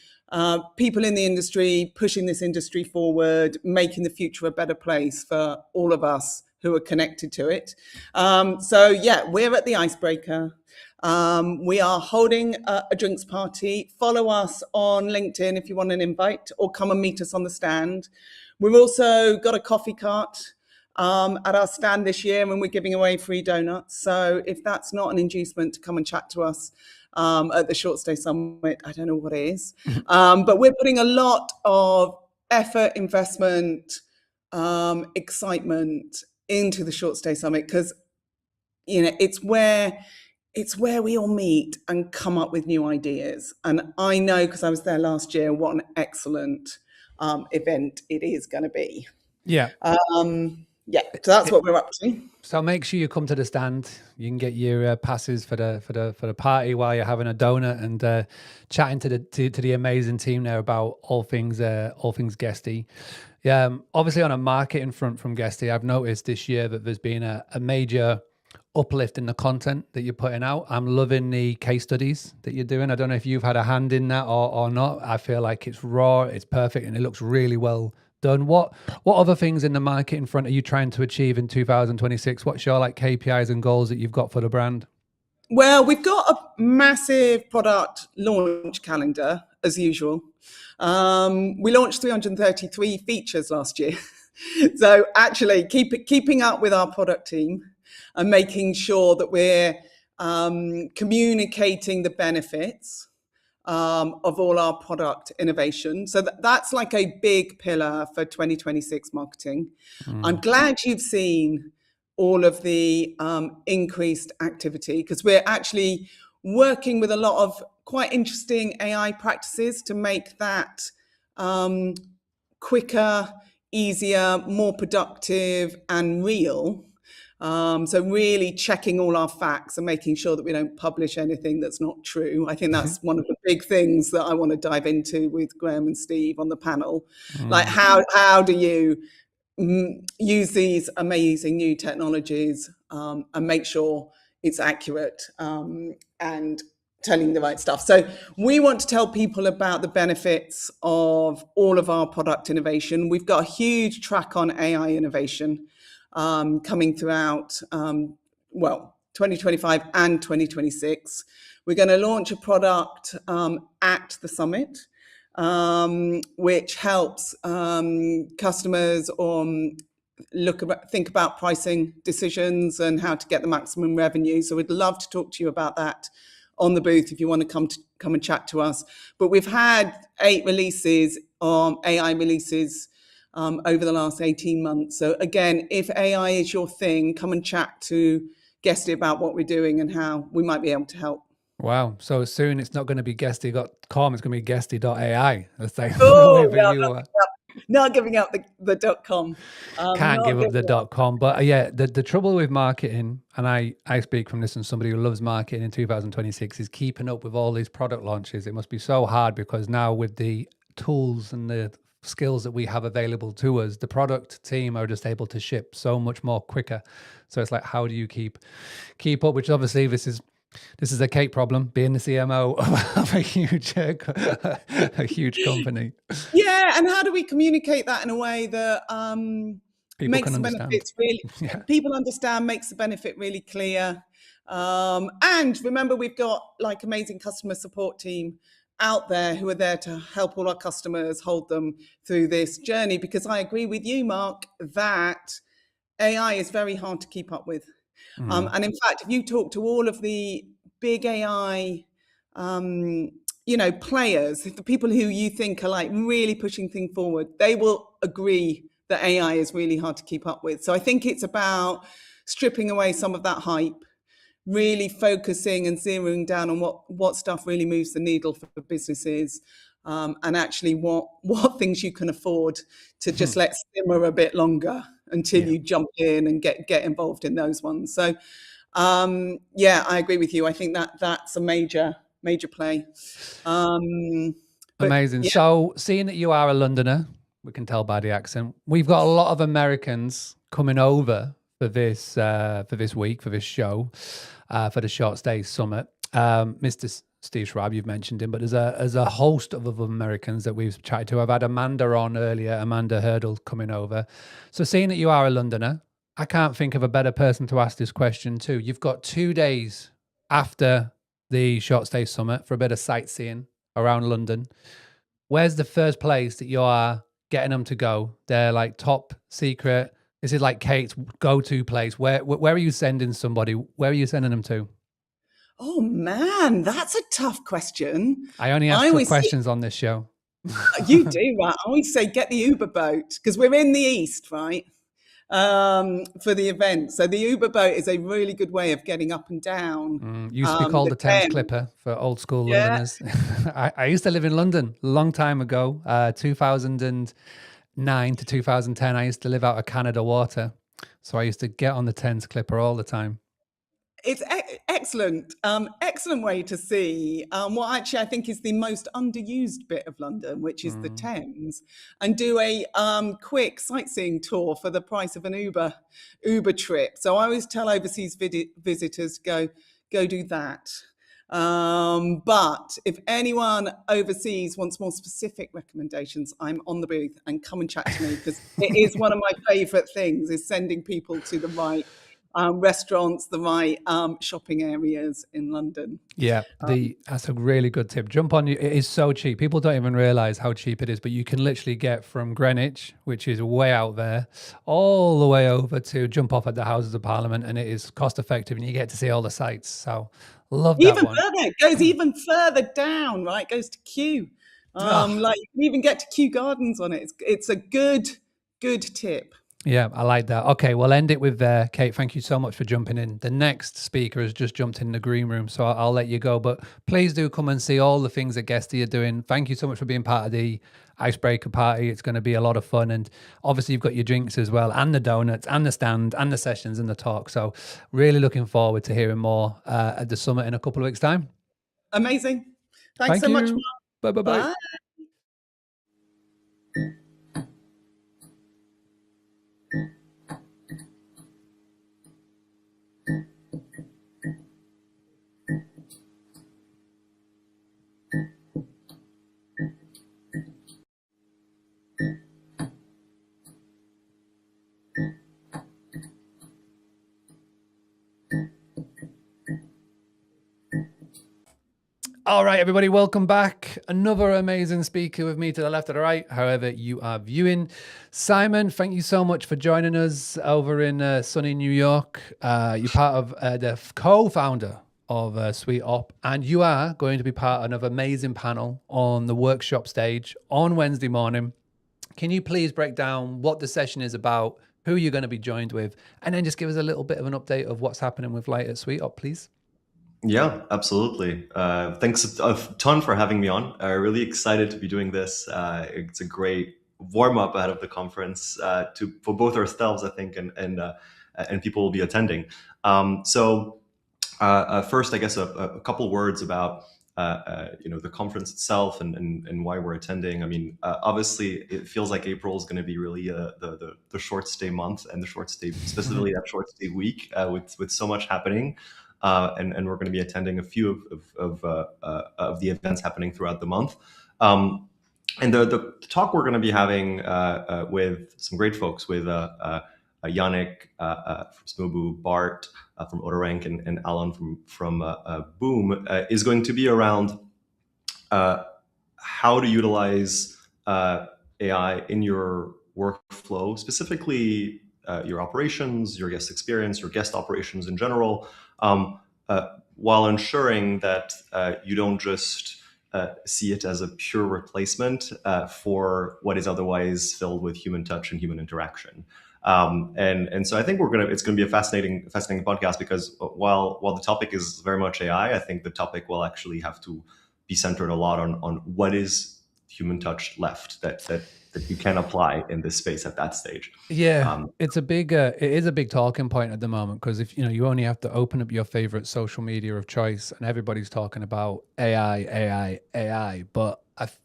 people in the industry, pushing this industry forward, making the future a better place for all of us who are connected to it. So yeah, we're at the Icebreaker. We are holding a drinks party. Follow us on LinkedIn if you want an invite, or come and meet us on the stand. We've also got a coffee cart at our stand this year, and we're giving away free donuts. So if that's not an inducement to come and chat to us at the Short Stay Summit, I don't know what is. But we're putting a lot of effort, investment, excitement into the Short Stay Summit, because it's where we all meet and come up with new ideas. And I know, because I was there last year, what an excellent event it is going to be. Yeah. Yeah, so that's what we're up to. So make sure you come to the stand. You can get your passes for the party while you're having a donut and chatting to the amazing team there about all things Guesty. Obviously on a marketing front from Guesty, I've noticed this year that there's been a major uplift in the content that you're putting out. I'm loving the case studies that you're doing. I don't know if you've had a hand in that or not. I feel like it's raw, it's perfect, and it looks really well done. What other things in the marketing front are you trying to achieve in 2026? What's your KPIs and goals that you've got for the brand? Well, we've got a massive product launch calendar as usual. We launched 333 features last year. So actually keeping up with our product team and making sure that we're communicating the benefits of all our product innovation. So that's like a big pillar for 2026 marketing. I'm glad you've seen all of the increased activity, because we're actually working with a lot of quite interesting AI practices to make that quicker, easier, more productive and real. So really checking all our facts and making sure that we don't publish anything that's not true. I think that's one of the big things that I want to dive into with Graham and Steve on the panel. Like how do you use these amazing new technologies and make sure it's accurate and telling the right stuff. So we want to tell people about the benefits of all of our product innovation. We've got a huge track on AI innovation coming throughout 2025 and 2026. We're going to launch a product at the summit, which helps customers think about pricing decisions and how to get the maximum revenue. So we'd love to talk to you about that on the booth if you want to come and chat to us. But we've had 8 releases, AI releases, over the last 18 months. So again, if AI is your thing, come and chat to Guesty about what we're doing and how we might be able to help. Wow. So soon it's not going to be Guesty.com, it's going to be Guesty.ai. That's like not giving up the .com. Can't give up the .com. But yeah, the trouble with marketing, and I speak from this and somebody who loves marketing in 2026, is keeping up with all these product launches. It must be so hard, because now with the tools and the skills that we have available to us, the product team are just able to ship so much more quicker. So it's like, how do you keep up? Which obviously this is a Kate problem, being the CMO of a huge company. Yeah, and how do we communicate that in a way that makes the benefits really people understand, makes the benefit really clear. And remember, we've got amazing customer support team out there who are there to help all our customers, hold them through this journey, because I agree with you, Mark, that AI is very hard to keep up with. And in fact, if you talk to all of the big AI players, the people who you think are like really pushing things forward, they will agree that AI is really hard to keep up with. So I think it's about stripping away some of that hype, really focusing and zeroing down on what stuff really moves the needle for businesses, and actually what things you can afford to just let simmer a bit longer until you jump in and get involved in those ones. So I agree with you. I think that's a major play. Amazing. Yeah. So seeing that you are a Londoner, we can tell by the accent, we've got a lot of Americans coming over for this week, for this show, for the Short Stay Summit. Mr. Steve Schwab, you've mentioned him, but there's a host of other Americans that we've chatted to. I've had Amanda on earlier, Amanda Hurdle coming over. So seeing that you are a Londoner, I can't think of a better person to ask this question to. You've got 2 days after the Short Stay Summit for a bit of sightseeing around London. Where's the first place that you are getting them to go? They're like top secret. Is it like Kate's go-to place? Where are you sending somebody? Where are you sending them to? Oh man, that's a tough question. I only ask tough questions on this show. You do, right? I always say get the Uber boat because we're in the East, right? For the event. So the Uber boat is a really good way of getting up and down. Used to be called the Thames Clipper for old school Londoners. I used to live in London a long time ago, 2009 to 2010. I used to live out of Canada Water. So I used to get on the Thames Clipper all the time. It's excellent. Excellent way to see what actually I think is the most underused bit of London, which is the Thames, and do a quick sightseeing tour for the price of an Uber trip. So I always tell overseas visitors, go do that. But if anyone overseas wants more specific recommendations, I'm on the booth, and come and chat to me, because it is one of my favorite things, is sending people to the right restaurants, the right shopping areas in London. Yeah, that's a really good tip. Jump on, it is so cheap. People don't even realize how cheap it is, but you can literally get from Greenwich, which is way out there, all the way over to jump off at the Houses of Parliament, and it is cost effective and you get to see all the sights. So love that even one. Further, it goes even further down, right? It goes to Kew. Like you can even get to Kew Gardens on it. It's a good tip. Yeah, I like that. Okay, we'll end it with there. Kate, thank you so much for jumping in. The next speaker has just jumped in the green room, so I'll let you go. But please do come and see all the things that Guesty are doing. Thank you so much for being part of the Icebreaker Party. It's going to be a lot of fun. And obviously you've got your drinks as well, and the donuts, and the stand, and the sessions, and the talk. So really looking forward to hearing more at the summit in a couple of weeks' time. Amazing. Thanks so much, Mark. Bye-bye. Bye. All right, everybody, welcome back. Another amazing speaker with me to the left or the right, however you are viewing. Simon, thank you so much for joining us over in sunny New York. You're part of the co-founder of Sweet Op, and you are going to be part of another amazing panel on the workshop stage on Wednesday morning. Can you please break down what the session is about, who you're going to be joined with, and then just give us a little bit of an update of what's happening with Light at Sweet Op, please? Yeah, absolutely. Thanks a ton for having me on. Really excited to be doing this. It's a great warm up ahead of the conference for both ourselves, I think, and people will be attending. So first, I guess a couple words about the conference itself and why we're attending. I mean, obviously, it feels like April is going to be really the short stay month, and the short stay, specifically that short stay week, with so much happening. And we're going to be attending a few of the events happening throughout the month. And the talk we're going to be having with some great folks, with Yannick from Smoobu, Bart from Otorank, and Alan from Boom, is going to be around how to utilize AI in your workflow, specifically your operations, your guest experience, your guest operations in general, while ensuring that you don't just see it as a pure replacement for what is otherwise filled with human touch and human interaction. And so I think it's gonna be a fascinating podcast, because while the topic is very much AI, I think the topic will actually have to be centered a lot on what is human touch left that you can apply in this space at that stage. Yeah, it is a big talking point at the moment, because if you only have to open up your favorite social media of choice and everybody's talking about AI. But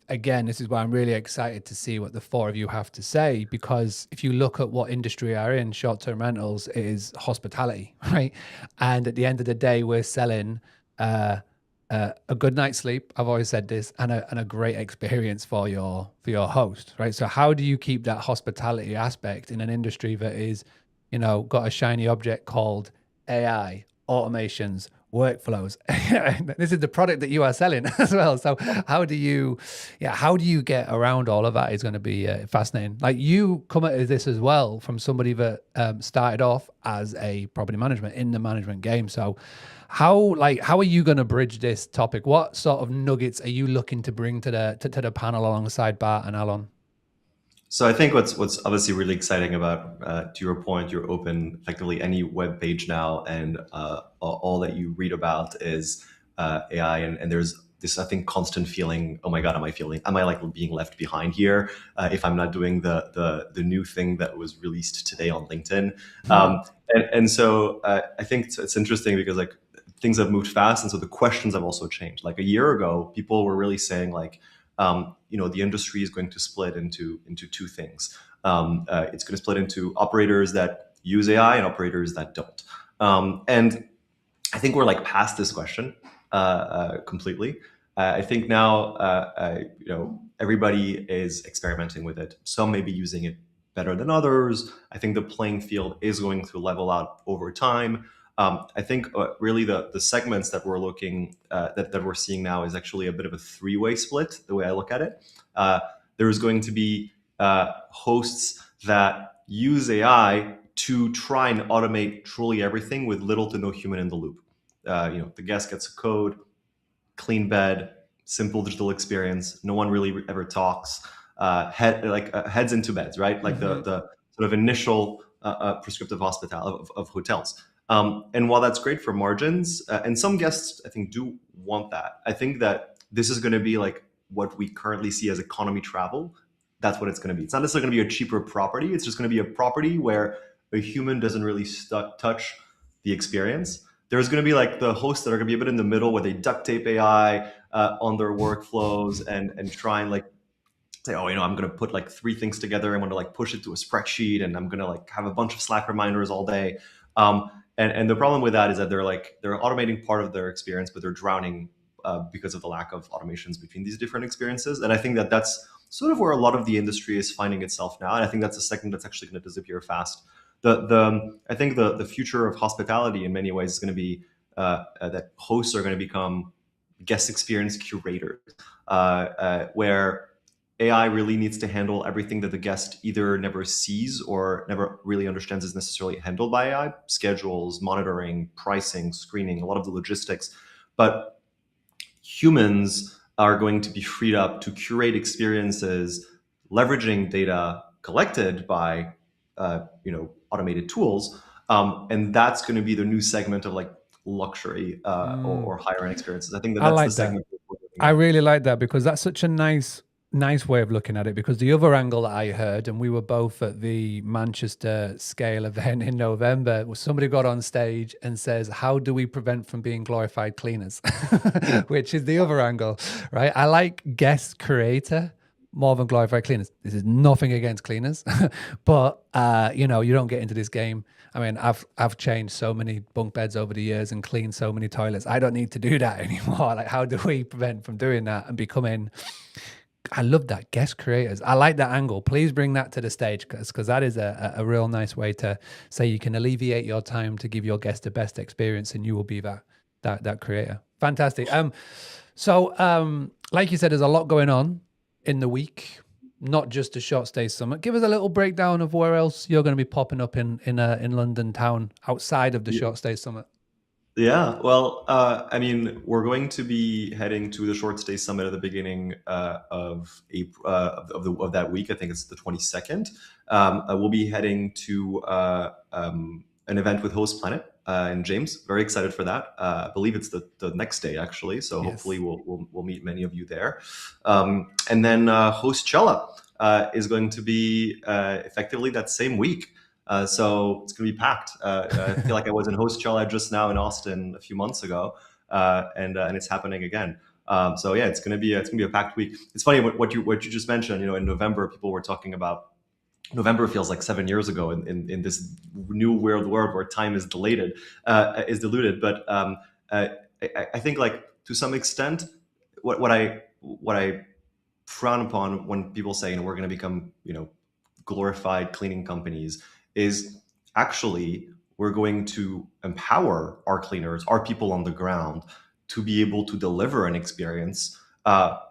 again, this is why I'm really excited to see what the four of you have to say, because if you look at what industry we are in, short-term rentals, it is hospitality, right? And at the end of the day, we're selling a good night's sleep, I've always said this, and a great experience for your host, right? So how do you keep that hospitality aspect in an industry that is, got a shiny object called AI, automations, workflows? This is the product that you are selling as well. So how do you get around all of that is going to be fascinating. Like, you come at this as well from somebody that started off as a property management in the management game. So how are you going to bridge this topic? What sort of nuggets are you looking to bring to the panel alongside Bart and Alon? So I think what's obviously really exciting about, to your point, you're open effectively any web page now, and all that you read about is AI, and there's this, I think, constant feeling, oh my God, am I like being left behind here if I'm not doing the new thing that was released today on LinkedIn? And so I think it's interesting because like things have moved fast, and so the questions have also changed. Like a year ago, people were really saying like, the industry is going to split into two things. It's going to split into operators that use AI and operators that don't. And I think we're like past this question completely. I think now, everybody is experimenting with it. Some may be using it better than others. I think the playing field is going to level out over time. I think really the segments that we're looking that we're seeing now is actually a bit of a three-way split, the way I look at it. There's going to be hosts that use AI to try and automate truly everything with little to no human in the loop. The guest gets a code, clean bed, simple digital experience. No one really ever talks. Heads into beds, right? Like the sort of initial prescriptive hospitality of hotels. And while that's great for margins, and some guests, I think, do want that, I think that this is going to be like what we currently see as economy travel. That's what it's going to be. It's not necessarily going to be a cheaper property. It's just going to be a property where a human doesn't really touch the experience. There's going to be like the hosts that are going to be a bit in the middle, where they duct tape AI on their workflows and try and like say, I'm going to put like three things together. I'm going to like push it to a spreadsheet, and I'm going to like have a bunch of Slack reminders all day. And the problem with that is that they're automating part of their experience, but they're drowning because of the lack of automations between these different experiences. And I think that that's sort of where a lot of the industry is finding itself now. And I think that's a segment that's actually going to disappear fast. I think the future of hospitality in many ways is going to be that hosts are going to become guest experience curators, where AI really needs to handle everything that the guest either never sees or never really understands is necessarily handled by AI: schedules, monitoring, pricing, screening, a lot of the logistics. But humans are going to be freed up to curate experiences, leveraging data collected by automated tools, and that's going to be the new segment of like luxury or higher end experiences. I think that's like the segment. I really like that, because that's such a nice way of looking at it. Because the other angle that I heard, and we were both at the Manchester Scale event in November, was somebody got on stage and says, how do we prevent from being glorified cleaners? Which is the other angle, right? I like guest creator more than glorified cleaners. This is nothing against cleaners, but you don't get into this game. I mean, I've changed so many bunk beds over the years and cleaned so many toilets. I don't need to do that anymore. Like, how do we prevent from doing that and becoming... I love that, guest creators. I like that angle. Please bring that to the stage, because that is a real nice way to say you can alleviate your time to give your guest the best experience, and you will be that creator. Fantastic. So like you said, there's a lot going on in the week, not just a short stay summit. Give us a little breakdown of where else you're going to be popping up in London town outside of the short stay summit. Yeah, well, I mean, we're going to be heading to the Short Stay Summit at the beginning of April of that week. I think it's the 22nd. We'll be heading to an event with Host Planet and James. Very excited for that. I believe it's the next day actually. So hopefully we'll meet many of you there. And then Hostchella is going to be effectively that same week. So it's going to be packed. I feel like I was in Hostchella just now in Austin a few months ago, and it's happening again. So yeah, it's going to be a packed week. It's funny what you just mentioned. You know, in November, people were talking about. November feels like 7 years ago in this new world where time is diluted. But I think like to some extent, what I frown upon when people say, you know, we're going to become, you know, glorified cleaning companies is actually we're going to empower our cleaners, our people on the ground, to be able to deliver an experience.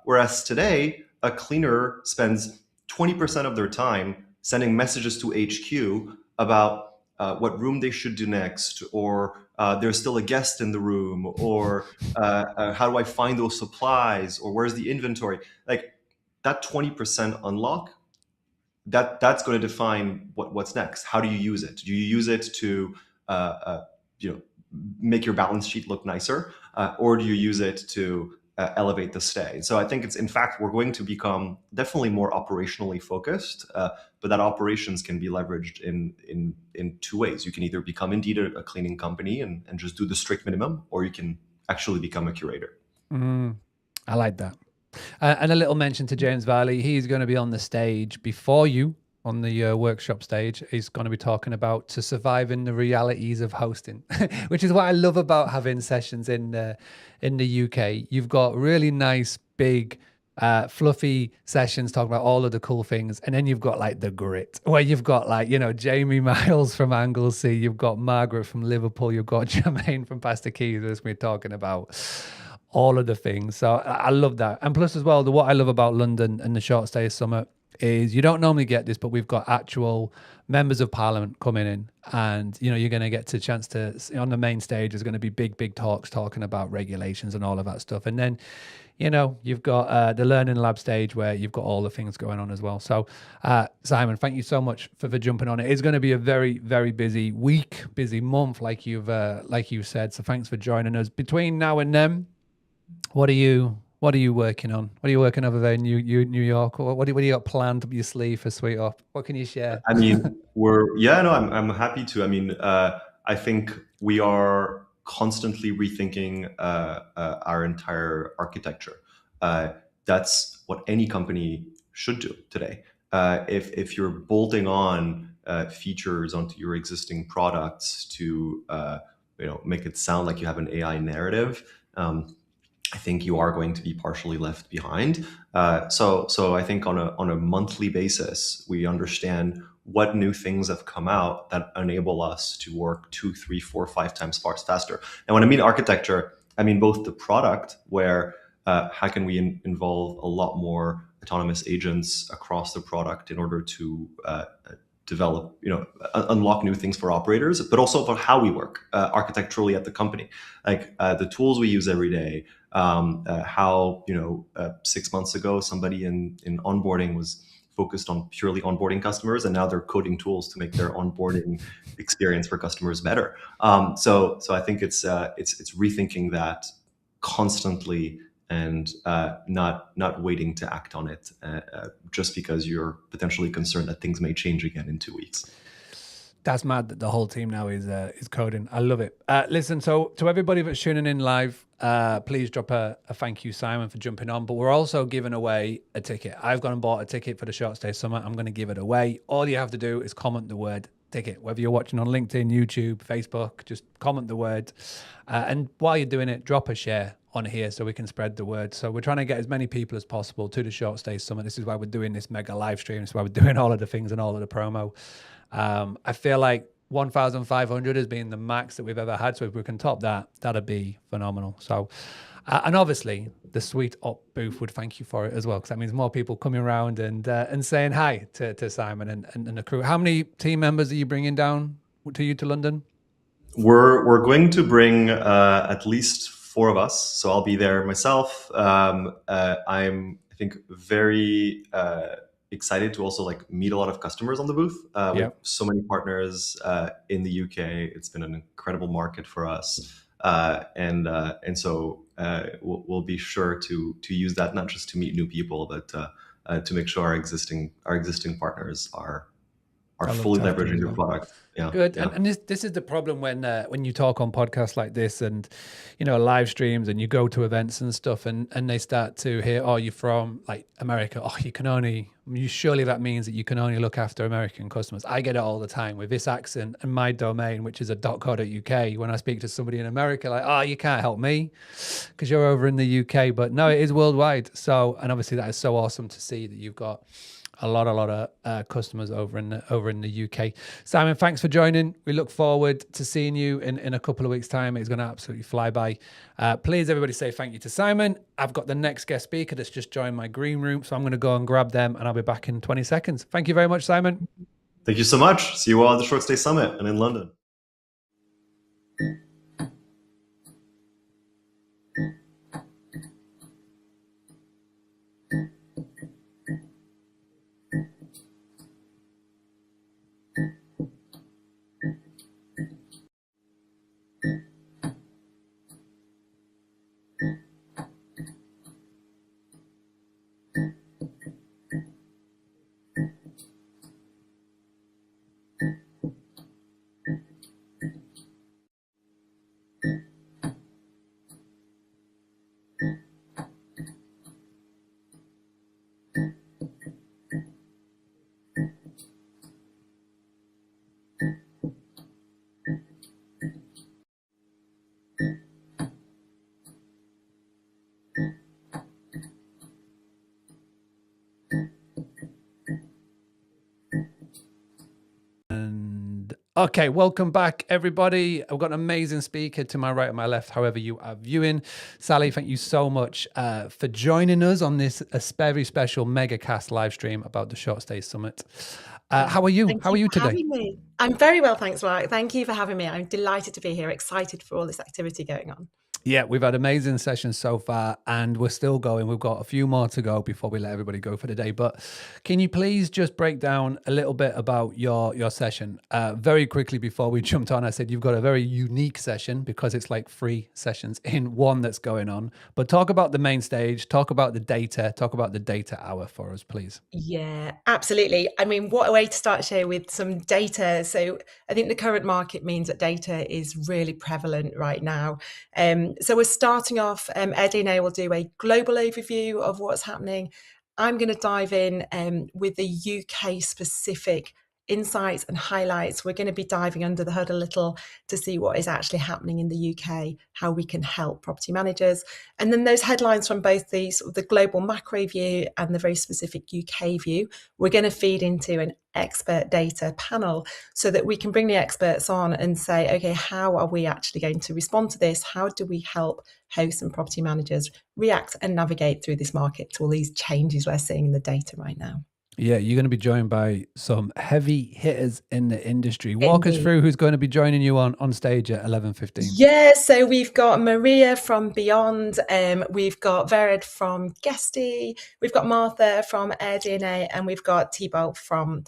Whereas today, a cleaner spends 20% of their time sending messages to HQ about what room they should do next, or there's still a guest in the room, or how do I find those supplies, or where's the inventory? Like that 20% unlock, that's going to define what's next. How do you use it? Do you use it to make your balance sheet look nicer, or do you use it to elevate the stay? So I think it's, in fact, we're going to become definitely more operationally focused, but that operations can be leveraged in two ways. You can either become indeed a cleaning company and just do the strict minimum, or you can actually become a curator. I like that. And a little mention to James Varley. He's going to be on the stage before you on the workshop stage. He's going to be talking about to survive in the realities of hosting, which is what I love about having sessions in the UK. You've got really nice, big, fluffy sessions talking about all of the cool things. And then you've got like the grit, where you've got like, you know, Jamie Miles from Anglesey, you've got Margaret from Liverpool, you've got Jermaine from Pastor Keys, as we're talking about all of the things. So I love that. And plus as well, what I love about London and the Short Stay Summit is you don't normally get this, but we've got actual members of parliament coming in, and you know, you're going to get a chance to, on the main stage there's going to be big talks talking about regulations and all of that stuff. And then, you know, you've got the Learning Lab stage where you've got all the things going on as well. So Simon, thank you so much for jumping on it. It's going to be a very, very busy week, busy month, like you said. So thanks for joining us. Between now and then, what are you working on? What are you working over there in New York? What do you got planned up your sleeve for Sweet Up? What can you share? I mean, I'm happy to. I mean, I think we are constantly rethinking our entire architecture. That's what any company should do today. If you're bolting on features onto your existing products to make it sound like you have an AI narrative, I think you are going to be partially left behind. So I think on a monthly basis, we understand what new things have come out that enable us to work 2, 3, 4, 5 times faster. And when I mean architecture, I mean both the product, where how can we involve a lot more autonomous agents across the product in order to develop, unlock new things for operators, but also for how we work architecturally at the company, like the tools we use every day. How 6 months ago somebody in onboarding was focused on purely onboarding customers, and now they're coding tools to make their onboarding experience for customers better. So I think it's rethinking that constantly, and not waiting to act on it just because you're potentially concerned that things may change again in 2 weeks. That's mad that the whole team now is coding. I love it. Listen, so to everybody that's tuning in live, please drop a thank you, Simon, for jumping on. But we're also giving away a ticket. I've gone and bought a ticket for the Short Stay Summit. I'm going to give it away. All you have to do is comment the word ticket, whether you're watching on LinkedIn, YouTube, Facebook, just comment the word. And while you're doing it, drop a share on here so we can spread the word. So we're trying to get as many people as possible to the Short Stay Summit. This is why we're doing this mega live stream. This is why we're doing all of the things and all of the promo. I feel like 1,500 has been the max that we've ever had. So if we can top that, that'd be phenomenal. So, and obviously the Sweet Up booth would thank you for it as well, because that means more people coming around and saying hi to Simon and the crew. How many team members are you bringing down to London? we're going to bring at least 4 of us, so I'll be there myself. I'm I think very excited to also like meet a lot of customers on the booth. We have so many partners in the UK. It's been an incredible market for us, and so we'll be sure to use that not just to meet new people, but to make sure our existing partners are fully leveraging your product. Yeah, good. Yeah. And this is the problem when you talk on podcasts like this, and live streams, and you go to events and stuff, and they start to hear, oh, you're from like America. Oh, surely that means that you can only look after American customers. I get it all the time with this accent and my domain, which is a .co.uk. When I speak to somebody in America, like, oh, you can't help me because you're over in the UK. But no, it is worldwide. So, and obviously that is so awesome to see that you've got a lot of customers over in the UK. Simon, thanks for joining. We look forward to seeing you in a couple of weeks' time. It's going to absolutely fly by. Please, everybody, say thank you to Simon. I've got the next guest speaker that's just joined my green room, so I'm going to go and grab them, and I'll be back in 20 seconds. Thank you very much, Simon. Thank you so much. See you all at the Short Stay Summit and in London. Okay, welcome back, everybody. I've got an amazing speaker to my right and my left, however you are viewing. Sally, thank you so much for joining us on this very special MegaCast live stream about the Short Stay Summit. How are you? How are you today? Having me. I'm very well, thanks, Mark. Thank you for having me. I'm delighted to be here, excited for all this activity going on. Yeah, we've had amazing sessions so far, and we're still going. We've got a few more to go before we let everybody go for the day. But can you please just break down a little bit about your session? Very quickly before we jumped on, I said you've got a very unique session because it's like 3 sessions in one that's going on. But talk about the main stage, talk about the data, talk about the data hour for us, please. Yeah, absolutely. I mean, what a way to start, Shay, with some data. So I think the current market means that data is really prevalent right now. So we're starting off, AirDNA will do a global overview of what's happening. I'm going to dive in with the UK specific insights and highlights. We're going to be diving under the hood a little to see what is actually happening in the UK, how we can help property managers. And then those headlines from both the global macro view and the very specific UK view, we're going to feed into an expert data panel so that we can bring the experts on and say, okay, how are we actually going to respond to this? How do we help hosts and property managers react and navigate through this market to all these changes we're seeing in the data right now? Yeah, you're going to be joined by some heavy hitters in the industry. Walk us through who's going to be joining you on stage at 11:15. Yeah, so we've got Maria from Beyond, we've got Vered from Guesty, we've got Martha from AirDNA, and we've got Thibault from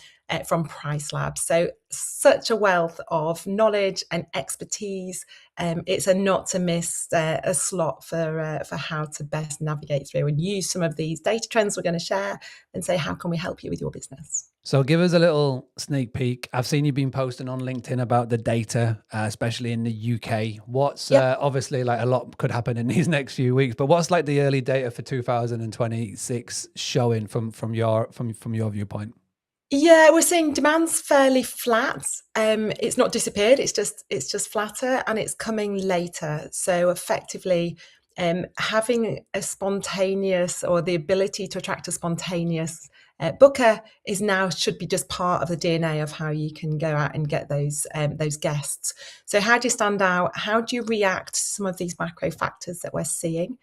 Price Labs. So such a wealth of knowledge and expertise. It's a not to miss a slot for how to best navigate through and use some of these data trends we're going to share and say, how can we help you with your business? So give us a little sneak peek. I've seen you've been posting on LinkedIn about the data, especially in the UK. What's obviously like a lot could happen in these next few weeks, but what's like the early data for 2026 showing from your viewpoint? Yeah, we're seeing demand's fairly flat. It's not disappeared. It's just flatter, and it's coming later. So effectively, having a spontaneous or the ability to attract a spontaneous booker should be just part of the DNA of how you can go out and get those guests. So how do you stand out? How do you react to some of these macro factors that we're seeing?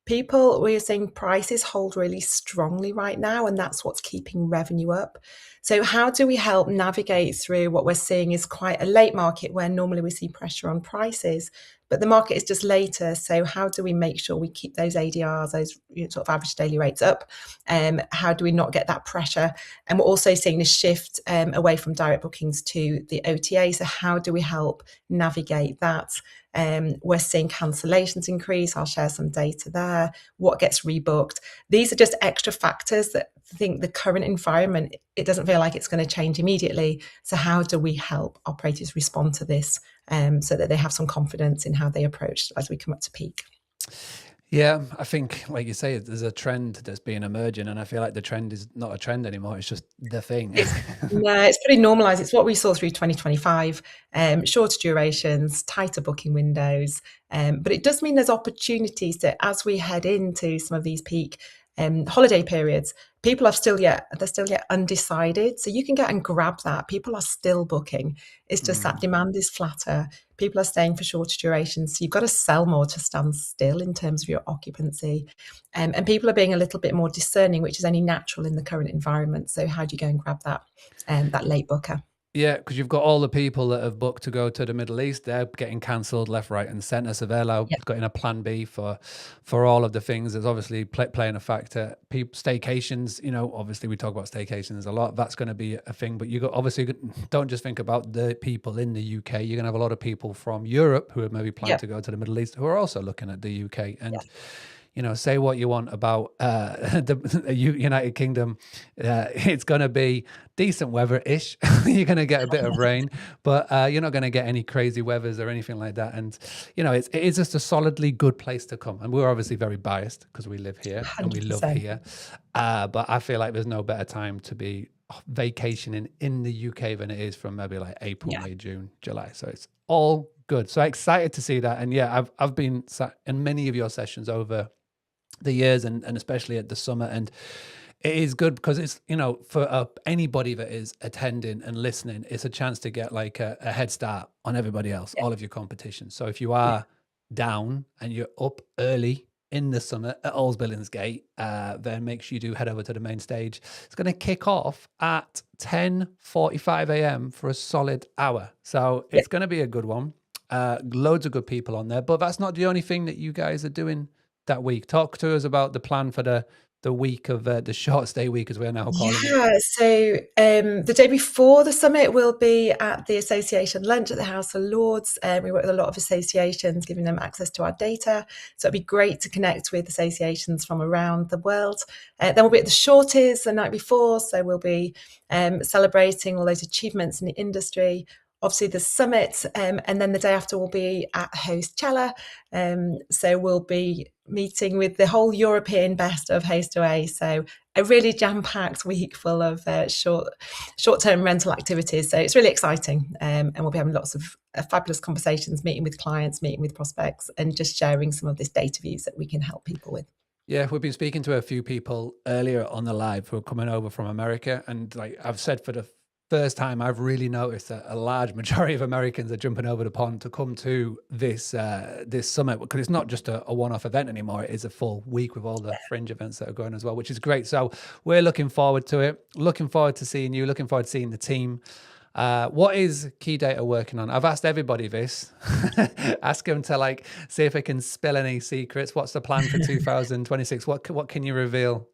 people, we're seeing prices hold really strongly right now, and that's what's keeping revenue up. So how do we help navigate through what we're seeing is quite a late market where normally we see pressure on prices, but the market is just later. So how do we make sure we keep those ADRs, those sort of average daily rates up? How do we not get that pressure? And we're also seeing a shift away from direct bookings to the OTA. So how do we help navigate that? We're seeing cancellations increase. I'll share some data there. What gets rebooked? These are just extra factors that I think the current environment, it doesn't feel like it's going to change immediately. So how do we help operators respond to this so that they have some confidence in how they approach as we come up to peak? Yeah, I think, like you say, there's a trend that's been emerging, and I feel like the trend is not a trend anymore. It's just the thing. No, it's pretty normalized. It's what we saw through 2025, shorter durations, tighter booking windows. But it does mean there's opportunities that as we head into some of these peak holiday periods, people are still yet undecided. So you can get and grab that. People are still booking. It's just that demand is flatter. People are staying for shorter durations. So you've got to sell more to stand still in terms of your occupancy. And people are being a little bit more discerning, which is only natural in the current environment. So how do you go and grab that late booker? Yeah, because you've got all the people that have booked to go to the Middle East. They're getting cancelled left, right, and centre. So they're now got in a plan B for all of the things. There's obviously playing a factor. Staycations, obviously we talk about staycations a lot. That's going to be a thing. But obviously don't just think about the people in the UK. You're going to have a lot of people from Europe who have maybe planned to go to the Middle East who are also looking at the UK. And say what you want about the United Kingdom. It's going to be decent weather-ish. You're going to get a bit of rain, but you're not going to get any crazy weathers or anything like that. And, it is just a solidly good place to come. And we're obviously very biased because we live here and we love here. But I feel like there's no better time to be vacationing in the UK than it is from maybe like April, May, June, July. So it's all good. So excited to see that. And yeah, I've been sat in many of your sessions over the years and especially at the summit, and it is good because it's for anybody that is attending and listening, it's a chance to get like a head start on everybody else, all of your competition. So if you are down and you're up early in the summit at All's Billingsgate, then make sure you do head over to the main stage. It's going to kick off at 10:45 a.m. for a solid hour, so it's going to be a good one. Loads of good people on there, but that's not the only thing that you guys are doing that week. Talk to us about the plan for the week of the short stay week, as we're now calling it. So the day before the summit, we'll be at the association lunch at the House of Lords. We work with a lot of associations, giving them access to our data. So it'd be great to connect with associations from around the world. Then we'll be at the Shorties the night before. So we'll be celebrating all those achievements in the industry. Obviously the summit, and then the day after we'll be at Hostcella. So we'll be meeting with the whole European best of Host2A. So a really jam-packed week full of short-term rental activities. So it's really exciting. And we'll be having lots of fabulous conversations, meeting with clients, meeting with prospects, and just sharing some of this data views that we can help people with. Yeah, we've been speaking to a few people earlier on the live who are coming over from America. And like I've said, for the first time, I've really noticed that a large majority of Americans are jumping over the pond to come to this this summit, because it's not just a one-off event anymore. It is a full week with all the fringe events that are going as well, which is great. So we're looking forward to it. Looking forward to seeing you. Looking forward to seeing the team. What is Key Data working on? I've asked everybody this. Ask them to see if they can spill any secrets. What's the plan for 2026? What can you reveal?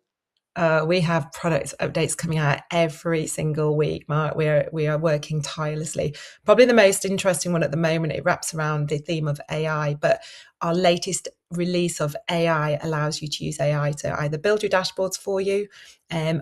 We have product updates coming out every single week, Mark. We are working tirelessly. Probably the most interesting one at the moment, it wraps around the theme of AI, but our latest release of AI allows you to use AI to either build your dashboards for you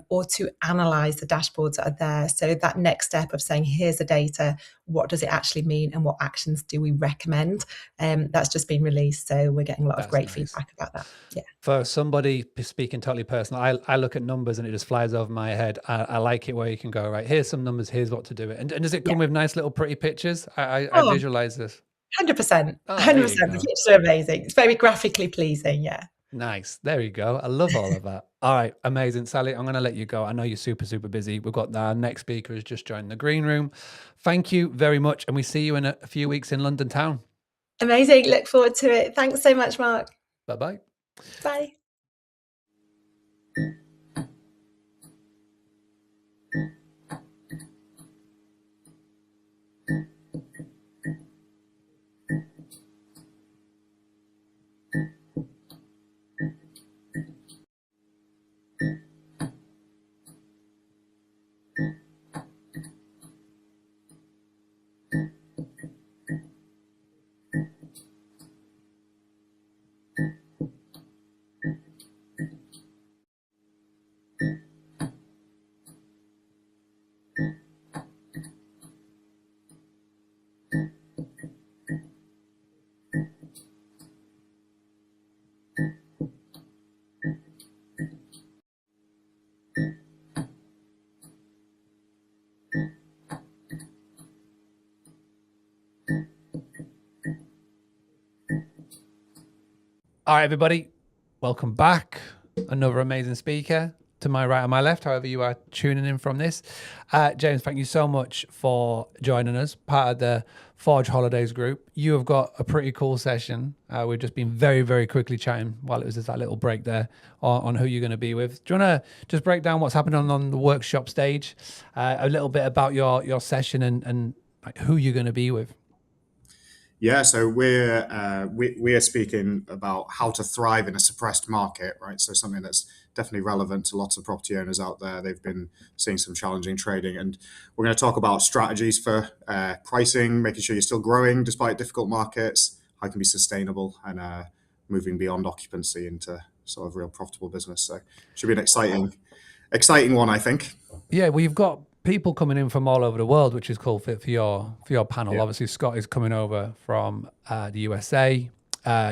or to analyze the dashboards that are there. So that next step of saying, here's the data, what does it actually mean, and what actions do we recommend? That's just been released. So we're getting a lot of great feedback about that. Yeah. For somebody speaking totally personal, I look at numbers and it just flies over my head. I like it where you can go, right, here's some numbers, here's what to do. And does it come with nice little pretty pictures? I visualize this. 100%. 100%. The pictures are amazing. It's very graphically pleasing. Yeah. Nice. There you go. I love all of that. All right. Amazing. Sally, I'm going to let you go. I know you're super, super busy. We've got our next speaker has just joined the green room. Thank you very much. And we see you in a few weeks in London town. Amazing. Look forward to it. Thanks so much, Mark. Bye-bye. Bye. All right, everybody, welcome back. Another amazing speaker to my right and my left, however you are tuning in from this. James, thank you so much for joining us, part of the Forge Holidays group. You have got a pretty cool session. We've just been very, very quickly chatting while it was just that little break there on who you're going to be with. Do you want to just break down what's happening on the workshop stage, a little bit about your session and like who you're going to be with? Yeah, so we're speaking about how to thrive in a suppressed market, right? So something that's definitely relevant to lots of property owners out there. They've been seeing some challenging trading, and we're going to talk about strategies for pricing, making sure you're still growing despite difficult markets, how it can be sustainable, and moving beyond occupancy into sort of real profitable business. So it should be an exciting one, I think. Yeah, well, you've got people coming in from all over the world, which is cool for your panel. Yeah. Obviously, Scott is coming over from the USA.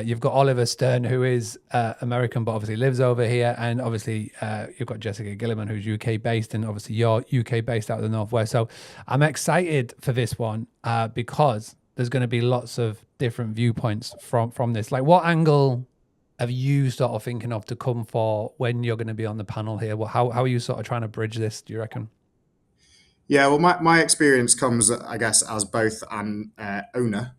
You've got Oliver Stern, who is American, but obviously lives over here. And obviously, you've got Jessica Gilliman, who's UK based, and obviously you're UK based out of the Northwest. So I'm excited for this one because there's going to be lots of different viewpoints from this. Like, what angle have you sort of thinking of to come for when you're going to be on the panel here? Well, how are you sort of trying to bridge this, do you reckon? Yeah, well, my experience comes, I guess, as both an owner,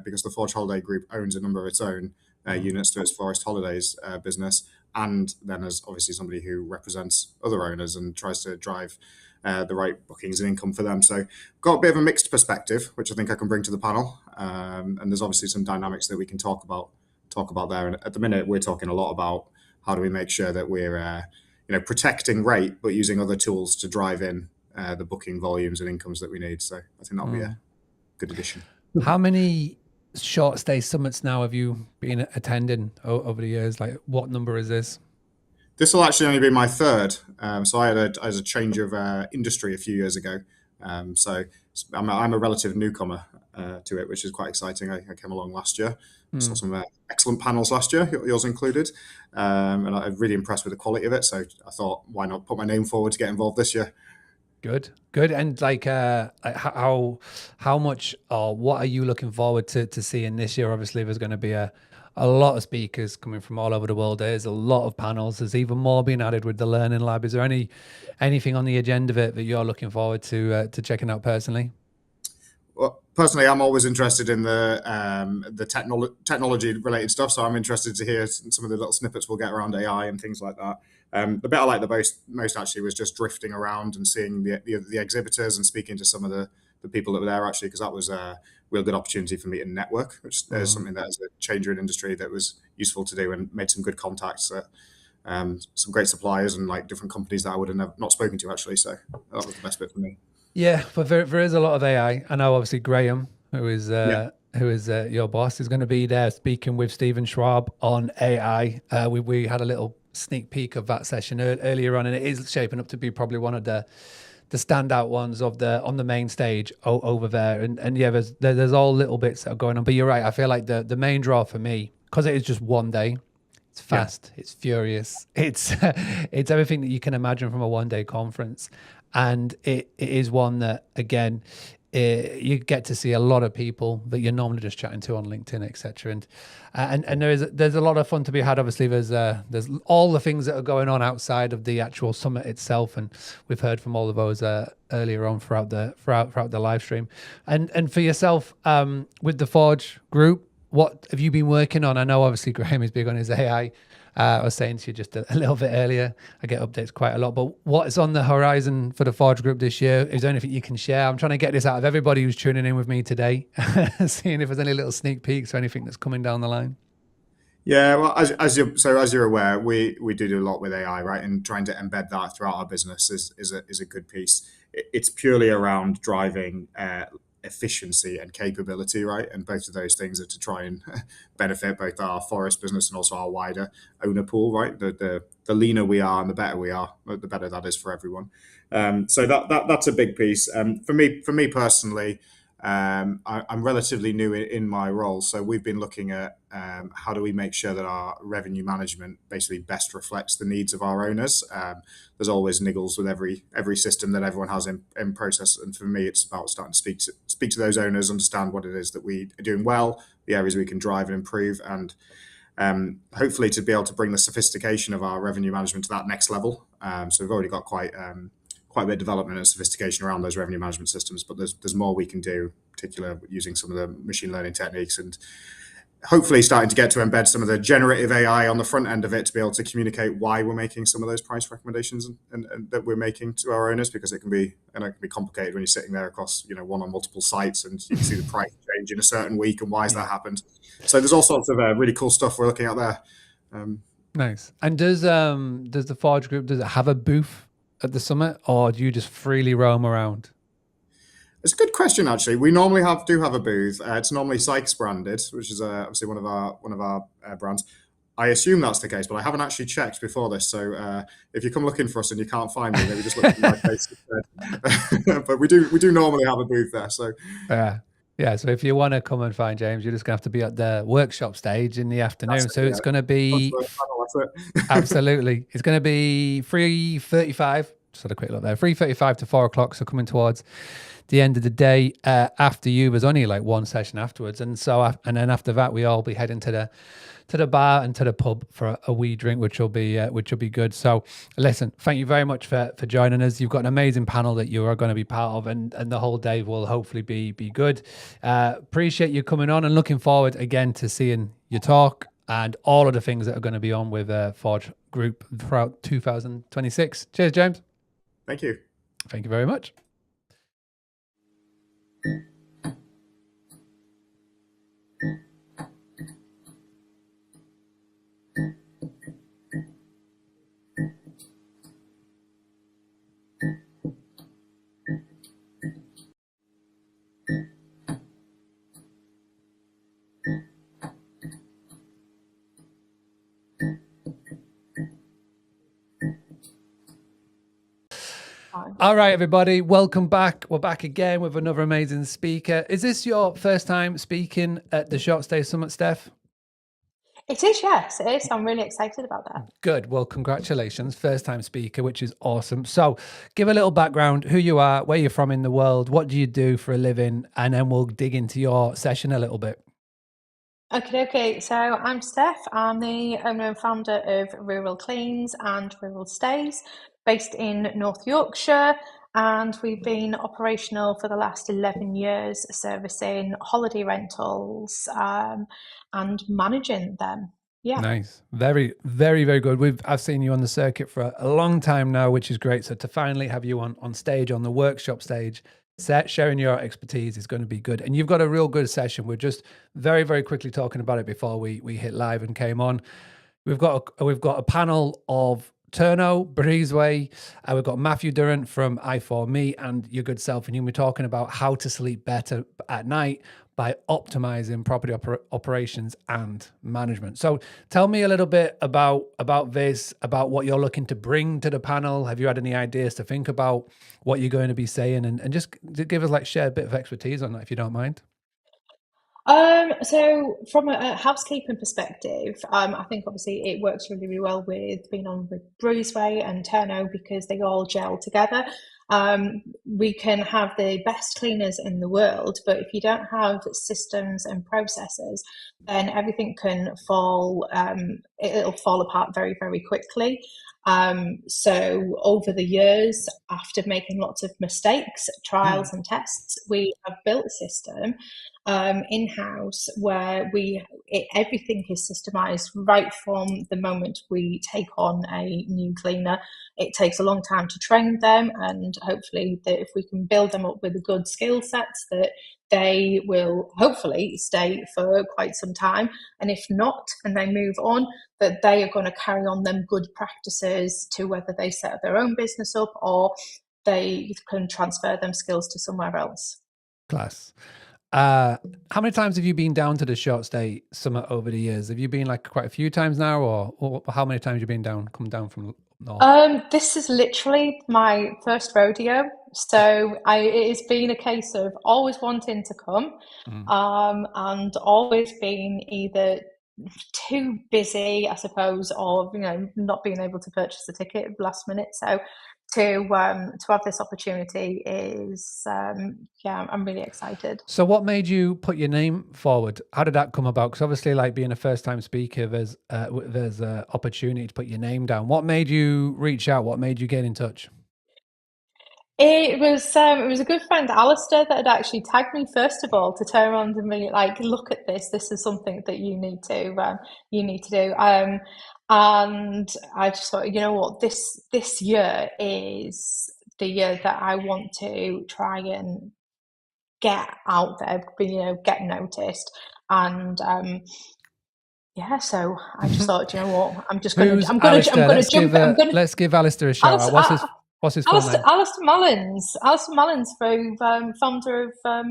because the Forge Holiday Group owns a number of its own units to its Forest Holidays business, and then as obviously somebody who represents other owners and tries to drive the right bookings and income for them. So got a bit of a mixed perspective, which I think I can bring to the panel, and there's obviously some dynamics that we can talk about there. And at the minute, we're talking a lot about how do we make sure that we're protecting rate, but using other tools to drive in the booking volumes and incomes that we need. So I think that'll be a good addition. How many short stay summits now have you been attending over the years? Like, what number is this? This will actually only be my third. So I had a change of industry a few years ago. So I'm a relative newcomer to it, which is quite exciting. I came along last year. Saw some excellent panels last year, yours included. And I'm really impressed with the quality of it. So I thought, why not put my name forward to get involved this year? Good. And like how much or what are you looking forward to seeing this year? Obviously, there's going to be a lot of speakers coming from all over the world. There's a lot of panels. There's even more being added with the Learning Lab. Is there anything on the agenda that you're looking forward to checking out personally? Well, personally, I'm always interested in the technology related stuff. So I'm interested to hear some of the little snippets we'll get around AI and things like that. The bit I liked the most actually was just drifting around and seeing the exhibitors and speaking to some of the people that were there actually, because that was a real good opportunity for me to network, which is something that as a changer in industry that was useful to do, and made some good contacts at some great suppliers and like different companies that I would have not spoken to actually. So that was the best bit for me. Yeah, but there is a lot of AI. I know obviously Graham, who is your boss, is going to be there speaking with Stephen Schwab on AI. We had a little sneak peek of that session earlier on, and it is shaping up to be probably one of the standout ones on the main stage over there. And yeah, there's all little bits that are going on. But you're right. I feel like the main draw for me, because it is just one day. It's fast. Yeah. It's furious. It's everything that you can imagine from a one-day conference. And it is one that, again, you get to see a lot of people that you're normally just chatting to on LinkedIn, etc. And there's a lot of fun to be had. Obviously, there's all the things that are going on outside of the actual summit itself, and we've heard from all of those earlier on throughout the live stream. And for yourself, with the Forge group, what have you been working on? I know obviously Graham is big on his AI I was saying to you just a little bit earlier, I get updates quite a lot, but what is on the horizon for the Forge Group this year? Is there anything you can share? I'm trying to get this out of everybody who's tuning in with me today, seeing if there's any little sneak peeks or anything that's coming down the line. Yeah, well, as you're aware, we do a lot with AI, right? And trying to embed that throughout our business is a good piece. It's purely around driving efficiency and capability, right? And both of those things are to try and benefit both our forest business and also our wider owner pool, right? The leaner we are and the better we are, the better that is for everyone. So that's a big piece. For me personally, I'm relatively new in my role, so we've been looking at how do we make sure that our revenue management basically best reflects the needs of our owners. There's always niggles with every system that everyone has in process, and for me, it's about starting to speak to those owners, understand what it is that we are doing well, the areas we can drive and improve, and hopefully to be able to bring the sophistication of our revenue management to that next level. So we've already got quite a bit of development and sophistication around those revenue management systems, but there's more we can do, particularly using some of the machine learning techniques, and hopefully starting to get to embed some of the generative AI on the front end of it to be able to communicate why we're making some of those price recommendations and that we're making to our owners, because it can be complicated when you're sitting there across one on multiple sites and you can see the price change in a certain week and why has that happened. So there's all sorts of really cool stuff we're looking at there. Nice. And does the Forge Group, does it have a booth at the summit, or do you just freely roam around? It's a good question, actually. We normally do have a booth. It's normally Sykes branded, which is obviously one of our brands. I assume that's the case, but I haven't actually checked before this. So if you come looking for us and you can't find me, maybe just look at my face instead. But we do normally have a booth there. So yeah. So if you want to come and find James, you're just gonna have to be at the workshop stage in the afternoon. It's going to be absolutely. It's going to be 3:35. Just had a quick look there. 3:35 to 4 o'clock. So coming towards the end of the day, after you, there's only like one session afterwards, and then after that, we all be heading to the bar and to the pub for a wee drink, which will be good. So listen, thank you very much for joining us. You've got an amazing panel that you are going to be part of, and the whole day will hopefully be good. Appreciate you coming on, and looking forward again to seeing your talk and all of the things that are going to be on with Forge Group throughout 2026. Cheers, James. Thank you. Thank you very much. All right, everybody, welcome back. We're back again with another amazing speaker. Is this your first time speaking at the Short Stay Summit, Steph? It is, yes, it is. I'm really excited about that. Good. Well, congratulations. First time speaker, which is awesome. So give a little background, who you are, where you're from in the world, what do you do for a living, and then we'll dig into your session a little bit. Okay. So I'm Steph. I'm the owner and founder of Rural Cleans and Rural Stays, based in North Yorkshire, and we've been operational for the last 11 years, servicing holiday rentals and managing them. Yeah. Nice. Very, very, very good. I've seen you on the circuit for a long time now, which is great. So to finally have you on stage, on the workshop stage, sharing your expertise is going to be good. And you've got a real good session. We're just very, very quickly talking about it before we hit live and came on. We've got a panel of Turno, Breezeway, we've got Matthew Durrant from i4Me and your good self, and you'll be talking about how to sleep better at night by optimizing property operations and management. So tell me a little bit about this, about what you're looking to bring to the panel. Have you had any ideas to think about what you're going to be saying, and just give us share a bit of expertise on that, if you don't mind? So from a housekeeping perspective, I think obviously it works really, really well with being on with Breezeway and Turno because they all gel together. We can have the best cleaners in the world, but if you don't have systems and processes, then everything can fall, it'll fall apart very, very quickly. So over the years, after making lots of mistakes, trials and tests, we have built a system in-house where everything is systemized right from the moment we take on a new cleaner. It takes a long time to train them, and hopefully that if we can build them up with a good skill sets, that they will hopefully stay for quite some time. And if not, and they move on, that they are going to carry on them good practices to whether they set their own business up or they can transfer them skills to somewhere else. Class. How many times have you been down to the Short Stay Summit over the years? Have you been like quite a few times now, or how many times have you been down, come down from north? This is literally my first rodeo. So it has been a case of always wanting to come, and always being either too busy, I suppose, or not being able to purchase a ticket last minute. So to have this opportunity is I'm really excited. So what made you put your name forward? How did that come about? Because obviously, like being a first-time speaker, there's an opportunity to put your name down. What made you reach out? What made you get in touch? It was a good friend, Alistair, that had actually tagged me first of all to turn around and be like, look at this. This is something that you need to do. And I just thought, you know what, this year is the year that I want to try and get out there, get noticed. And so I just thought, you know what, I'm going to jump. Let's give Alistair a shout out. What's his full name? Alistair Mullins. Alistair Mullins, founder of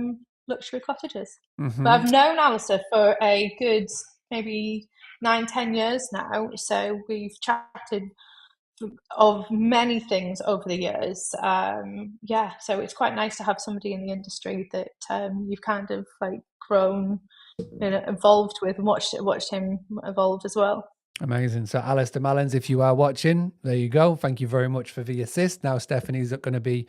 Luxury Cottages. Mm-hmm. But I've known Alistair for a good maybe 9-10 years now. So we've chatted of many things over the years. So it's quite nice to have somebody in the industry that you've kind of like grown, involved with, and watched him evolve as well. Amazing. So Alistair Mullins, if you are watching, there you go. Thank you very much for the assist. Now Stephanie's going to be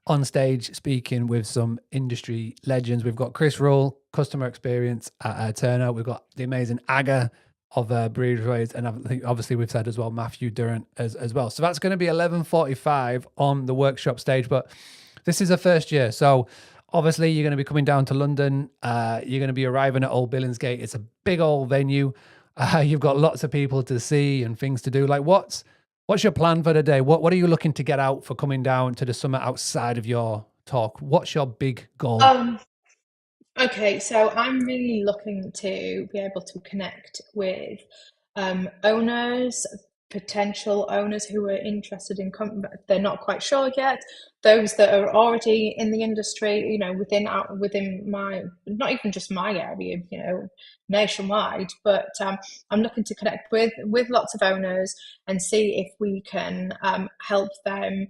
on stage speaking with some industry legends. We've got Chris Rule, customer experience at Turner. We've got the amazing Aga of Breweries, and I think obviously we've said as well Matthew Durant as well. So that's going to be 11:45 on the workshop stage. But this is a first year, so obviously you're going to be coming down to London. You're going to be arriving at Old Billingsgate. It's a big old venue. You've got lots of people to see and things to do. Like, what's your plan for the day? What are you looking to get out for coming down to the summit outside of your talk? What's your big goal? Okay, so I'm really looking to be able to connect with owners, potential owners who are interested in they're not quite sure yet, those that are already in the industry, within my, not even just my area, nationwide, but I'm looking to connect with lots of owners and see if we can help them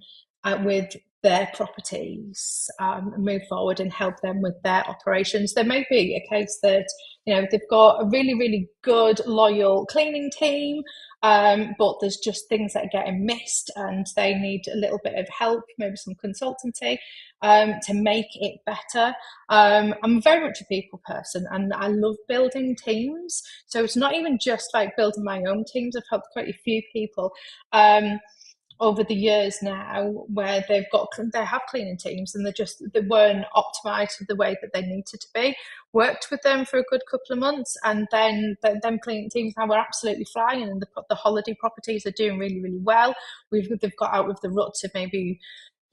with their properties, move forward and help them with their operations. There may be a case that they've got a really, really good, loyal cleaning team, but there's just things that are getting missed and they need a little bit of help, maybe some consultancy, to make it better. I'm very much a people person and I love building teams. So it's not even just like building my own teams. I've helped quite a few people over the years now where they have cleaning teams and they weren't optimized the way that they needed to be. Worked with them for a good couple of months, and then them cleaning teams now are absolutely flying, and the holiday properties are doing really, really well. They've got out of the ruts of maybe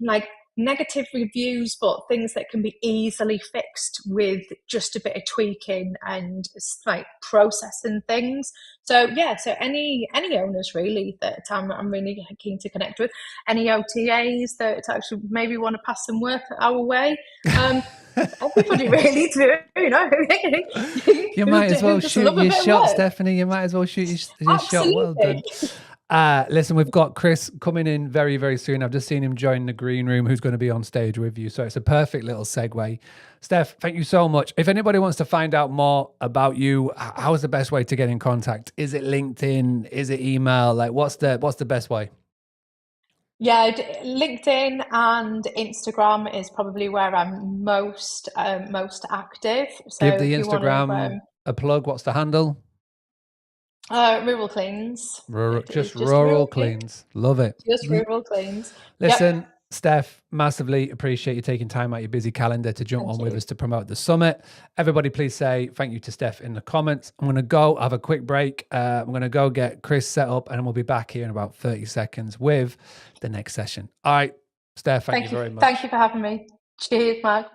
like negative reviews, but things that can be easily fixed with just a bit of tweaking and like processing things. So any owners really that I'm really keen to connect with, any OTAs that actually maybe want to pass some work our way. Everybody really do, You might as well shoot your shot, Stephanie. You might as well shoot your shot. Well done. Listen, we've got Chris coming in very, very soon. I've just seen him join the green room, who's going to be on stage with you. So it's a perfect little segue. Steph, thank you so much. If anybody wants to find out more about you, how is the best way to get in contact? Is it LinkedIn? Is it email? Like, what's the best way? Yeah, LinkedIn and Instagram is probably where I'm most active. So give the Instagram a plug. What's the handle? Rural Cleans. Rural Cleans. Love it. Just Rural Cleans. Listen, Steph, massively appreciate you taking time out your busy calendar to jump on with us to promote the summit. Everybody, please say thank you to Steph in the comments. I'm going to go have a quick break. I'm going to go get Chris set up, and we'll be back here in about 30 seconds with the next session. All right, Steph, thank you very much. Thank you for having me. Cheers, Mark.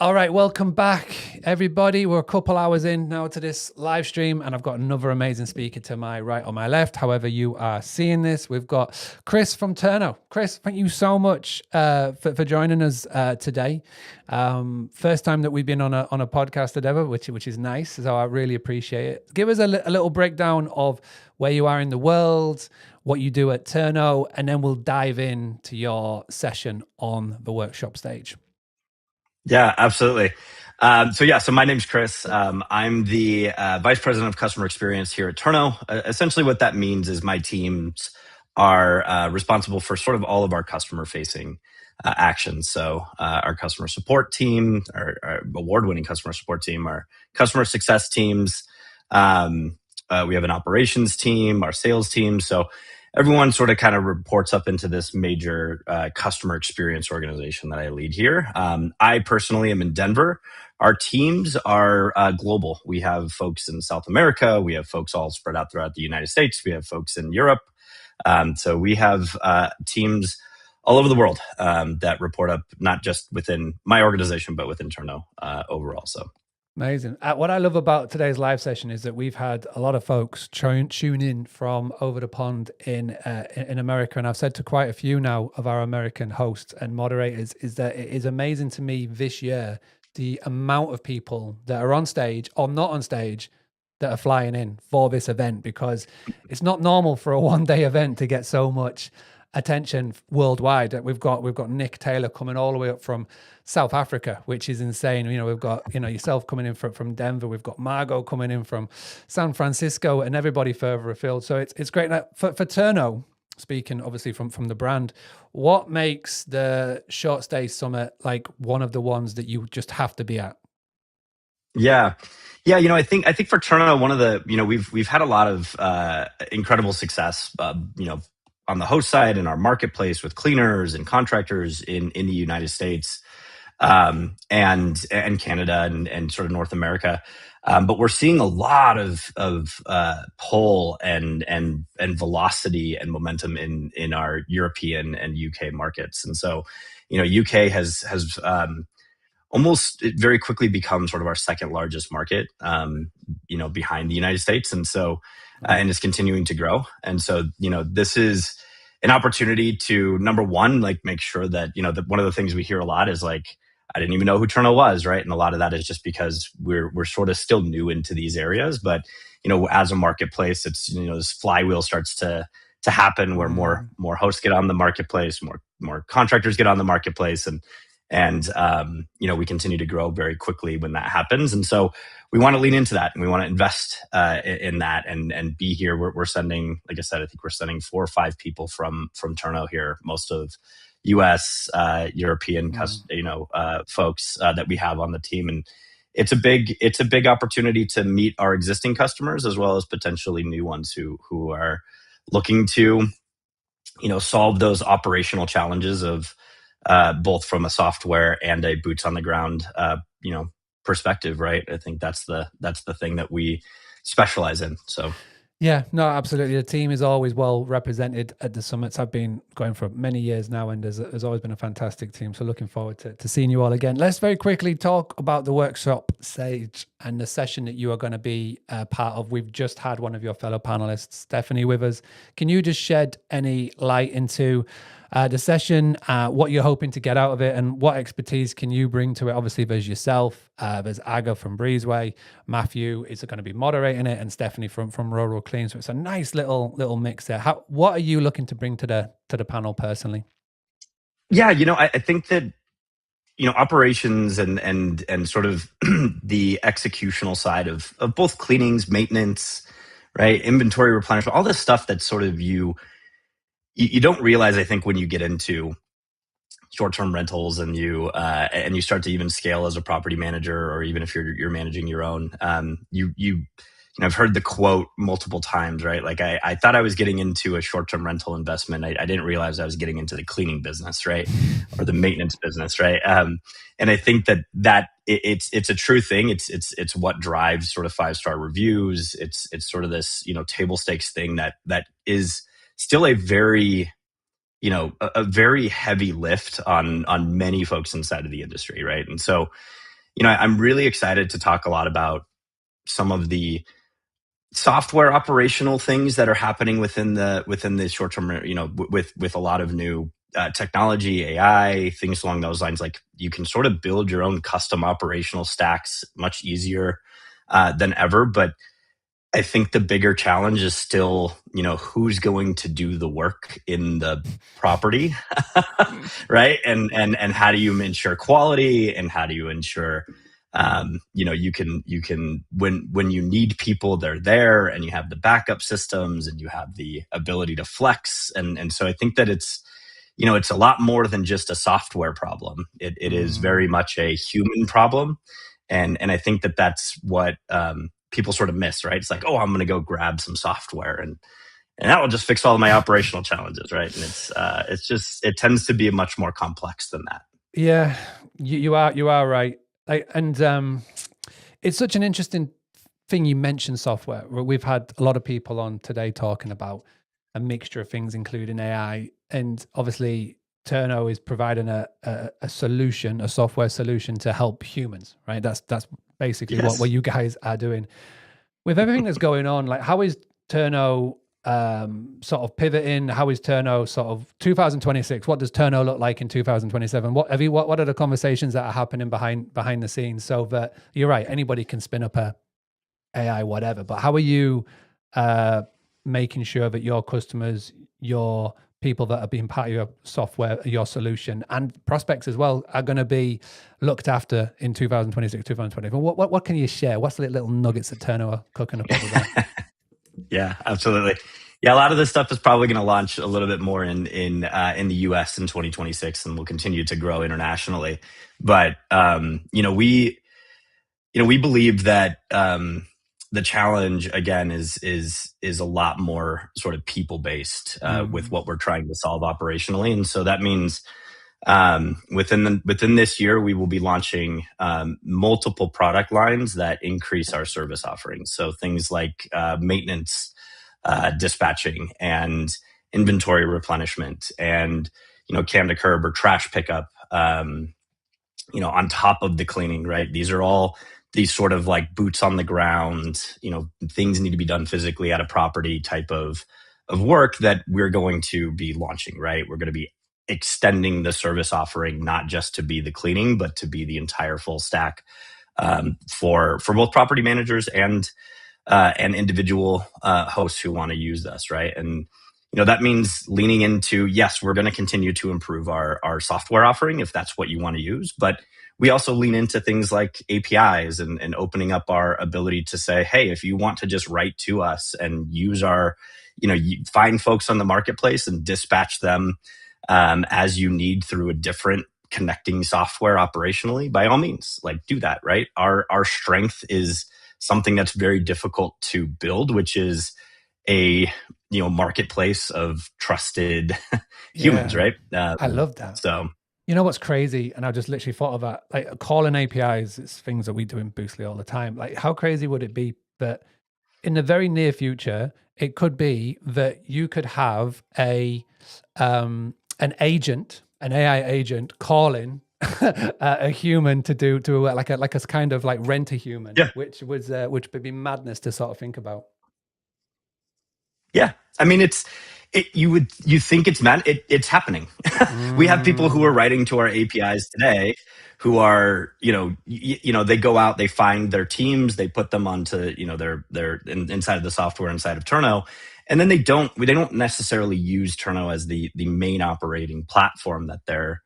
All right, welcome back, everybody. We're a couple hours in now to this live stream, and I've got another amazing speaker to my right or my left, however you are seeing this. We've got Chris from Turno. Chris, thank you so much for joining us today. First time that we've been on a podcast together, which is nice, so I really appreciate it. Give us a little breakdown of where you are in the world, what you do at Turno, and then we'll dive into your session on the workshop stage. Yeah, absolutely. So my name's Chris. I'm the Vice President of Customer Experience here at Turno. Essentially what that means is my teams are responsible for sort of all of our customer-facing actions. So our customer support team, our award-winning customer support team, our customer success teams, we have an operations team, our sales team. So everyone sort of kind of reports up into this major customer experience organization that I lead here. I personally am in Denver. Our teams are global. We have folks in South America. We have folks all spread out throughout the United States. We have folks in Europe. So we have teams all over the world that report up, not just within my organization, but within Turno overall. So. Amazing. What I love about today's live session is that we've had a lot of folks tune in from over the pond in America, and I've said to quite a few now of our American hosts and moderators is that it is amazing to me this year the amount of people that are on stage or not on stage that are flying in for this event, because it's not normal for a one-day event to get so much attention worldwide. We've got Nick Taylor coming all the way up from South Africa, which is insane. You know, we've got, yourself coming in from Denver. We've got Margot coming in from San Francisco, and everybody further afield. So it's great. Now, for Turno, speaking obviously from the brand, what makes the Short Stay Summit like one of the ones that you just have to be at? Yeah. I think for Turno, one of the, we've had a lot of incredible success, on the host side in our marketplace with cleaners and contractors in the United States and Canada and sort of North America. But we're seeing a lot of pull and velocity and momentum in our European and UK markets. And so, UK has almost very quickly become sort of our second largest market, behind the United States. And so, and is continuing to grow. And so, this is an opportunity to, number one, like make sure that, one of the things we hear a lot is like, I didn't even know who Turno was, right? And a lot of that is just because we're sort of still new into these areas. But, as a marketplace, it's, this flywheel starts to happen where more hosts get on the marketplace, more contractors get on the marketplace, and we continue to grow very quickly when that happens. And so we want to lean into that, and we want to invest in that and be here. We're sending, like I said, I think we're sending 4 or 5 people from Turno here, most of US, European, folks that we have on the team. And it's a big opportunity to meet our existing customers as well as potentially new ones who are looking to, solve those operational challenges of both from a software and a boots on the ground, perspective, right? I think that's the thing that we specialize in. So. Yeah, no, absolutely. The team is always well represented at the summits. I've been going for many years now, and there's always been a fantastic team. So looking forward to seeing you all again. Let's very quickly talk about the workshop stage and the session that you are going to be part of. We've just had one of your fellow panelists, Stephanie, with us. Can you just shed any light into the session, what you're hoping to get out of it, and what expertise can you bring to it? Obviously, there's yourself, there's Aga from Breezeway, Matthew is going to be moderating it, and Stephanie from Rural Clean. So it's a nice little mix there. What are you looking to bring to the panel personally? Yeah, I think that operations and sort of the executional side of both cleanings, maintenance, right, inventory replenishment, all this stuff that sort of you don't realize, I think, when you get into short-term rentals and you start to even scale as a property manager, or even if you're managing your own, I've heard the quote multiple times, right? Like I thought I was getting into a short-term rental investment. I didn't realize I was getting into the cleaning business, right? Or the maintenance business, right? And I think that it's a true thing. It's what drives sort of 5-star reviews. It's sort of this, table stakes thing that is still a very, a very heavy lift on many folks inside of the industry, right? And so, I'm really excited to talk a lot about some of the software operational things that are happening within the short term, with a lot of new technology, AI, things along those lines. Like you can sort of build your own custom operational stacks much easier than ever. But I think the bigger challenge is still, who's going to do the work in the property, right? And how do you ensure quality, and how do you ensure you can when you need people, they're there, and you have the backup systems, and you have the ability to flex. And so I think that it's a lot more than just a software problem. It is very much a human problem. And I think that that's what people sort of miss, right? It's like, oh, I'm going to go grab some software and that will just fix all of my operational challenges, right? And it tends to be much more complex than that. Yeah, you are right. It's such an interesting thing you mentioned software. We've had a lot of people on today talking about a mixture of things, including AI, and obviously Turno is providing a solution, a software solution to help humans, right? That's basically what you guys are doing. With everything that's going on, like how is Turno sort of pivoting? How is Turno sort of 2026? What does Turno look like in 2027? What are the conversations that are happening behind the scenes, so that you're right, anybody can spin up a AI whatever, but how are you making sure that your customers, your people that are being part of your software, your solution, and prospects as well, are going to be looked after in 2026, 2024? What can you share? What's the little nuggets that Turno are cooking up over there? Yeah, absolutely. Yeah, a lot of this stuff is probably going to launch a little bit more in the US in 2026, and will continue to grow internationally. But we believe that the challenge again is a lot more sort of people based with what we're trying to solve operationally, and so that means within this year we will be launching multiple product lines that increase our service offerings. So things like maintenance, dispatching, and inventory replenishment, and cam to curb or trash pickup. On top of the cleaning, right? These are all these sort of like boots on the ground, things need to be done physically at a property type of work that we're going to be launching, right? We're going to be extending the service offering, not just to be the cleaning, but to be the entire full stack for both property managers and individual hosts who want to use this, right? And that means leaning into, yes, we're going to continue to improve our software offering if that's what you want to use, but we also lean into things like APIs and opening up our ability to say, hey, if you want to just write to us and use our, you find folks on the marketplace and dispatch them as you need through a different connecting software operationally, by all means, like do that, right? Our strength is something that's very difficult to build, which is a marketplace of trusted humans, right? I love that. So. You know what's crazy? And I just literally thought of that. Like calling APIs, it's things that we do in Boostly all the time. Like how crazy would it be that in the very near future, it could be that you could have an agent, an AI agent calling a human to like a kind of like rent a human, which would be madness to sort of think about. Yeah. I mean, you think it's mad. It's happening. We have people who are writing to our APIs today who are, they go out, they find their teams, they put them onto, their inside of the software inside of Turno. And then they don't necessarily use Turno as the main operating platform that they're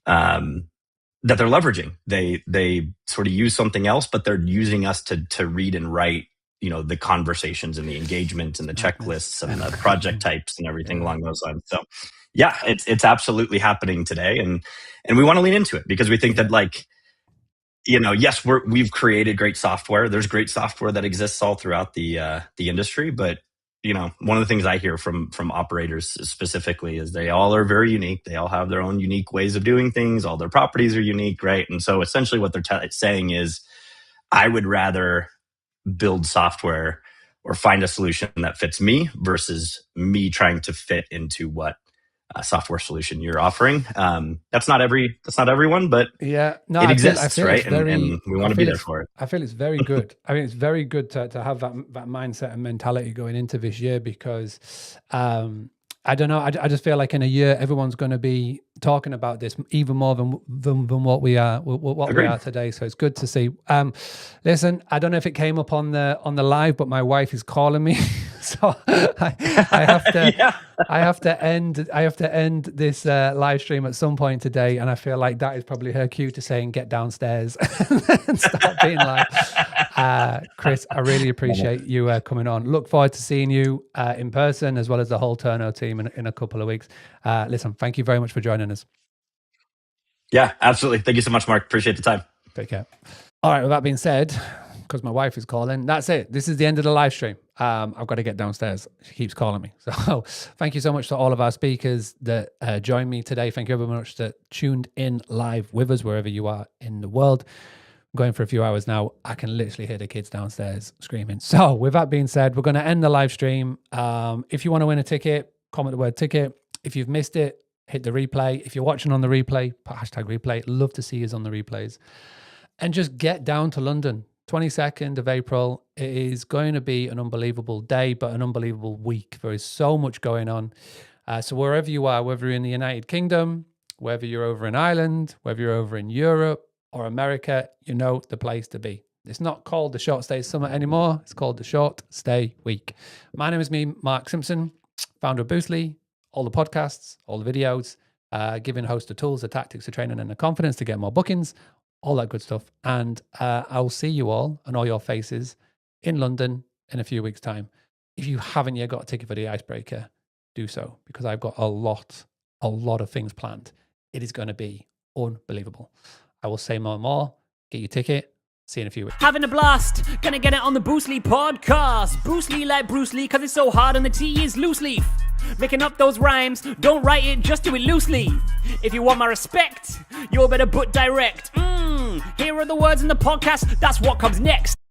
leveraging. They sort of use something else, but they're using us to read and write, the conversations and the engagement and the checklists and the project types and everything along those lines. So Yeah, it's absolutely happening today, and we want to lean into it because we think that, like, you know, yes, we've created great software. There's great software that exists all throughout the industry, but you know, one of the things I hear from operators specifically is they all are very unique. They all have their own unique ways of doing things. All their properties are unique, right? And so essentially, what they're saying is, I would rather build software or find a solution that fits me versus me trying to fit into what software solution you're offering. That's not everyone, but yeah, no, it exists, right? Very, and we want to be there for it. I feel it's very good. I mean, it's very good to have that mindset and mentality going into this year because I don't know. I just feel like in a year, everyone's going to be talking about this even more than what we are we are today. So it's good to see. Listen, I don't know if it came up on the live, but my wife is calling me, so I have to I have to end this live stream at some point today, and I feel like that is probably her cue to saying get downstairs and start being live. Chris, I really appreciate you coming on. Look forward to seeing you in person as well as the whole Turno team in a couple of weeks. Listen, thank you very much for joining us. Yeah, absolutely. Thank you so much, Mark. Appreciate the time. Take care. All right, with that being said, because my wife is calling, that's it. This is the end of the live stream. I've got to get downstairs. She keeps calling me. So thank you so much to all of our speakers that joined me today. Thank you very much that tuned in live with us wherever you are in the world. Going for a few hours now. I can literally hear the kids downstairs screaming. So with that being said, we're going to end the live stream. If you want to win a ticket, comment the word ticket. If you've missed it, hit the replay. If you're watching on the replay, put #replay. Love to see you on the replays. And just get down to London. 22nd of April. It is going to be an unbelievable day, but an unbelievable week. There is so much going on. So wherever you are, whether you're in the United Kingdom, whether you're over in Ireland, whether you're over in Europe, or America, you know the place to be. It's not called the Short Stay Summit anymore. It's called the Short Stay Week. My name is Mark Simpson, founder of Boostly, all the podcasts, all the videos, giving hosts the tools, the tactics, the training, and the confidence to get more bookings, all that good stuff. And I'll see you all and all your faces in London in a few weeks' time. If you haven't yet got a ticket for the Icebreaker, do so, because I've got a lot of things planned. It is going to be unbelievable. I will say more. Get your ticket. See you in a few weeks. Having a blast. Gonna get it on the Boostly podcast. Boostly like Bruce Lee, cause it's so hard and the T is loose leaf. Making up those rhymes, don't write it, just do it loosely. If you want my respect, you better put direct. Here are the words in the podcast, that's what comes next.